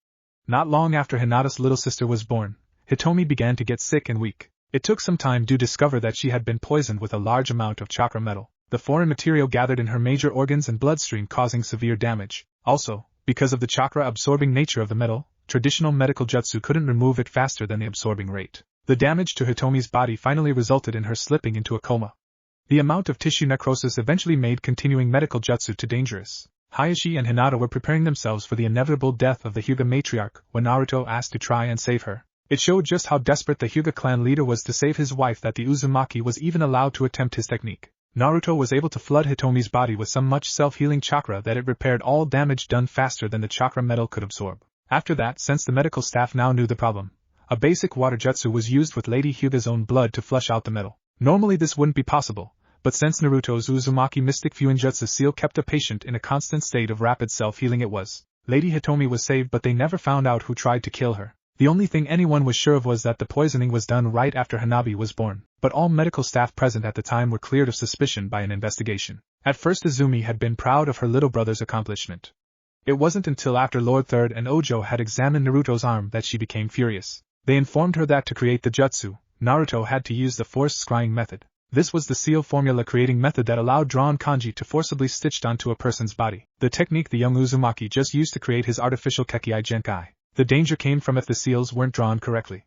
Not long after Hinata's little sister was born, Hitomi began to get sick and weak. It took some time to discover that she had been poisoned with a large amount of chakra metal. The foreign material gathered in her major organs and bloodstream causing severe damage. Also, because of the chakra-absorbing nature of the metal, traditional medical jutsu couldn't remove it faster than the absorbing rate. The damage to Hitomi's body finally resulted in her slipping into a coma. The amount of tissue necrosis eventually made continuing medical jutsu too dangerous. Hayashi and Hinata were preparing themselves for the inevitable death of the Hyuga matriarch when Naruto asked to try and save her. It showed just how desperate the Hyuga clan leader was to save his wife that the Uzumaki was even allowed to attempt his technique. Naruto was able to flood Hitomi's body with so much self-healing chakra that it repaired all damage done faster than the chakra metal could absorb. After that, since the medical staff now knew the problem, a basic water jutsu was used with Lady Hyuga's own blood to flush out the metal. Normally this wouldn't be possible, but since Naruto's Uzumaki Mystic Fuinjutsu seal kept a patient in a constant state of rapid self-healing, it was. Lady Hitomi was saved, but they never found out who tried to kill her. The only thing anyone was sure of was that the poisoning was done right after Hanabi was born, but all medical staff present at the time were cleared of suspicion by an investigation. At first Izumi had been proud of her little brother's accomplishment. It wasn't until after Lord Third and Ojo had examined Naruto's arm that she became furious. They informed her that to create the jutsu, Naruto had to use the forced scrying method. This was the seal formula creating method that allowed drawn kanji to forcibly stitched onto a person's body, the technique the young Uzumaki just used to create his artificial Kekkai Genkai. The danger came from if the seals weren't drawn correctly.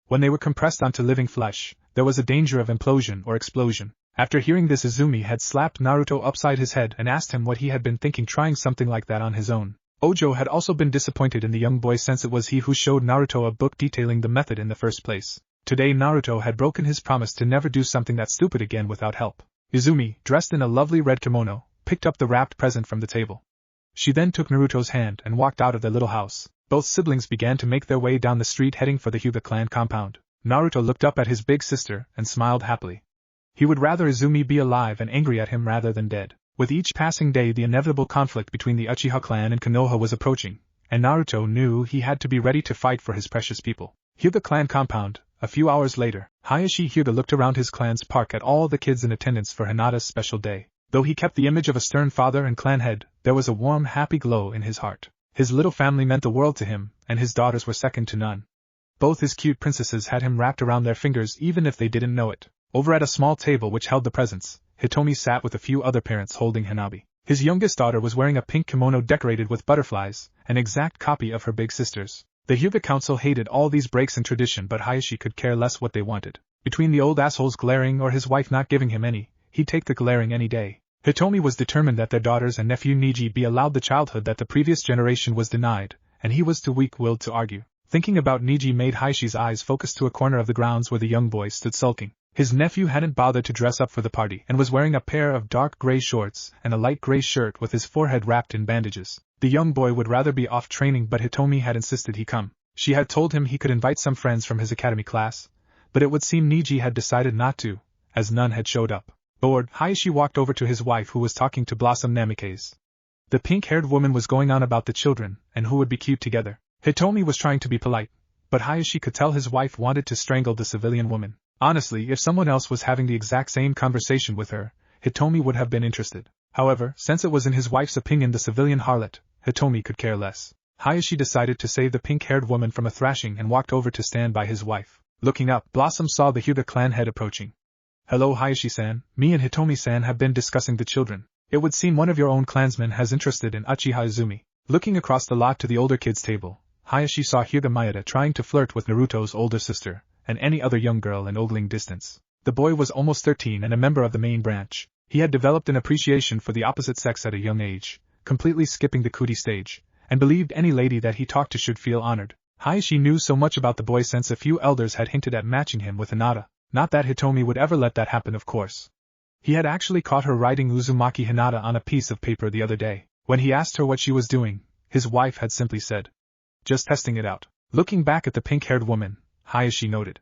When they were compressed onto living flesh, there was a danger of implosion or explosion. After hearing this, Izumi had slapped Naruto upside his head and asked him what he had been thinking trying something like that on his own. Ojo had also been disappointed in the young boy since it was he who showed Naruto a book detailing the method in the first place. Today Naruto had broken his promise to never do something that stupid again without help. Izumi, dressed in a lovely red kimono, picked up the wrapped present from the table. She then took Naruto's hand and walked out of the little house. Both siblings began to make their way down the street heading for the Hyuga clan compound. Naruto looked up at his big sister and smiled happily. He would rather Izumi be alive and angry at him rather than dead. With each passing day the inevitable conflict between the Uchiha clan and Konoha was approaching, and Naruto knew he had to be ready to fight for his precious people. Hyuga clan compound. A few hours later, Hayashi Hyuga looked around his clan's park at all the kids in attendance for Hinata's special day. Though he kept the image of a stern father and clan head, There was a warm, happy glow in his heart. His little family meant the world to him, and his daughters were second to none. Both his cute princesses had him wrapped around their fingers even if they didn't know it. Over at a small table which held the presents, Hitomi sat with a few other parents holding Hanabi. His youngest daughter was wearing a pink kimono decorated with butterflies, an exact copy of her big sister's. The Hyuga Council hated all these breaks in tradition, but Hayashi could care less what they wanted. Between the old assholes glaring or his wife not giving him any, he'd take the glaring any day. Hitomi was determined that their daughters and nephew Niji be allowed the childhood that the previous generation was denied, and he was too weak-willed to argue. Thinking about Niji made Hayashi's eyes focus to a corner of the grounds where the young boy stood sulking. His nephew hadn't bothered to dress up for the party and was wearing a pair of dark gray shorts and a light gray shirt with his forehead wrapped in bandages. The young boy would rather be off training, but Hitomi had insisted he come. She had told him he could invite some friends from his academy class, but it would seem Niji had decided not to, as none had showed up. Bored, Hayashi walked over to his wife, who was talking to Blossom Namikaze. The pink-haired woman was going on about the children and who would be cute together. Hitomi was trying to be polite, but Hayashi could tell his wife wanted to strangle the civilian woman. Honestly, if someone else was having the exact same conversation with her, Hitomi would have been interested. However, since it was in his wife's opinion the civilian harlot, Hitomi could care less. Hayashi decided to save the pink-haired woman from a thrashing and walked over to stand by his wife. Looking up, Blossom saw the Hyuga clan head approaching. "Hello Hayashi-san, me and Hitomi-san have been discussing the children. It would seem one of your own clansmen has interested in Uchiha Izumi." Looking across the lot to the older kids' table, Hayashi saw Hyuga Mayada trying to flirt with Naruto's older sister, and any other young girl in ogling distance. The boy was almost 13 and a member of the main branch. He had developed an appreciation for the opposite sex at a young age, completely skipping the cootie stage, and believed any lady that he talked to should feel honored. Hayashi knew so much about the boy since a few elders had hinted at matching him with Hinata. Not that Hitomi would ever let that happen, of course. He had actually caught her writing Uzumaki Hinata on a piece of paper the other day. When he asked her what she was doing, his wife had simply said, "Just testing it out." Looking back at the pink-haired woman, Hayashi noted,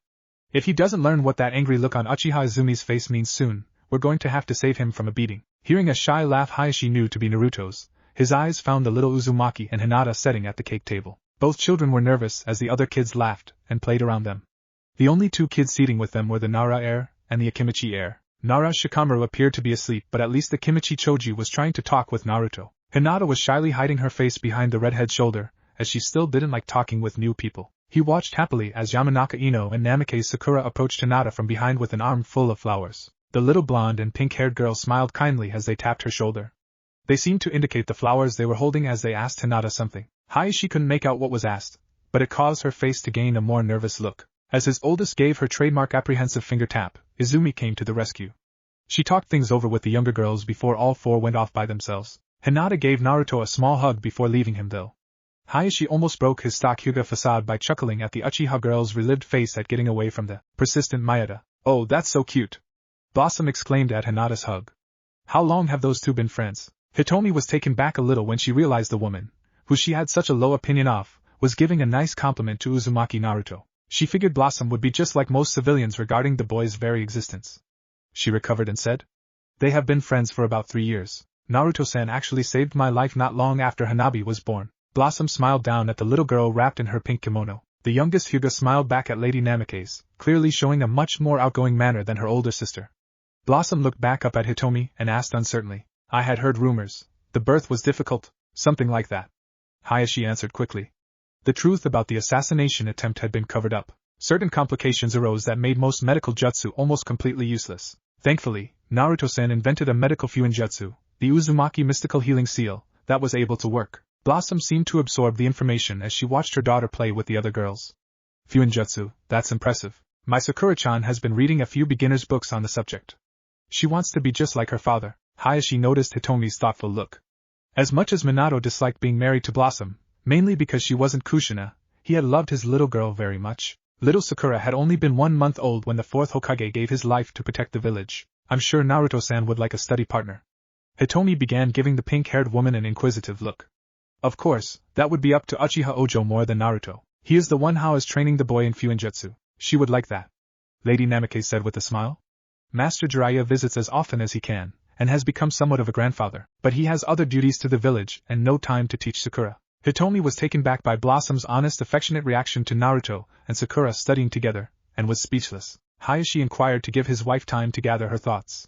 "If he doesn't learn what that angry look on Uchiha Izumi's face means soon, we're going to have to save him from a beating." Hearing a shy laugh Hayashi knew to be Naruto's, his eyes found the little Uzumaki and Hinata sitting at the cake table. Both children were nervous as the other kids laughed and played around them. The only two kids seating with them were the Nara heir and the Akimichi heir. Nara Shikamaru appeared to be asleep, but at least the Akimichi Choji was trying to talk with Naruto. Hinata was shyly hiding her face behind the redhead's shoulder, as she still didn't like talking with new people. He watched happily as Yamanaka Ino and Namikaze Sakura approached Hinata from behind with an arm full of flowers. The little blonde and pink-haired girl smiled kindly as they tapped her shoulder. They seemed to indicate the flowers they were holding as they asked Hinata something. Hayashi couldn't make out what was asked, but it caused her face to gain a more nervous look. As his oldest gave her trademark apprehensive finger tap, Izumi came to the rescue. She talked things over with the younger girls before all four went off by themselves. Hinata gave Naruto a small hug before leaving him though. Hayashi almost broke his stock Hyuga facade by chuckling at the Uchiha girl's relived face at getting away from the persistent Mayada. "Oh, that's so cute!" Blossom exclaimed at Hinata's hug. "How long have those two been friends?" Hitomi was taken back a little when she realized the woman, who she had such a low opinion of, was giving a nice compliment to Uzumaki Naruto. She figured Blossom would be just like most civilians regarding the boy's very existence. She recovered and said, "They have been friends for about 3 years. Naruto-san actually saved my life not long after Hanabi was born." Blossom smiled down at the little girl wrapped in her pink kimono. The youngest Hyuga smiled back at Lady Namikaze, clearly showing a much more outgoing manner than her older sister. Blossom looked back up at Hitomi and asked uncertainly, "I had heard rumors. The birth was difficult, something like that." Hayashi answered quickly. The truth about the assassination attempt had been covered up. Certain complications arose that made most medical jutsu almost completely useless. Thankfully, Naruto-san invented a medical fuinjutsu, the Uzumaki mystical healing seal, that was able to work. Blossom seemed to absorb the information as she watched her daughter play with the other girls. "Fuinjutsu, that's impressive. My Sakura-chan has been reading a few beginner's books on the subject. She wants to be just like her father." Hayashi noticed Hitomi's thoughtful look. As much as Minato disliked being married to Blossom, mainly because she wasn't Kushina, he had loved his little girl very much. Little Sakura had only been 1 month old when the 4th Hokage gave his life to protect the village. "I'm sure Naruto-san would like a study partner." Hitomi began giving the pink-haired woman an inquisitive look. "Of course, that would be up to Uchiha Ojo more than Naruto. He is the one who is training the boy in Fuinjutsu. She would like that," Lady Namikaze said with a smile. "Master Jiraiya visits as often as he can, and has become somewhat of a grandfather, but he has other duties to the village and no time to teach Sakura." Hitomi was taken back by Blossom's honest affectionate reaction to Naruto and Sakura studying together, and was speechless. Hayashi inquired to give his wife time to gather her thoughts.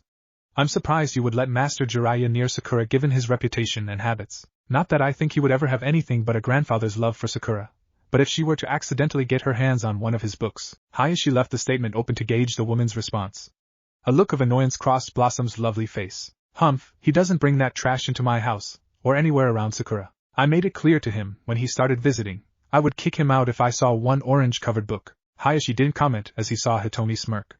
I'm surprised you would let Master Jiraiya near Sakura given his reputation and habits. Not that I think he would ever have anything but a grandfather's love for Sakura, but if she were to accidentally get her hands on one of his books. Hayashi left the statement open to gauge the woman's response. A look of annoyance crossed Blossom's lovely face. Humph, he doesn't bring that trash into my house, or anywhere around Sakura. I made it clear to him, when he started visiting, I would kick him out if I saw one orange-covered book. Hayashi didn't comment as he saw Hitomi smirk.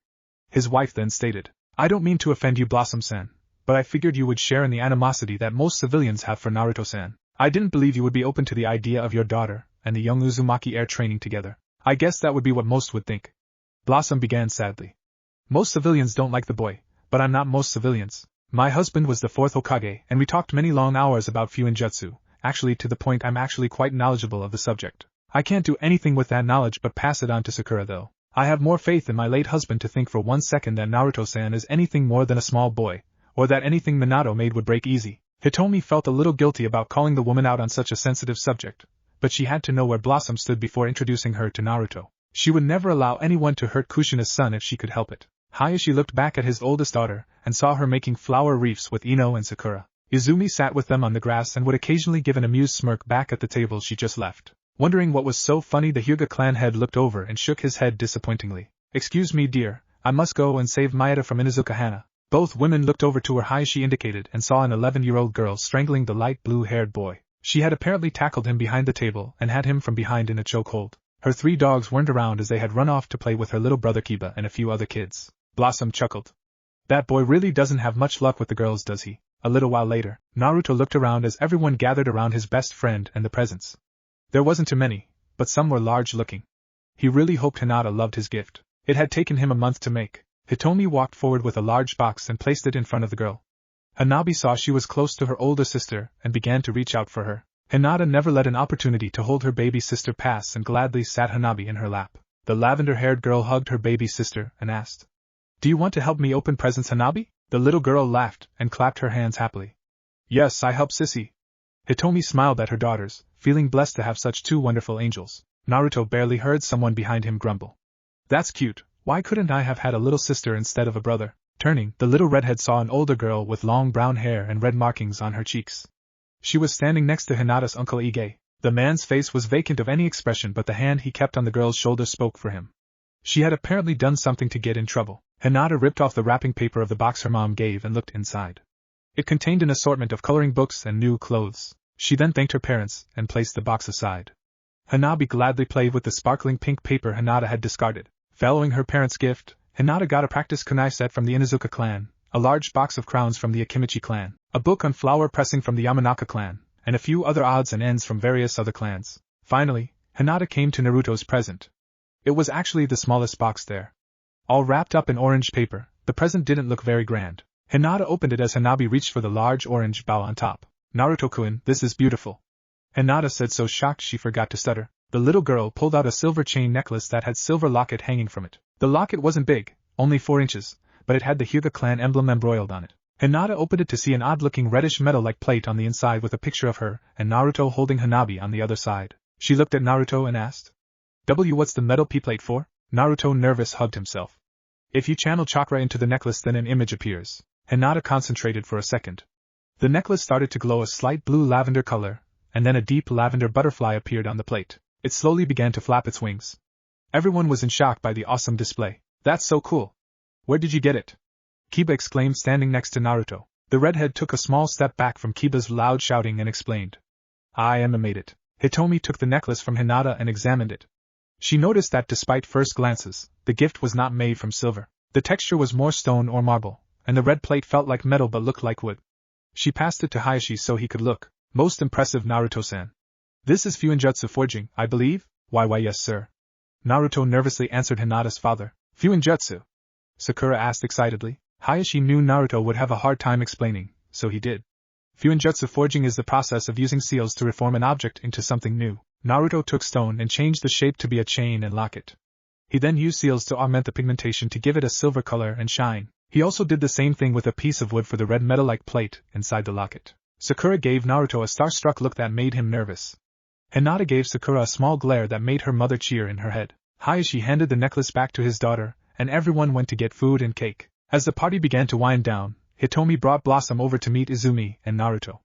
His wife then stated, I don't mean to offend you, Blossom-san, but I figured you would share in the animosity that most civilians have for Naruto-san. I didn't believe you would be open to the idea of your daughter and the young Uzumaki heir training together. I guess that would be what most would think. Blossom began sadly. Most civilians don't like the boy, but I'm not most civilians. My husband was the 4th Hokage, and we talked many long hours about Fuinjutsu, actually to the point I'm actually quite knowledgeable of the subject. I can't do anything with that knowledge but pass it on to Sakura though. I have more faith in my late husband to think for 1 second that Naruto-san is anything more than a small boy, or that anything Minato made would break easy. Hitomi felt a little guilty about calling the woman out on such a sensitive subject, but she had to know where Blossom stood before introducing her to Naruto. She would never allow anyone to hurt Kushina's son if she could help it. Hayashi looked back at his oldest daughter, and saw her making flower wreaths with Ino and Sakura. Izumi sat with them on the grass and would occasionally give an amused smirk back at the table she just left. Wondering what was so funny, the Hyuga clan head looked over and shook his head disappointingly. Excuse me, dear, I must go and save Maeda from Inuzuka Hana. Both women looked over to where Hayashi indicated and saw an 11-year-old girl strangling the light blue-haired boy. She had apparently tackled him behind the table and had him from behind in a chokehold. Her 3 dogs weren't around as they had run off to play with her little brother Kiba and a few other kids. Blossom chuckled. That boy really doesn't have much luck with the girls, does he? A little while later, Naruto looked around as everyone gathered around his best friend and the presents. There wasn't too many, but some were large-looking. He really hoped Hinata loved his gift. It had taken him a month to make. Hitomi walked forward with a large box and placed it in front of the girl. Hanabi saw she was close to her older sister and began to reach out for her. Hinata never let an opportunity to hold her baby sister pass and gladly sat Hanabi in her lap. The lavender-haired girl hugged her baby sister and asked, Do you want to help me open presents, Hanabi? The little girl laughed and clapped her hands happily. Yes, I help Sissy. Hitomi smiled at her daughters, feeling blessed to have such 2 wonderful angels. Naruto barely heard someone behind him grumble. That's cute, why couldn't I have had a little sister instead of a brother? Turning, the little redhead saw an older girl with long brown hair and red markings on her cheeks. She was standing next to Hinata's uncle Ige. The man's face was vacant of any expression, but the hand he kept on the girl's shoulder spoke for him. She had apparently done something to get in trouble. Hinata ripped off the wrapping paper of the box her mom gave and looked inside. It contained an assortment of coloring books and new clothes. She then thanked her parents and placed the box aside. Hanabi gladly played with the sparkling pink paper Hinata had discarded. Following her parents' gift, Hinata got a practice kunai set from the Inuzuka clan, a large box of crowns from the Akimichi clan, a book on flower pressing from the Yamanaka clan, and a few other odds and ends from various other clans. Finally, Hinata came to Naruto's present. It was actually the smallest box there. All wrapped up in orange paper, the present didn't look very grand. Hinata opened it as Hanabi reached for the large orange bow on top. Naruto-kun, this is beautiful. Hinata said, so shocked she forgot to stutter. The little girl pulled out a silver chain necklace that had silver locket hanging from it. The locket wasn't big, only 4 inches, but it had the Hyuga clan emblem embroidered on it. Hinata opened it to see an odd-looking reddish metal-like plate on the inside with a picture of her and Naruto holding Hanabi on the other side. She looked at Naruto and asked, What's the metal P-plate for? Naruto nervous hugged himself. If you channel chakra into the necklace, then an image appears. Hinata concentrated for a second. The necklace started to glow a slight blue lavender color, and then a deep lavender butterfly appeared on the plate. It slowly began to flap its wings. Everyone was in shock by the awesome display. That's so cool. Where did you get it? Kiba exclaimed, standing next to Naruto. The redhead took a small step back from Kiba's loud shouting and explained. I made it. Hitomi took the necklace from Hinata and examined it. She noticed that despite first glances, the gift was not made from silver. The texture was more stone or marble, and the red plate felt like metal but looked like wood. She passed it to Hayashi so he could look. Most impressive, Naruto-san. This is Fuinjutsu forging, I believe? Why yes sir. Naruto nervously answered Hinata's father. Fuinjutsu? Sakura asked excitedly. Hayashi knew Naruto would have a hard time explaining, so he did. Fuinjutsu forging is the process of using seals to reform an object into something new. Naruto took stone and changed the shape to be a chain and locket. He then used seals to augment the pigmentation to give it a silver color and shine. He also did the same thing with a piece of wood for the red metal-like plate inside the locket. Sakura gave Naruto a star-struck look that made him nervous. Hinata gave Sakura a small glare that made her mother cheer in her head. Hayashi handed the necklace back to his daughter, and everyone went to get food and cake. As the party began to wind down, Hitomi brought Blossom over to meet Izumi and Naruto.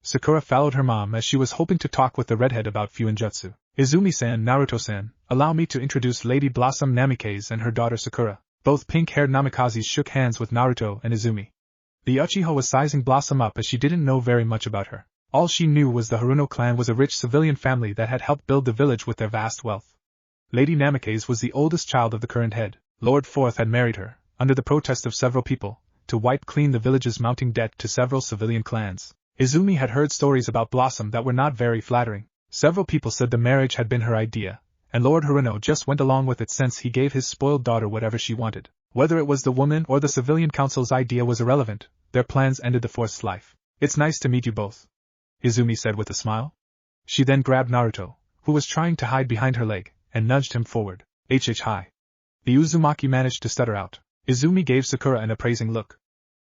Sakura followed her mom as she was hoping to talk with the redhead about Fuinjutsu. Izumi-san, Naruto-san, allow me to introduce Lady Blossom Namikaze and her daughter Sakura. Both pink-haired Namikazes shook hands with Naruto and Izumi. The Uchiha was sizing Blossom up as she didn't know very much about her. All she knew was the Haruno clan was a rich civilian family that had helped build the village with their vast wealth. Lady Namikaze was the oldest child of the current head. Lord Forth had married her, under the protest of several people, to wipe clean the village's mounting debt to several civilian clans. Izumi had heard stories about Blossom that were not very flattering. Several people said the marriage had been her idea, and Lord Haruno just went along with it since he gave his spoiled daughter whatever she wanted. Whether it was the woman or the civilian council's idea was irrelevant, their plans ended the Forth's life. It's nice to meet you both, Izumi said with a smile. She then grabbed Naruto, who was trying to hide behind her leg, and nudged him forward. Hi. The Uzumaki managed to stutter out. Izumi gave Sakura an appraising look.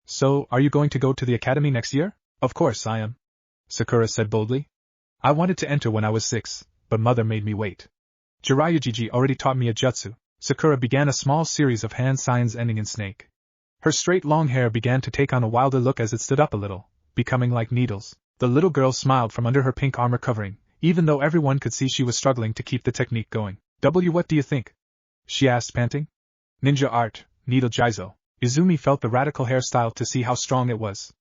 So, are you going to go to the academy next year? Of course I am, Sakura said boldly. I wanted to enter when I was 6, but mother made me wait. Jiraiya already taught me a jutsu. Sakura began a small series of hand signs ending in snake. Her straight long hair began to take on a wilder look as it stood up a little, becoming like needles. The little girl smiled from under her pink armor covering, even though everyone could see she was struggling to keep the technique going. What do you think? She asked, panting. Ninja art, needle jizo. Izumi felt the radical hairstyle to see how strong it was.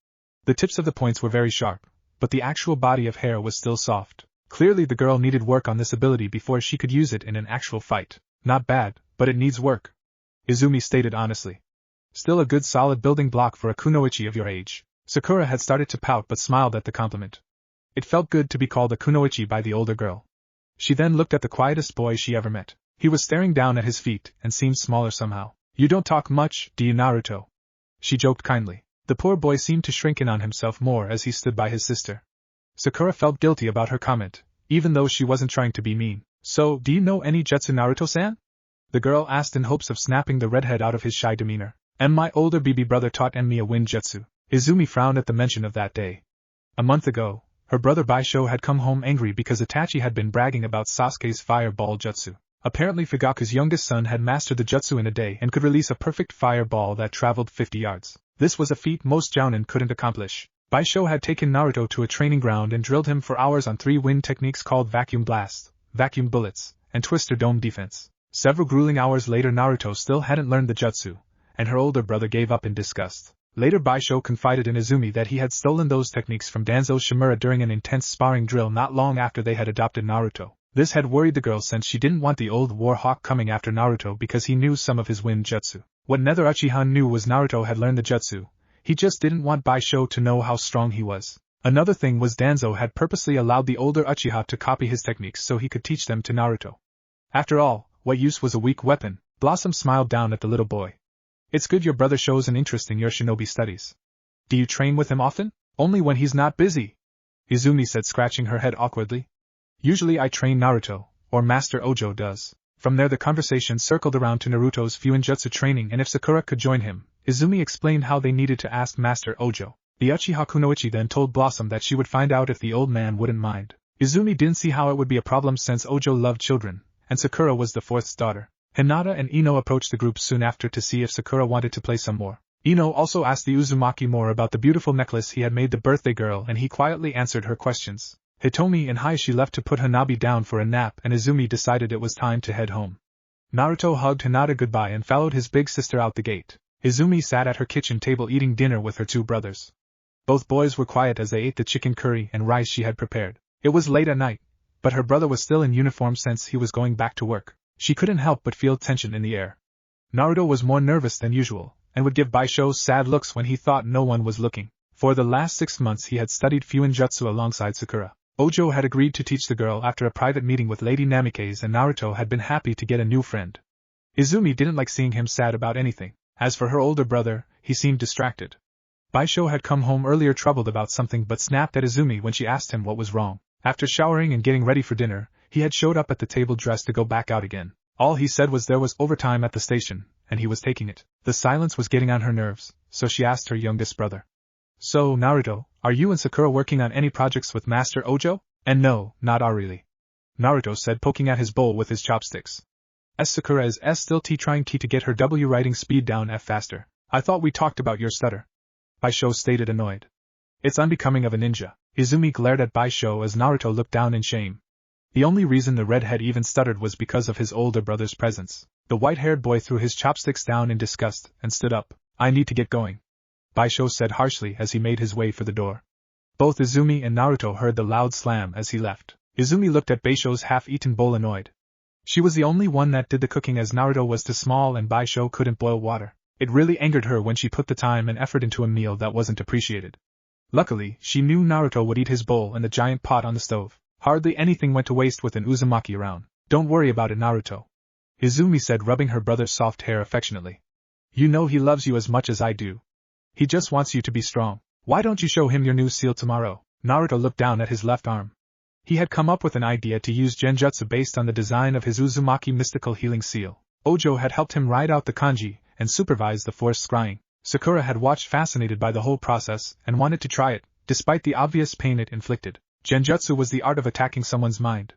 The tips of the points were very sharp, but the actual body of hair was still soft. Clearly the girl needed work on this ability before she could use it in an actual fight. Not bad, but it needs work, Izumi stated honestly. Still a good solid building block for a kunoichi of your age. Sakura had started to pout but smiled at the compliment. It felt good to be called a kunoichi by the older girl. She then looked at the quietest boy she ever met. He was staring down at his feet and seemed smaller somehow. You don't talk much, do you, Naruto? She joked kindly. The poor boy seemed to shrink in on himself more as he stood by his sister. Sakura felt guilty about her comment, even though she wasn't trying to be mean. So, do you know any jutsu, Naruto-san? The girl asked in hopes of snapping the redhead out of his shy demeanor. And my older BB brother taught me a wind jutsu. Izumi frowned at the mention of that day. A month ago, her brother Bishou had come home angry because Itachi had been bragging about Sasuke's fireball jutsu. Apparently Fugaku's youngest son had mastered the jutsu in a day and could release a perfect fireball that traveled 50 yards. This was a feat most jounin couldn't accomplish. Bishou had taken Naruto to a training ground and drilled him for hours on 3 wind techniques called vacuum blast, vacuum bullets, and twister dome defense. Several grueling hours later Naruto still hadn't learned the jutsu, and her older brother gave up in disgust. Later Bishou confided in Izumi that he had stolen those techniques from Danzo Shimura during an intense sparring drill not long after they had adopted Naruto. This had worried the girl since she didn't want the old war hawk coming after Naruto because he knew some of his wind jutsu. What Nether Uchiha knew was Naruto had learned the jutsu, he just didn't want Bishou to know how strong he was. Another thing was Danzo had purposely allowed the older Uchiha to copy his techniques so he could teach them to Naruto. After all, what use was a weak weapon? Blossom smiled down at the little boy. It's good your brother shows an interest in your shinobi studies. Do you train with him often? Only when he's not busy, Izumi said, scratching her head awkwardly. Usually I train Naruto, or Master Ojo does. From there the conversation circled around to Naruto's Fuinjutsu training and if Sakura could join him. Izumi explained how they needed to ask Master Ojo. The Uchiha Kunoichi then told Blossom that she would find out if the old man wouldn't mind. Izumi didn't see how it would be a problem since Ojo loved children, and Sakura was the 4th's daughter. Hinata and Ino approached the group soon after to see if Sakura wanted to play some more. Ino also asked the Uzumaki more about the beautiful necklace he had made the birthday girl and he quietly answered her questions. Hitomi and Hayashi left to put Hanabi down for a nap and Izumi decided it was time to head home. Naruto hugged Hinata goodbye and followed his big sister out the gate. Izumi sat at her kitchen table eating dinner with her 2 brothers. Both boys were quiet as they ate the chicken curry and rice she had prepared. It was late at night, but her brother was still in uniform since he was going back to work. She couldn't help but feel tension in the air. Naruto was more nervous than usual, and would give Bishou sad looks when he thought no one was looking. For the last 6 months he had studied Fuinjutsu alongside Sakura. Ojo had agreed to teach the girl after a private meeting with Lady Namikaze and Naruto had been happy to get a new friend. Izumi didn't like seeing him sad about anything. As for her older brother, he seemed distracted. Bishou had come home earlier troubled about something but snapped at Izumi when she asked him what was wrong. After showering and getting ready for dinner, he had showed up at the table dressed to go back out again. All he said was there was overtime at the station, and he was taking it. The silence was getting on her nerves, so she asked her youngest brother. So, Naruto, are you and Sakura working on any projects with Master Ojo? And no, not really. Naruto said, poking at his bowl with his chopsticks. Sakura is still trying to get her W writing speed down F faster. I thought we talked about your stutter. Bishou stated annoyed. It's unbecoming of a ninja. Izumi glared at Bishou as Naruto looked down in shame. The only reason the redhead even stuttered was because of his older brother's presence. The white-haired boy threw his chopsticks down in disgust and stood up. I need to get going, Bishou said harshly as he made his way for the door. Both Izumi and Naruto heard the loud slam as he left. Izumi looked at Bishou's half-eaten bowl annoyed. She was the only one that did the cooking as Naruto was too small and Bishou couldn't boil water. It really angered her when she put the time and effort into a meal that wasn't appreciated. Luckily, she knew Naruto would eat his bowl and the giant pot on the stove. Hardly anything went to waste with an Uzumaki around. Don't worry about it, Naruto, Izumi said, rubbing her brother's soft hair affectionately. You know he loves you as much as I do. He just wants you to be strong. Why don't you show him your new seal tomorrow? Naruto looked down at his left arm. He had come up with an idea to use genjutsu based on the design of his Uzumaki mystical healing seal. Ojo had helped him write out the kanji and supervise the forced scrying. Sakura had watched fascinated by the whole process and wanted to try it, despite the obvious pain it inflicted. Genjutsu was the art of attacking someone's mind.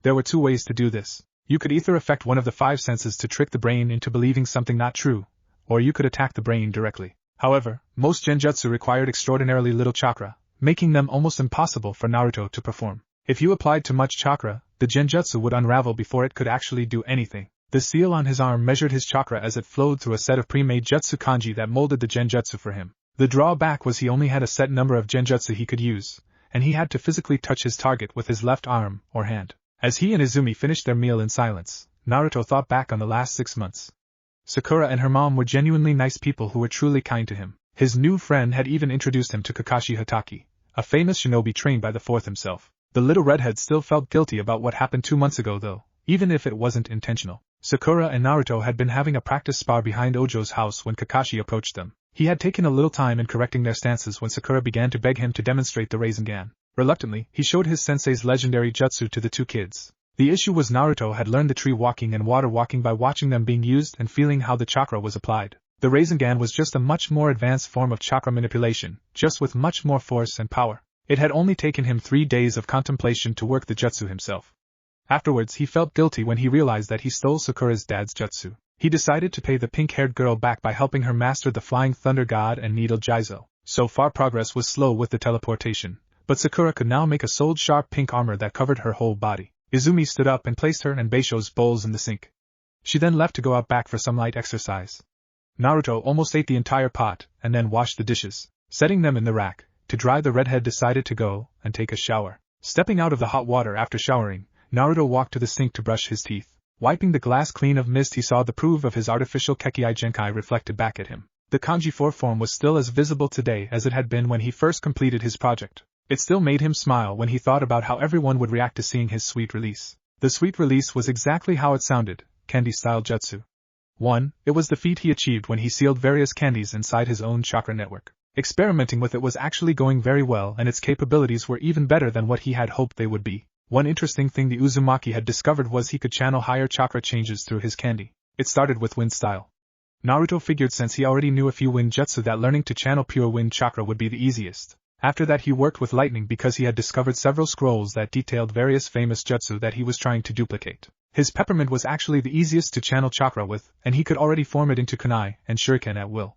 There were two ways to do this. You could either affect one of the five senses to trick the brain into believing something not true, or you could attack the brain directly. However, most genjutsu required extraordinarily little chakra, making them almost impossible for Naruto to perform. If you applied too much chakra, the genjutsu would unravel before it could actually do anything. The seal on his arm measured his chakra as it flowed through a set of pre-made jutsu kanji that molded the genjutsu for him. The drawback was he only had a set number of genjutsu he could use, and he had to physically touch his target with his left arm or hand. As he and Izumi finished their meal in silence, Naruto thought back on the last 6 months. Sakura and her mom were genuinely nice people who were truly kind to him. His new friend had even introduced him to Kakashi Hatake, a famous shinobi trained by the fourth himself. The little redhead still felt guilty about what happened 2 months ago though, even if it wasn't intentional. Sakura and Naruto had been having a practice spar behind Ojo's house when Kakashi approached them. He had taken a little time in correcting their stances when Sakura began to beg him to demonstrate the Rasengan. Reluctantly, he showed his sensei's legendary jutsu to the two kids. The issue was Naruto had learned the tree walking and water walking by watching them being used and feeling how the chakra was applied. The Rasengan was just a much more advanced form of chakra manipulation, just with much more force and power. It had only taken him 3 days of contemplation to work the jutsu himself. Afterwards he felt guilty when he realized that he stole Sakura's dad's jutsu. He decided to pay the pink-haired girl back by helping her master the Flying Thunder God and Needle Jizo. So far progress was slow with the teleportation, but Sakura could now make a sold sharp pink armor that covered her whole body. Izumi stood up and placed her and Bishou's bowls in the sink. She then left to go out back for some light exercise. Naruto almost ate the entire pot and then washed the dishes. Setting them in the rack to dry, the redhead decided to go and take a shower. Stepping out of the hot water after showering, Naruto walked to the sink to brush his teeth. Wiping the glass clean of mist, he saw the proof of his artificial Kekkai Genkai reflected back at him. The kanji 4 form was still as visible today as it had been when he first completed his project. It still made him smile when he thought about how everyone would react to seeing his sweet release. The sweet release was exactly how it sounded, candy-style jutsu. 1. It was the feat he achieved when he sealed various candies inside his own chakra network. Experimenting with it was actually going very well, and its capabilities were even better than what he had hoped they would be. One interesting thing the Uzumaki had discovered was he could channel higher chakra changes through his candy. It started with wind style. Naruto figured since he already knew a few wind jutsu that learning to channel pure wind chakra would be the easiest. After that he worked with lightning because he had discovered several scrolls that detailed various famous jutsu that he was trying to duplicate. His peppermint was actually the easiest to channel chakra with, and he could already form it into kunai and shuriken at will.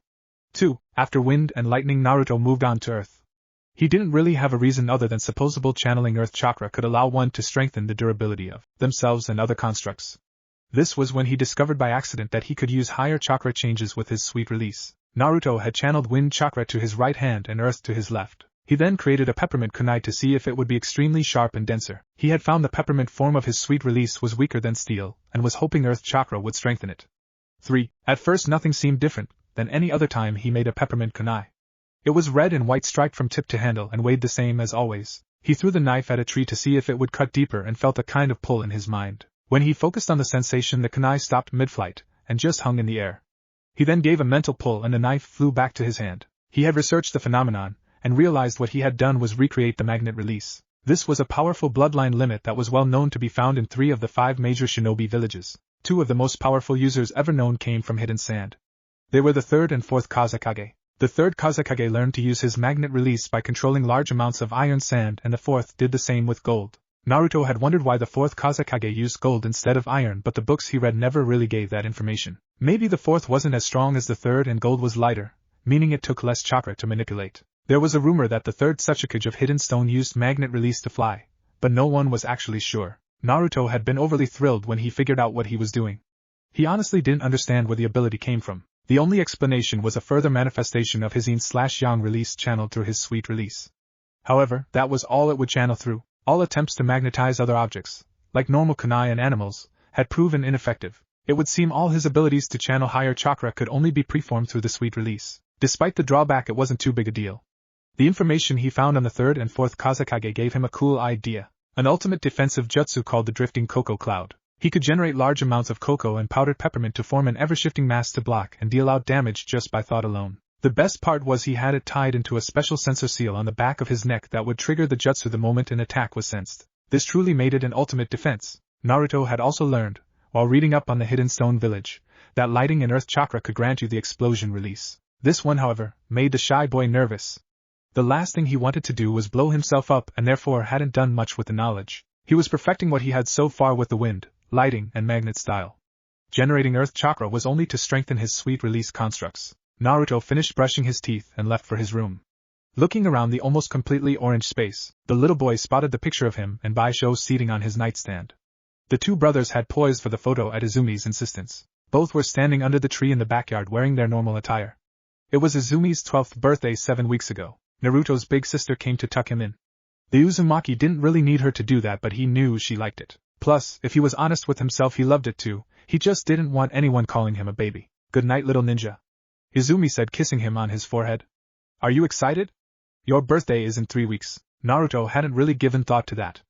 2. After wind and lightning, Naruto moved on to earth. He didn't really have a reason other than supposable channeling earth chakra could allow one to strengthen the durability of themselves and other constructs. This was when he discovered by accident that he could use higher chakra changes with his sweet release. Naruto had channeled wind chakra to his right hand and earth to his left. He then created a peppermint kunai to see if it would be extremely sharp and denser. He had found the peppermint form of his sweet release was weaker than steel, and was hoping earth chakra would strengthen it. 3. At first nothing seemed different than any other time he made a peppermint kunai. It was red and white striped from tip to handle and weighed the same as always. He threw the knife at a tree to see if it would cut deeper and felt a kind of pull in his mind. When he focused on the sensation, the kunai stopped mid-flight and just hung in the air. He then gave a mental pull and the knife flew back to his hand. He had researched the phenomenon and realized what he had done was recreate the magnet release. This was a powerful bloodline limit that was well known to be found in 3 of the 5 major shinobi villages. 2 of the most powerful users ever known came from Hidden Sand. They were the 3rd and 4th Kazekage. The 3rd Kazekage learned to use his magnet release by controlling large amounts of iron sand, and the 4th did the same with gold. Naruto had wondered why the 4th Kazekage used gold instead of iron, but the books he read never really gave that information. Maybe the 4th wasn't as strong as the 3rd and gold was lighter. meaning it took less chakra to manipulate. There was a rumor that the third Tsuchikage of Hidden Stone used magnet release to fly, but no one was actually sure. Naruto had been overly thrilled when he figured out what he was doing. He honestly didn't understand where the ability came from. The only explanation was a further manifestation of his yin/yang release channeled through his sweet release. However, that was all it would channel through. All attempts to magnetize other objects, like normal kunai and animals, had proven ineffective. It would seem all his abilities to channel higher chakra could only be preformed through the sweet release. Despite the drawback, it wasn't too big a deal. The information he found on the third and fourth Kazekage gave him a cool idea. An ultimate defensive jutsu called the Drifting Cocoa Cloud. He could generate large amounts of cocoa and powdered peppermint to form an ever-shifting mass to block and deal out damage just by thought alone. The best part was he had it tied into a special sensor seal on the back of his neck that would trigger the jutsu the moment an attack was sensed. This truly made it an ultimate defense. Naruto had also learned, while reading up on the Hidden Stone Village, that lighting an earth chakra could grant you the explosion release. This one, however, made the shy boy nervous. The last thing he wanted to do was blow himself up and therefore hadn't done much with the knowledge. He was perfecting what he had so far with the wind, lighting, and magnet style. Generating earth chakra was only to strengthen his sweet release constructs. Naruto finished brushing his teeth and left for his room. Looking around the almost completely orange space, the little boy spotted the picture of him and Bishou seating on his nightstand. The two brothers had posed for the photo at Izumi's insistence. Both were standing under the tree in the backyard wearing their normal attire. It was Izumi's 12th birthday 7 weeks ago. Naruto's big sister came to tuck him in. The Uzumaki didn't really need her to do that, but he knew she liked it. Plus, if he was honest with himself, he loved it too. He just didn't want anyone calling him a baby. Good night, little ninja, Izumi said, kissing him on his forehead. Are you excited? Your birthday is in 3 weeks. Naruto hadn't really given thought to that.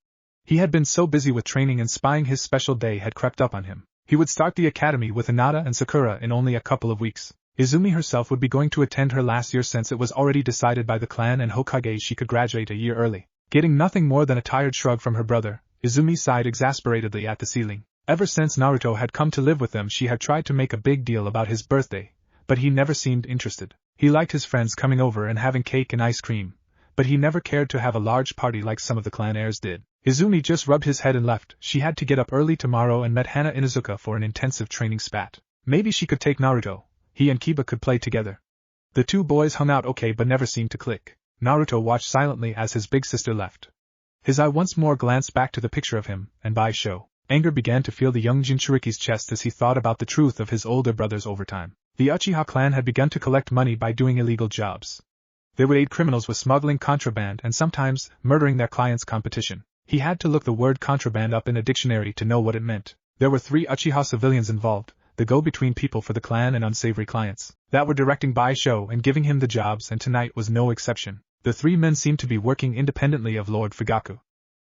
He had been so busy with training and spying, his special day had crept up on him. He would start the academy with Hinata and Sakura in only a couple of weeks. Izumi herself would be going to attend her last year since it was already decided by the clan and Hokage she could graduate a year early. Getting nothing more than a tired shrug from her brother, Izumi sighed exasperatedly at the ceiling. Ever since Naruto had come to live with them, she had tried to make a big deal about his birthday, but he never seemed interested. He liked his friends coming over and having cake and ice cream, but he never cared to have a large party like some of the clan heirs did. Izumi just rubbed his head and left. She had to get up early tomorrow and met Hana Inuzuka for an intensive training spat. Maybe she could take Naruto. He and Kiba could play together. The two boys hung out okay but never seemed to click. Naruto watched silently as his big sister left. His eye once more glanced back to the picture of him and Bishou. Anger began to fill the young Jinchuriki's chest as he thought about the truth of his older brother's overtime. The Uchiha clan had begun to collect money by doing illegal jobs. They would aid criminals with smuggling contraband and sometimes murdering their clients' competition. He had to look the word contraband up in a dictionary to know what it meant. There were 3 Uchiha civilians involved, the go-between people for the clan and unsavory clients, that were directing Bishou and giving him the jobs, and tonight was no exception. The 3 men seemed to be working independently of Lord Fugaku.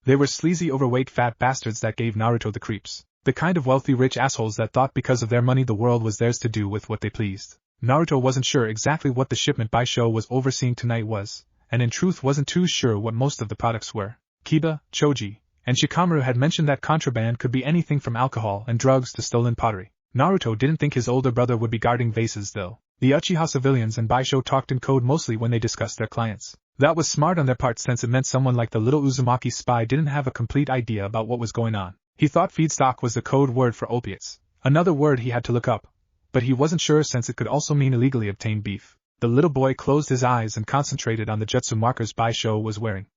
They were sleazy, overweight, fat bastards that gave Naruto the creeps. The kind of wealthy, rich assholes that thought because of their money the world was theirs to do with what they pleased. Naruto wasn't sure exactly what the shipment Bishou was overseeing tonight was, and in truth wasn't too sure what most of the products were. Kiba, Choji, and Shikamaru had mentioned that contraband could be anything from alcohol and drugs to stolen pottery. Naruto didn't think his older brother would be guarding vases though. The Uchiha civilians and Bishou talked in code mostly when they discussed their clients. That was smart on their part, since it meant someone like the little Uzumaki spy didn't have a complete idea about what was going on. He thought feedstock was the code word for opiates, another word he had to look up, but he wasn't sure since it could also mean illegally obtained beef. The little boy closed his eyes and concentrated on the jutsu markers Bishou was wearing.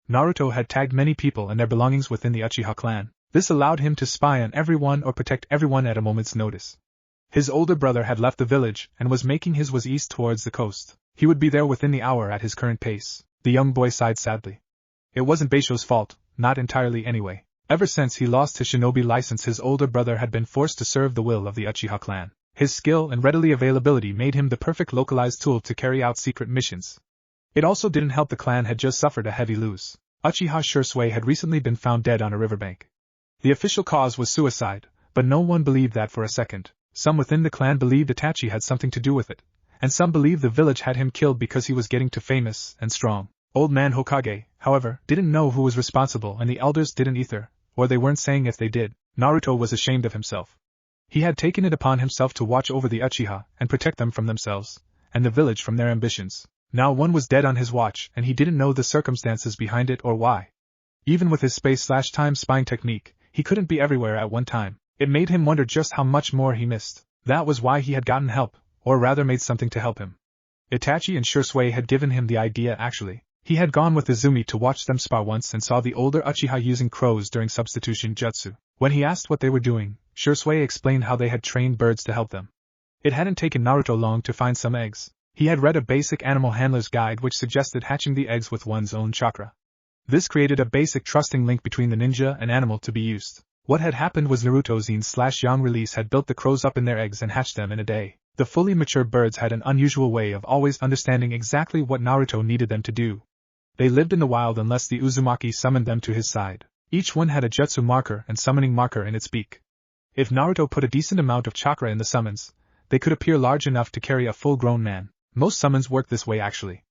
Naruto had tagged many people and their belongings within the Uchiha clan. This allowed him to spy on everyone or protect everyone at a moment's notice. His older brother had left the village and was making his way east towards the coast. He would be there within the hour at his current pace. The young boy sighed sadly. It wasn't Bishou's fault, not entirely anyway. Ever since he lost his shinobi license, his older brother had been forced to serve the will of the Uchiha clan. His skill and readily availability made him the perfect localized tool to carry out secret missions. It also didn't help the clan had just suffered a heavy loss. Uchiha Shursui had recently been found dead on a riverbank. The official cause was suicide, but no one believed that for a second. Some within the clan believed Itachi had something to do with it, and some believed the village had him killed because he was getting too famous and strong. Old man Hokage, however, didn't know who was responsible, and the elders didn't either, or they weren't saying if they did. Naruto was ashamed of himself. He had taken it upon himself to watch over the Uchiha and protect them from themselves, and the village from their ambitions. Now one was dead on his watch, and he didn't know the circumstances behind it or why. Even with his space/time spying technique, he couldn't be everywhere at one time. It made him wonder just how much more he missed. That was why he had gotten help, or rather made something to help him. Itachi and Shursui had given him the idea actually. He had gone with Izumi to watch them spar once and saw the older Uchiha using crows during substitution jutsu. When he asked what they were doing, Shursui explained how they had trained birds to help them. It hadn't taken Naruto long to find some eggs. He had read a basic animal handler's guide which suggested hatching the eggs with one's own chakra. This created a basic trusting link between the ninja and animal to be used. What had happened was Naruto's Yin/Yang release had built the crows up in their eggs and hatched them in a day. The fully mature birds had an unusual way of always understanding exactly what Naruto needed them to do. They lived in the wild unless the Uzumaki summoned them to his side. Each one had a jutsu marker and summoning marker in its beak. If Naruto put a decent amount of chakra in the summons, they could appear large enough to carry a full-grown man. Most summons work this way actually.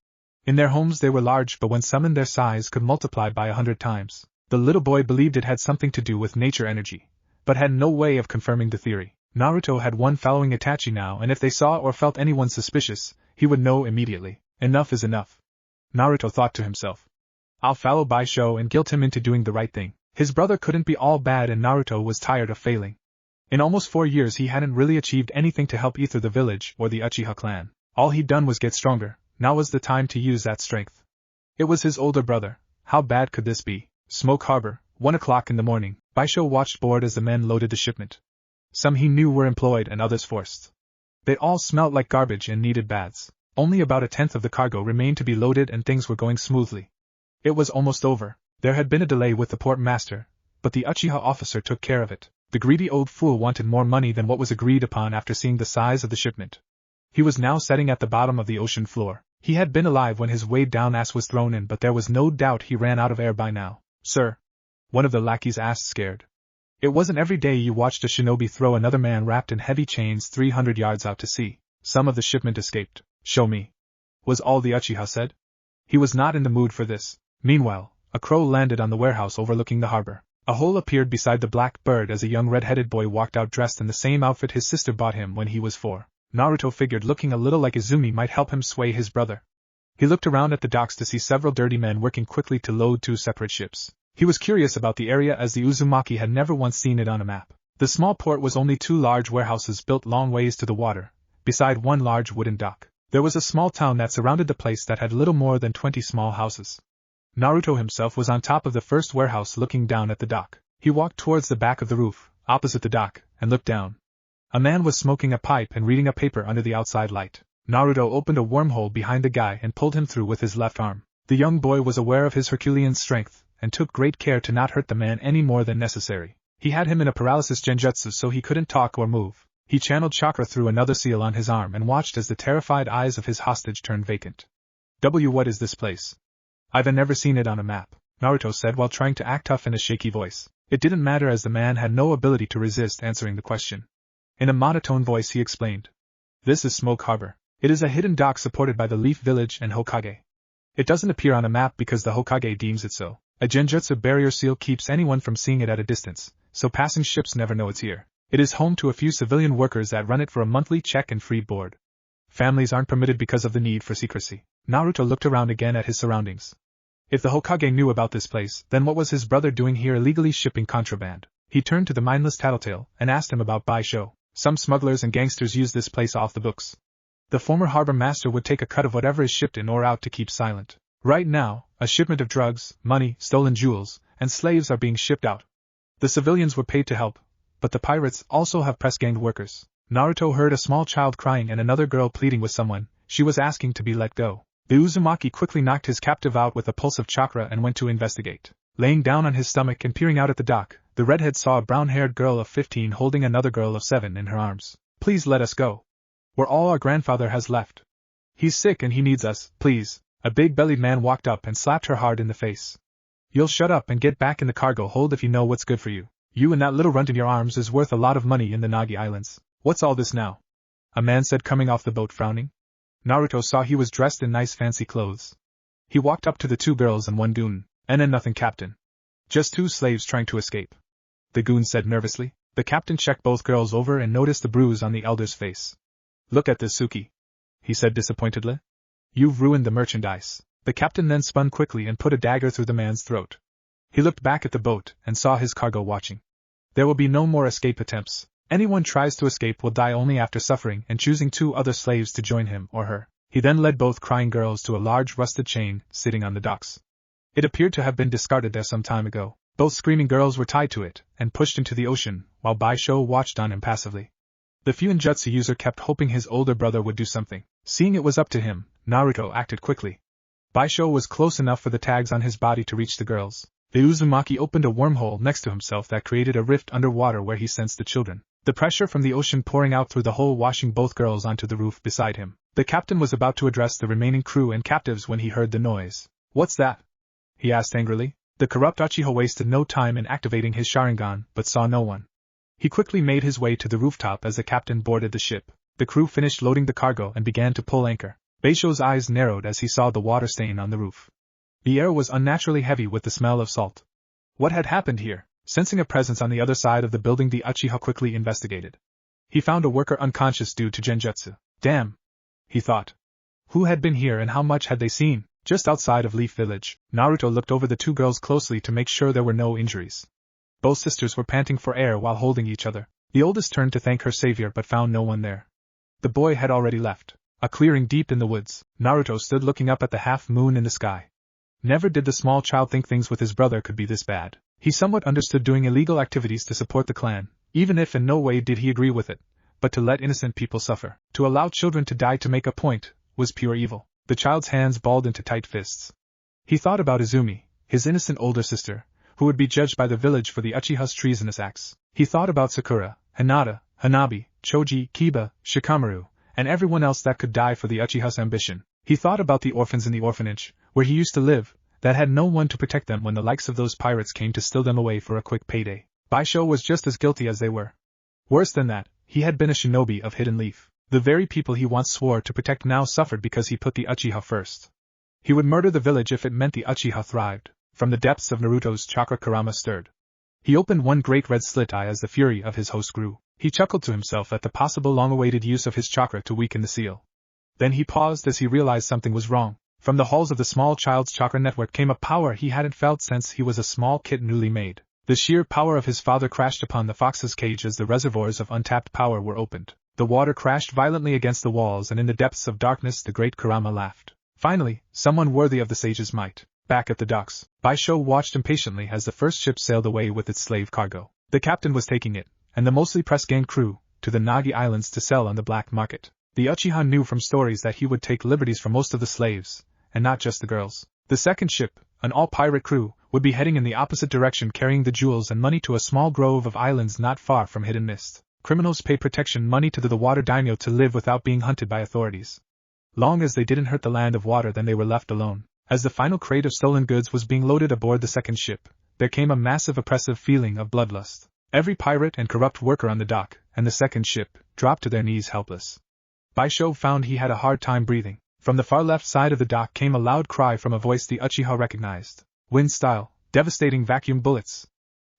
In their homes they were large, but when summoned their size could multiply by 100 times. The little boy believed it had something to do with nature energy, but had no way of confirming the theory. Naruto had one following Itachi now, and if they saw or felt anyone suspicious, he would know immediately. Enough is enough. Naruto thought to himself. I'll follow Bishou and guilt him into doing the right thing. His brother couldn't be all bad and Naruto was tired of failing. In almost 4 years he hadn't really achieved anything to help either the village or the Uchiha clan. All he'd done was get stronger. Now was the time to use that strength. It was his older brother. How bad could this be? Smoke Harbor, 1 o'clock in the morning. Bishou watched bored as the men loaded the shipment. Some he knew were employed and others forced. They all smelt like garbage and needed baths. Only about 1/10 of the cargo remained to be loaded and things were going smoothly. It was almost over. There had been a delay with the port master, but the Uchiha officer took care of it. The greedy old fool wanted more money than what was agreed upon after seeing the size of the shipment. He was now sitting at the bottom of the ocean floor. He had been alive when his weighed-down ass was thrown in, but there was no doubt he ran out of air by now. Sir? One of the lackeys asked, scared. It wasn't every day you watched a shinobi throw another man wrapped in heavy chains 300 yards out to sea. Some of the shipment escaped. Show me, was all the Uchiha said. He was not in the mood for this. Meanwhile, a crow landed on the warehouse overlooking the harbor. A hole appeared beside the black bird as a young red-headed boy walked out dressed in the same outfit his sister bought him when he was 4. Naruto figured looking a little like Izumi might help him sway his brother. He looked around at the docks to see several dirty men working quickly to load 2 separate ships. He was curious about the area as the Uzumaki had never once seen it on a map. The small port was only 2 large warehouses built long ways to the water, beside one large wooden dock. There was a small town that surrounded the place that had little more than 20 small houses. Naruto himself was on top of the first warehouse looking down at the dock. He walked towards the back of the roof, opposite the dock, and looked down. A man was smoking a pipe and reading a paper under the outside light. Naruto opened a wormhole behind the guy and pulled him through with his left arm. The young boy was aware of his Herculean strength, and took great care to not hurt the man any more than necessary. He had him in a paralysis genjutsu so he couldn't talk or move. He channeled chakra through another seal on his arm and watched as the terrified eyes of his hostage turned vacant. What is this place? I've never seen it on a map, Naruto said while trying to act tough in a shaky voice. It didn't matter as the man had no ability to resist answering the question. In a monotone voice he explained. This is Smoke Harbor. It is a hidden dock supported by the Leaf Village and Hokage. It doesn't appear on a map because the Hokage deems it so. A genjutsu barrier seal keeps anyone from seeing it at a distance, so passing ships never know it's here. It is home to a few civilian workers that run it for a monthly check and free board. Families aren't permitted because of the need for secrecy. Naruto looked around again at his surroundings. If the Hokage knew about this place, then what was his brother doing here illegally shipping contraband? He turned to the mindless tattletale and asked him about Bishou. Some smugglers and gangsters use this place off the books. The former harbor master would take a cut of whatever is shipped in or out to keep silent. Right now, a shipment of drugs, money, stolen jewels, and slaves are being shipped out. The civilians were paid to help, but the pirates also have press-ganged workers. Naruto heard a small child crying and another girl pleading with someone. She was asking to be let go. The Uzumaki quickly knocked his captive out with a pulse of chakra and went to investigate. Laying down on his stomach and peering out at the dock, the redhead saw a brown-haired girl of 15 holding another girl of 7 in her arms. Please let us go. We're all our grandfather has left. He's sick and he needs us, please. A big-bellied man walked up and slapped her hard in the face. You'll shut up and get back in the cargo hold if you know what's good for you. You and that little runt in your arms is worth a lot of money in the Nagi Islands. What's all this now? A man said coming off the boat frowning. Naruto saw he was dressed in nice fancy clothes. He walked up to the 2 girls and 1 goon. Nothing, Captain. Just 2 slaves trying to escape. The goon said nervously. The captain checked both girls over and noticed the bruise on the elder's face. Look at this, Suki, he said disappointedly. You've ruined the merchandise. The captain then spun quickly and put a dagger through the man's throat. He looked back at the boat and saw his cargo watching. There will be no more escape attempts. Anyone tries to escape will die only after suffering and choosing 2 other slaves to join him or her. He then led both crying girls to a large rusted chain sitting on the docks. It appeared to have been discarded there some time ago. Both screaming girls were tied to it and pushed into the ocean, while Bishou watched on impassively. The Fuinjutsu user kept hoping his older brother would do something. Seeing it was up to him, Naruto acted quickly. Bishou was close enough for the tags on his body to reach the girls. The Uzumaki opened a wormhole next to himself that created a rift underwater where he sensed the children. The pressure from the ocean pouring out through the hole washing both girls onto the roof beside him. The captain was about to address the remaining crew and captives when he heard the noise. "What's that?" he asked angrily. The corrupt Uchiha wasted no time in activating his Sharingan, but saw no one. He quickly made his way to the rooftop as the captain boarded the ship. The crew finished loading the cargo and began to pull anchor. Beishou's eyes narrowed as he saw the water stain on the roof. The air was unnaturally heavy with the smell of salt. What had happened here? Sensing a presence on the other side of the building, the Uchiha quickly investigated. He found a worker unconscious due to genjutsu. Damn! He thought. Who had been here and how much had they seen? Just outside of Leaf Village, Naruto looked over the two girls closely to make sure there were no injuries. Both sisters were panting for air while holding each other. The oldest turned to thank her savior but found no one there. The boy had already left. A clearing deep in the woods, Naruto stood looking up at the half moon in the sky. Never did the small child think things with his brother could be this bad. He somewhat understood doing illegal activities to support the clan, even if in no way did he agree with it, but to let innocent people suffer, to allow children to die to make a point, was pure evil. The child's hands balled into tight fists. He thought about Izumi, his innocent older sister, who would be judged by the village for the Uchiha's treasonous acts. He thought about Sakura, Hinata, Hanabi, Choji, Kiba, Shikamaru, and everyone else that could die for the Uchiha's ambition. He thought about the orphans in the orphanage, where he used to live, that had no one to protect them when the likes of those pirates came to steal them away for a quick payday. Bishou was just as guilty as they were. Worse than that, he had been a shinobi of Hidden Leaf. The very people he once swore to protect now suffered because he put the Uchiha first. He would murder the village if it meant the Uchiha thrived. From the depths of Naruto's chakra, Kurama stirred. He opened one great red slit eye as the fury of his host grew. He chuckled to himself at the possible long-awaited use of his chakra to weaken the seal. Then he paused as he realized something was wrong. From the halls of the small child's chakra network came a power he hadn't felt since he was a small kid newly made. The sheer power of his father crashed upon the fox's cage as the reservoirs of untapped power were opened. The water crashed violently against the walls, and in the depths of darkness the great Kurama laughed. Finally, someone worthy of the sage's might. Back at the docks, Bishou watched impatiently as the first ship sailed away with its slave cargo. The captain was taking it, and the mostly press-gang crew, to the Nagi Islands to sell on the black market. The Uchiha knew from stories that he would take liberties from most of the slaves, and not just the girls. The second ship, an all-pirate crew, would be heading in the opposite direction carrying the jewels and money to a small grove of islands not far from Hidden Mist. Criminals pay protection money to the water daimyo to live without being hunted by authorities. Long as they didn't hurt the land of water, then they were left alone. As the final crate of stolen goods was being loaded aboard the second ship, there came a massive oppressive feeling of bloodlust. Every pirate and corrupt worker on the dock, and the second ship, dropped to their knees helpless. Bishou found he had a hard time breathing. From the far left side of the dock came a loud cry from a voice the Uchiha recognized. Wind-style, devastating vacuum bullets.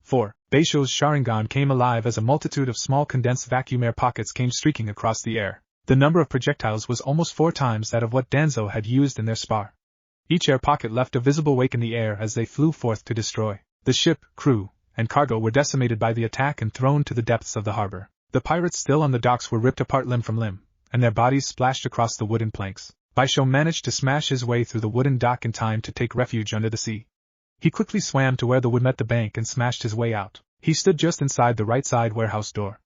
4. Beishou's Sharingan came alive as a multitude of small condensed vacuum air pockets came streaking across the air. The number of projectiles was almost 4 times that of what Danzo had used in their spar. Each air pocket left a visible wake in the air as they flew forth to destroy. The ship, crew, and cargo were decimated by the attack and thrown to the depths of the harbor. The pirates still on the docks were ripped apart limb from limb, and their bodies splashed across the wooden planks. Bishou managed to smash his way through the wooden dock in time to take refuge under the sea. He quickly swam to where the wood met the bank and smashed his way out. He stood just inside the right side warehouse door.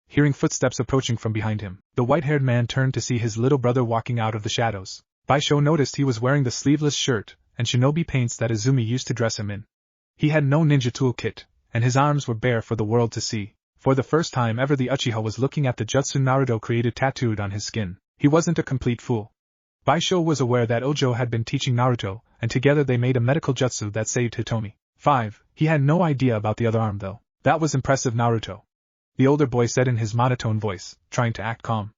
Hearing footsteps approaching from behind him, the white-haired man turned to see his little brother walking out of the shadows. Bishou noticed he was wearing the sleeveless shirt and shinobi paints that Izumi used to dress him in. He had no ninja toolkit, and his arms were bare for the world to see. For the first time ever, the Uchiha was looking at the jutsu Naruto created tattooed on his skin. He wasn't a complete fool. Bishou was aware that Ojo had been teaching Naruto, and together they made a medical jutsu that saved Hitomi. 5. He had no idea about the other arm though. That was impressive, Naruto. The older boy said in his monotone voice, trying to act calm.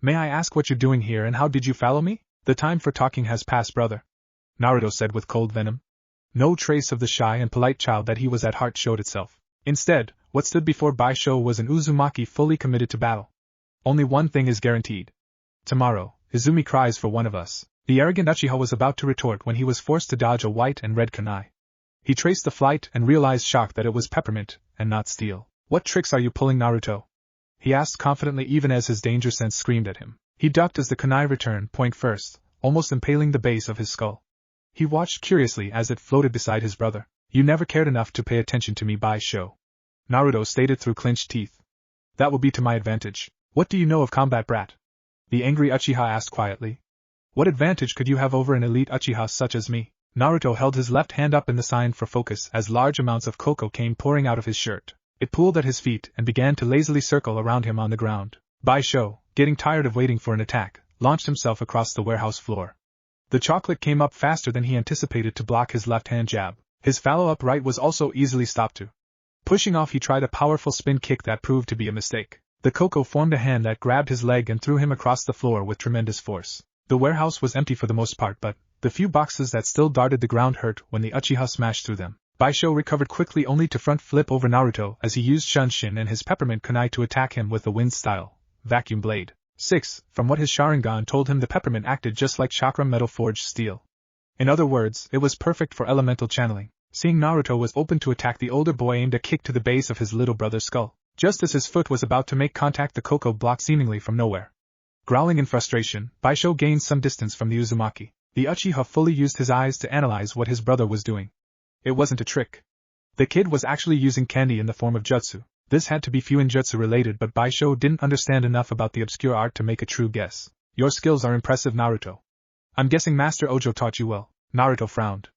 May I ask what you're doing here and how did you follow me? The time for talking has passed, brother, Naruto said with cold venom. No trace of the shy and polite child that he was at heart showed itself. Instead, what stood before Bishou was an Uzumaki fully committed to battle. Only one thing is guaranteed. Tomorrow, Izumi cries for one of us. The arrogant Uchiha was about to retort when he was forced to dodge a white and red kunai. He traced the flight and realized shocked that it was peppermint, and not steel. What tricks are you pulling, Naruto? He asked confidently even as his danger sense screamed at him. He ducked as the kunai returned point first, almost impaling the base of his skull. He watched curiously as it floated beside his brother. You never cared enough to pay attention to me, Bishou, Naruto stated through clenched teeth. That will be to my advantage. What do you know of combat, brat? The angry Uchiha asked quietly. What advantage could you have over an elite Uchiha such as me? Naruto held his left hand up in the sign for focus as large amounts of cocoa came pouring out of his shirt. It pooled at his feet and began to lazily circle around him on the ground. Bishou, getting tired of waiting for an attack, launched himself across the warehouse floor. The chocolate came up faster than he anticipated to block his left-hand jab. His follow-up right was also easily stopped too. Pushing off, he tried a powerful spin kick that proved to be a mistake. The cocoa formed a hand that grabbed his leg and threw him across the floor with tremendous force. The warehouse was empty for the most part, but the few boxes that still darted the ground hurt when the Uchiha smashed through them. Bishou recovered quickly only to front flip over Naruto as he used Shunshin and his peppermint kunai to attack him with the wind-style vacuum blade. 6. From what his Sharingan told him, the peppermint acted just like chakra metal forged steel. In other words, it was perfect for elemental channeling. Seeing Naruto was open to attack, the older boy aimed a kick to the base of his little brother's skull. Just as his foot was about to make contact, the cocoa blocked seemingly from nowhere. Growling in frustration, Bishou gained some distance from the Uzumaki. The Uchiha fully used his eyes to analyze what his brother was doing. It wasn't a trick. The kid was actually using candy in the form of jutsu. This had to be Fuinjutsu related, but Bishou didn't understand enough about the obscure art to make a true guess. Your skills are impressive, Naruto. I'm guessing Master Ojo taught you well. Naruto frowned.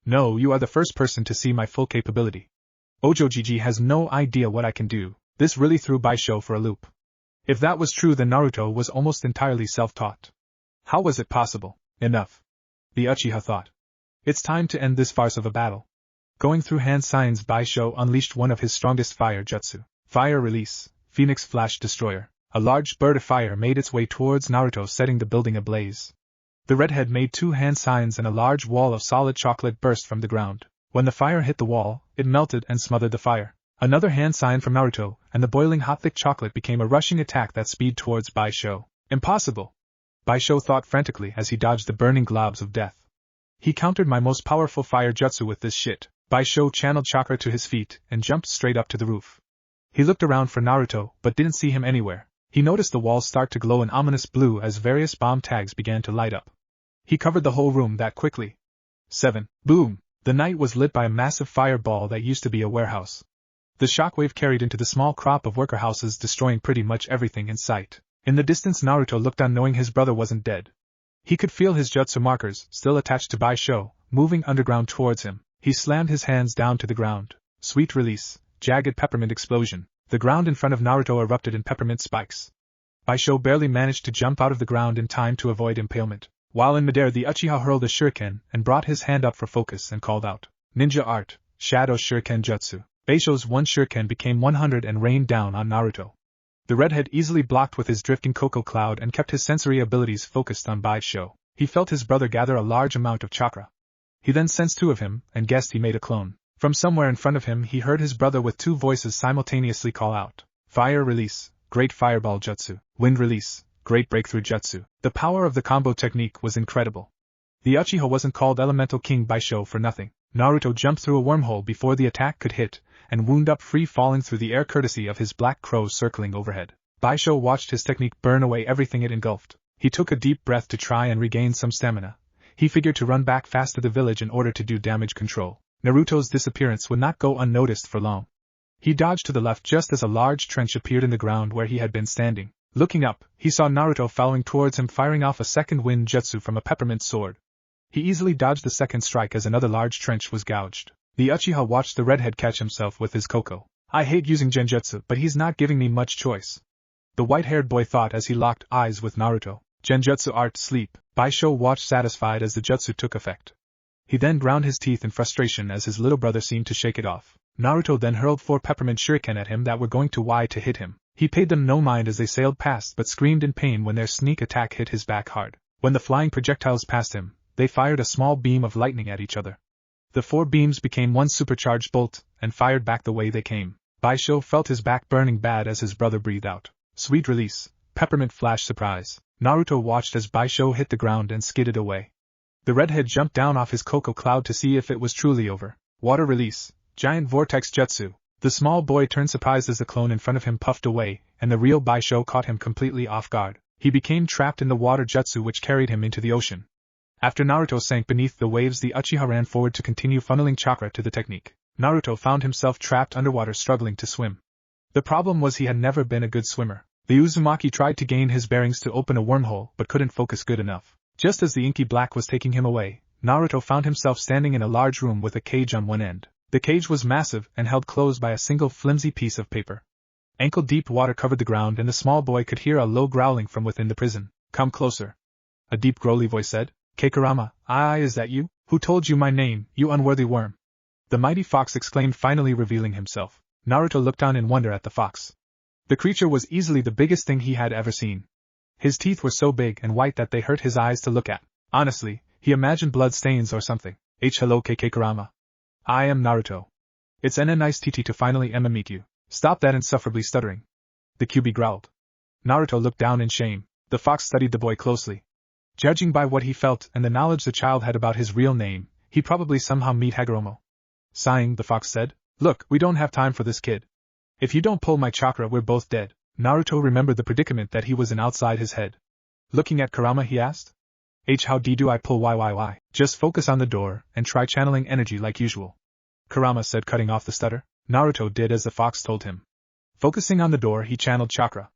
No, you are the first person to see my full capability. Ojo Gigi has no idea what I can do. This really threw Bishou for a loop. If that was true, then Naruto was almost entirely self-taught. How was it possible? Enough. The Uchiha thought. It's time to end this farce of a battle. Going through hand signs, Bishou unleashed one of his strongest fire jutsu. Fire release, Phoenix Flash Destroyer. A large bird of fire made its way towards Naruto, setting the building ablaze. The redhead made 2 hand signs and a large wall of solid chocolate burst from the ground. When the fire hit the wall, it melted and smothered the fire. Another hand sign from Naruto, and the boiling hot thick chocolate became a rushing attack that speed towards Bishou. Impossible! Bishou thought frantically as he dodged the burning globs of death. He countered my most powerful fire jutsu with this shit. Bishou channeled chakra to his feet and jumped straight up to the roof. He looked around for Naruto, but didn't see him anywhere. He noticed the walls start to glow an ominous blue as various bomb tags began to light up. He covered the whole room that quickly. 7. Boom! The night was lit by a massive fireball that used to be a warehouse. The shockwave carried into the small crop of worker houses, destroying pretty much everything in sight. In the distance, Naruto looked on, knowing his brother wasn't dead. He could feel his jutsu markers, still attached to Bishou, moving underground towards him. He slammed his hands down to the ground. Sweet release, jagged peppermint explosion. The ground in front of Naruto erupted in peppermint spikes. Bishou barely managed to jump out of the ground in time to avoid impalement. While in midair, the Uchiha hurled a shuriken and brought his hand up for focus and called out, Ninja Art, Shadow Shuriken Jutsu. Bishou's 1 shuriken became 100 and rained down on Naruto. The redhead easily blocked with his drifting cocoa cloud and kept his sensory abilities focused on Bishou. He felt his brother gather a large amount of chakra. He then sensed 2 of him and guessed he made a clone. From somewhere in front of him, he heard his brother with 2 voices simultaneously call out, Fire release, Great Fireball Jutsu. Wind release, Great Breakthrough Jutsu. The power of the combo technique was incredible. The Uchiha wasn't called Elemental King Bishou for nothing. Naruto jumped through a wormhole before the attack could hit, and wound up free falling through the air courtesy of his black crows circling overhead. Bishou watched his technique burn away everything it engulfed. He took a deep breath to try and regain some stamina. He figured to run back fast to the village in order to do damage control. Naruto's disappearance would not go unnoticed for long. He dodged to the left just as a large trench appeared in the ground where he had been standing. Looking up, he saw Naruto following towards him, firing off a second wind jutsu from a peppermint sword. He easily dodged the second strike as another large trench was gouged. The Uchiha watched the redhead catch himself with his cocoa. I hate using genjutsu, but he's not giving me much choice. The white-haired boy thought as he locked eyes with Naruto. Genjutsu art sleep. Bishou watched satisfied as the jutsu took effect. He then ground his teeth in frustration as his little brother seemed to shake it off. Naruto then hurled 4 peppermint shuriken at him that were going to hit him. He paid them no mind as they sailed past, but screamed in pain when their sneak attack hit his back hard. When the flying projectiles passed him, they fired a small beam of lightning at each other. The 4 beams became 1 supercharged bolt, and fired back the way they came. Bishou felt his back burning bad as his brother breathed out. Sweet release, peppermint flash surprise. Naruto watched as Bishou hit the ground and skidded away. The redhead jumped down off his cocoa cloud to see if it was truly over. Water release, giant vortex jutsu. The small boy turned surprised as the clone in front of him puffed away, and the real Bishou caught him completely off guard. He became trapped in the water jutsu which carried him into the ocean. After Naruto sank beneath the waves, the Uchiha ran forward to continue funneling chakra to the technique. Naruto found himself trapped underwater struggling to swim. The problem was he had never been a good swimmer. The Uzumaki tried to gain his bearings to open a wormhole but couldn't focus good enough. Just as the inky black was taking him away, Naruto found himself standing in a large room with a cage on one end. The cage was massive and held closed by a single flimsy piece of paper. Ankle-deep water covered the ground and the small boy could hear a low growling from within the prison. "Come closer," a deep growly voice said. "Kekurama, is that you? Who told you my name, you unworthy worm?" The mighty fox exclaimed, finally revealing himself. Naruto looked on in wonder at the fox. The creature was easily the biggest thing he had ever seen. His teeth were so big and white that they hurt his eyes to look at. Honestly, he imagined blood stains or something. Hello Kekurama. I am Naruto. It's a nice to finally meet you. Stop that insufferably stuttering. The QB growled. Naruto looked down in shame. The fox studied the boy closely. Judging by what he felt and the knowledge the child had about his real name, he probably somehow meet Hagoromo. Sighing, the fox said, "Look, we don't have time for this kid. If you don't pull my chakra, we're both dead." Naruto remembered the predicament that he was in outside his head. Looking at Kurama, he asked, "How do I pull why? Just focus on the door and try channeling energy like usual," Kurama said, cutting off the stutter. Naruto did as the fox told him. Focusing on the door, he channeled chakra.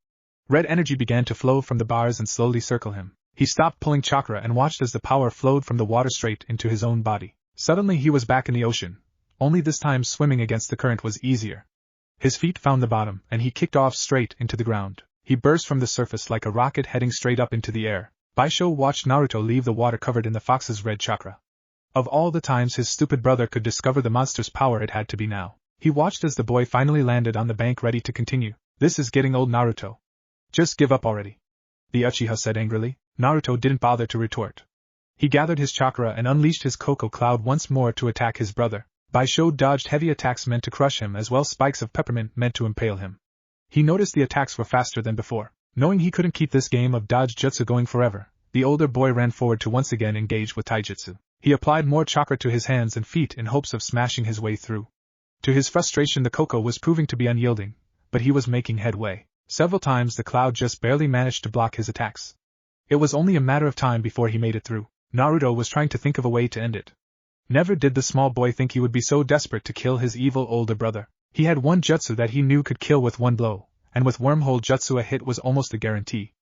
Red energy began to flow from the bars and slowly circle him. He stopped pulling chakra and watched as the power flowed from the water straight into his own body. Suddenly he was back in the ocean, only this time swimming against the current was easier. His feet found the bottom and he kicked off straight into the ground. He burst from the surface like a rocket heading straight up into the air. Bishou watched Naruto leave the water covered in the fox's red chakra. Of all the times his stupid brother could discover the monster's power, it had to be now. He watched as the boy finally landed on the bank ready to continue. "This is getting old, Naruto. Just give up already," the Uchiha said angrily. Naruto didn't bother to retort. He gathered his chakra and unleashed his Cocoa Cloud once more to attack his brother. Bishou dodged heavy attacks meant to crush him as well spikes of peppermint meant to impale him. He noticed the attacks were faster than before. Knowing he couldn't keep this game of dodge jutsu going forever, the older boy ran forward to once again engage with taijutsu. He applied more chakra to his hands and feet in hopes of smashing his way through. To his frustration, the cocoa was proving to be unyielding, but he was making headway. Several times the cloud just barely managed to block his attacks. It was only a matter of time before he made it through. Naruto was trying to think of a way to end it. Never did the small boy think he would be so desperate to kill his evil older brother. He had one jutsu that he knew could kill with one blow, and with wormhole jutsu a hit was almost a guarantee.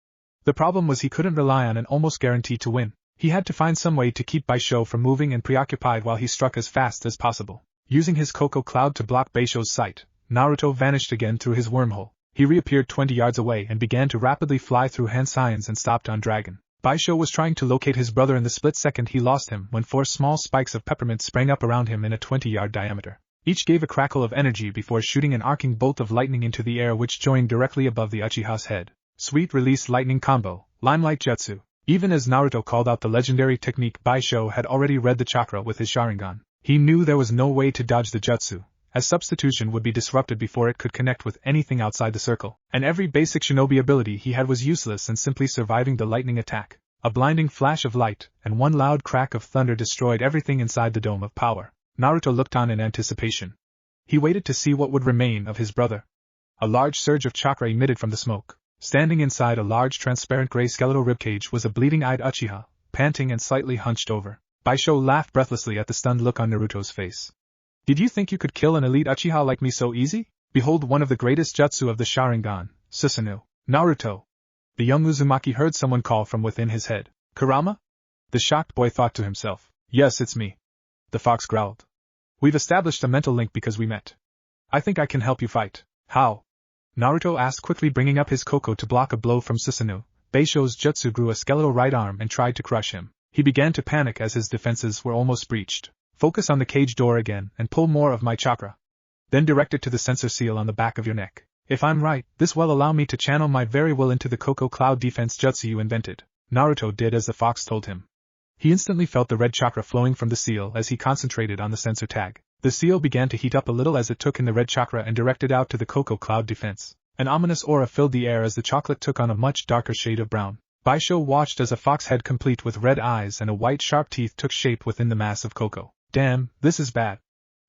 The problem was he couldn't rely on an almost guarantee to win. He had to find some way to keep Bishou from moving and preoccupied while he struck as fast as possible. Using his Cocoa Cloud to block Bishou's sight, Naruto vanished again through his wormhole. He reappeared 20 yards away and began to rapidly fly through Hansigns and stopped on Dragon. Bishou was trying to locate his brother in the split second he lost him when 4 small spikes of peppermint sprang up around him in a 20-yard diameter. Each gave a crackle of energy before shooting an arcing bolt of lightning into the air which joined directly above the Uchiha's head. Sweet Release Lightning Combo, Limelight Jutsu. Even as Naruto called out the legendary technique, Bishou had already read the chakra with his Sharingan. He knew there was no way to dodge the jutsu, as substitution would be disrupted before it could connect with anything outside the circle, and every basic shinobi ability he had was useless in simply surviving the lightning attack. A blinding flash of light and one loud crack of thunder destroyed everything inside the dome of power. Naruto looked on in anticipation. He waited to see what would remain of his brother. A large surge of chakra emitted from the smoke. Standing inside a large transparent gray skeletal ribcage was a bleeding-eyed Uchiha, panting and slightly hunched over. Bishou laughed breathlessly at the stunned look on Naruto's face. "Did you think you could kill an elite Uchiha like me so easy? Behold one of the greatest jutsu of the Sharingan, Susanoo." "Naruto!" The young Uzumaki heard someone call from within his head. "Kurama?" The shocked boy thought to himself. "Yes, it's me." The fox growled. "We've established a mental link because we met. I think I can help you fight." "How?" Naruto asked quickly, bringing up his Coco to block a blow from Susanoo. Bishou's jutsu grew a skeletal right arm and tried to crush him. He began to panic as his defenses were almost breached. "Focus on the cage door again and pull more of my chakra. Then direct it to the sensor seal on the back of your neck. If I'm right, this will allow me to channel my very will into the Cocoa Cloud defense jutsu you invented." Naruto did as the fox told him. He instantly felt the red chakra flowing from the seal as he concentrated on the sensor tag. The seal began to heat up a little as it took in the red chakra and directed out to the Cocoa Cloud defense. An ominous aura filled the air as the chocolate took on a much darker shade of brown. Bishou watched as a fox head complete with red eyes and a white sharp teeth took shape within the mass of cocoa. "Damn, this is bad,"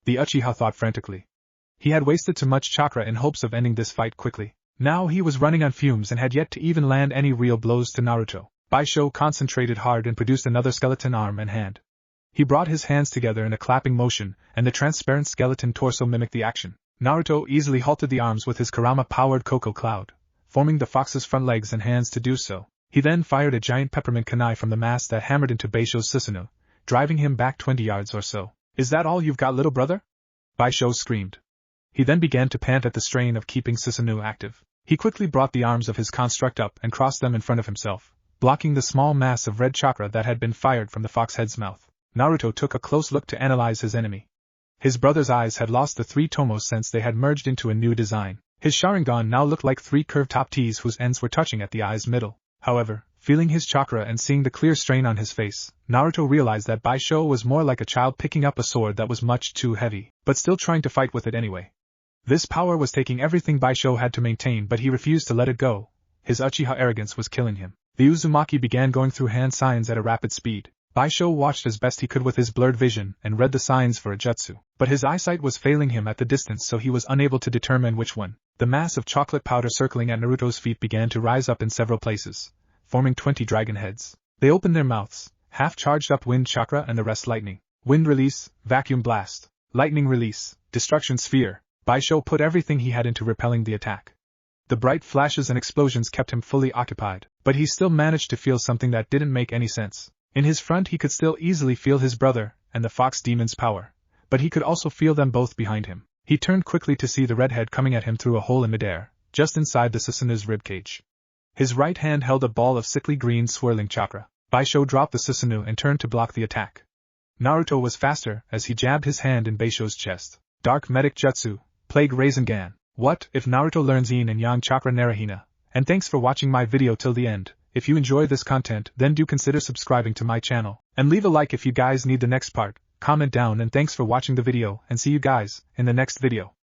the Uchiha thought frantically. He had wasted too much chakra in hopes of ending this fight quickly. Now he was running on fumes and had yet to even land any real blows to Naruto. Bishou concentrated hard and produced another skeleton arm and hand. He brought his hands together in a clapping motion, and the transparent skeleton torso mimicked the action. Naruto easily halted the arms with his Kurama-powered Cocoa Cloud, forming the fox's front legs and hands to do so. He then fired a giant peppermint kunai from the mass that hammered into Bishou's Susanoo, driving him back 20 yards or so. "Is that all you've got, little brother?" Bishou screamed. He then began to pant at the strain of keeping Susanoo active. He quickly brought the arms of his construct up and crossed them in front of himself, blocking the small mass of red chakra that had been fired from the fox head's mouth. Naruto took a close look to analyze his enemy. His brother's eyes had lost the 3 tomos since they had merged into a new design. His Sharingan now looked like 3 curved top T's whose ends were touching at the eye's middle. However, feeling his chakra and seeing the clear strain on his face, Naruto realized that Bishou was more like a child picking up a sword that was much too heavy, but still trying to fight with it anyway. This power was taking everything Bishou had to maintain, but he refused to let it go. His Uchiha arrogance was killing him. The Uzumaki began going through hand signs at a rapid speed. Bishou watched as best he could with his blurred vision and read the signs for a jutsu, but his eyesight was failing him at the distance, so he was unable to determine which one. The mass of chocolate powder circling at Naruto's feet began to rise up in several places, forming 20 dragon heads. They opened their mouths, half charged up wind chakra and the rest lightning. Wind release, vacuum blast, lightning release, destruction sphere. Bishou put everything he had into repelling the attack. The bright flashes and explosions kept him fully occupied, but he still managed to feel something that didn't make any sense. In his front he could still easily feel his brother and the fox demon's power, but he could also feel them both behind him. He turned quickly to see the redhead coming at him through a hole in midair, just inside the Susanoo's ribcage. His right hand held a ball of sickly green swirling chakra. Bishou dropped the Susanoo and turned to block the attack. Naruto was faster as he jabbed his hand in Bishou's chest. Dark Medic Jutsu, Plague Rasengan. What if Naruto learns Yin and Yang Chakra Naruhina? And thanks for watching my video till the end. If you enjoy this content, then do consider subscribing to my channel, and leave a like if you guys need the next part. Comment down, and thanks for watching the video, and see you guys in the next video.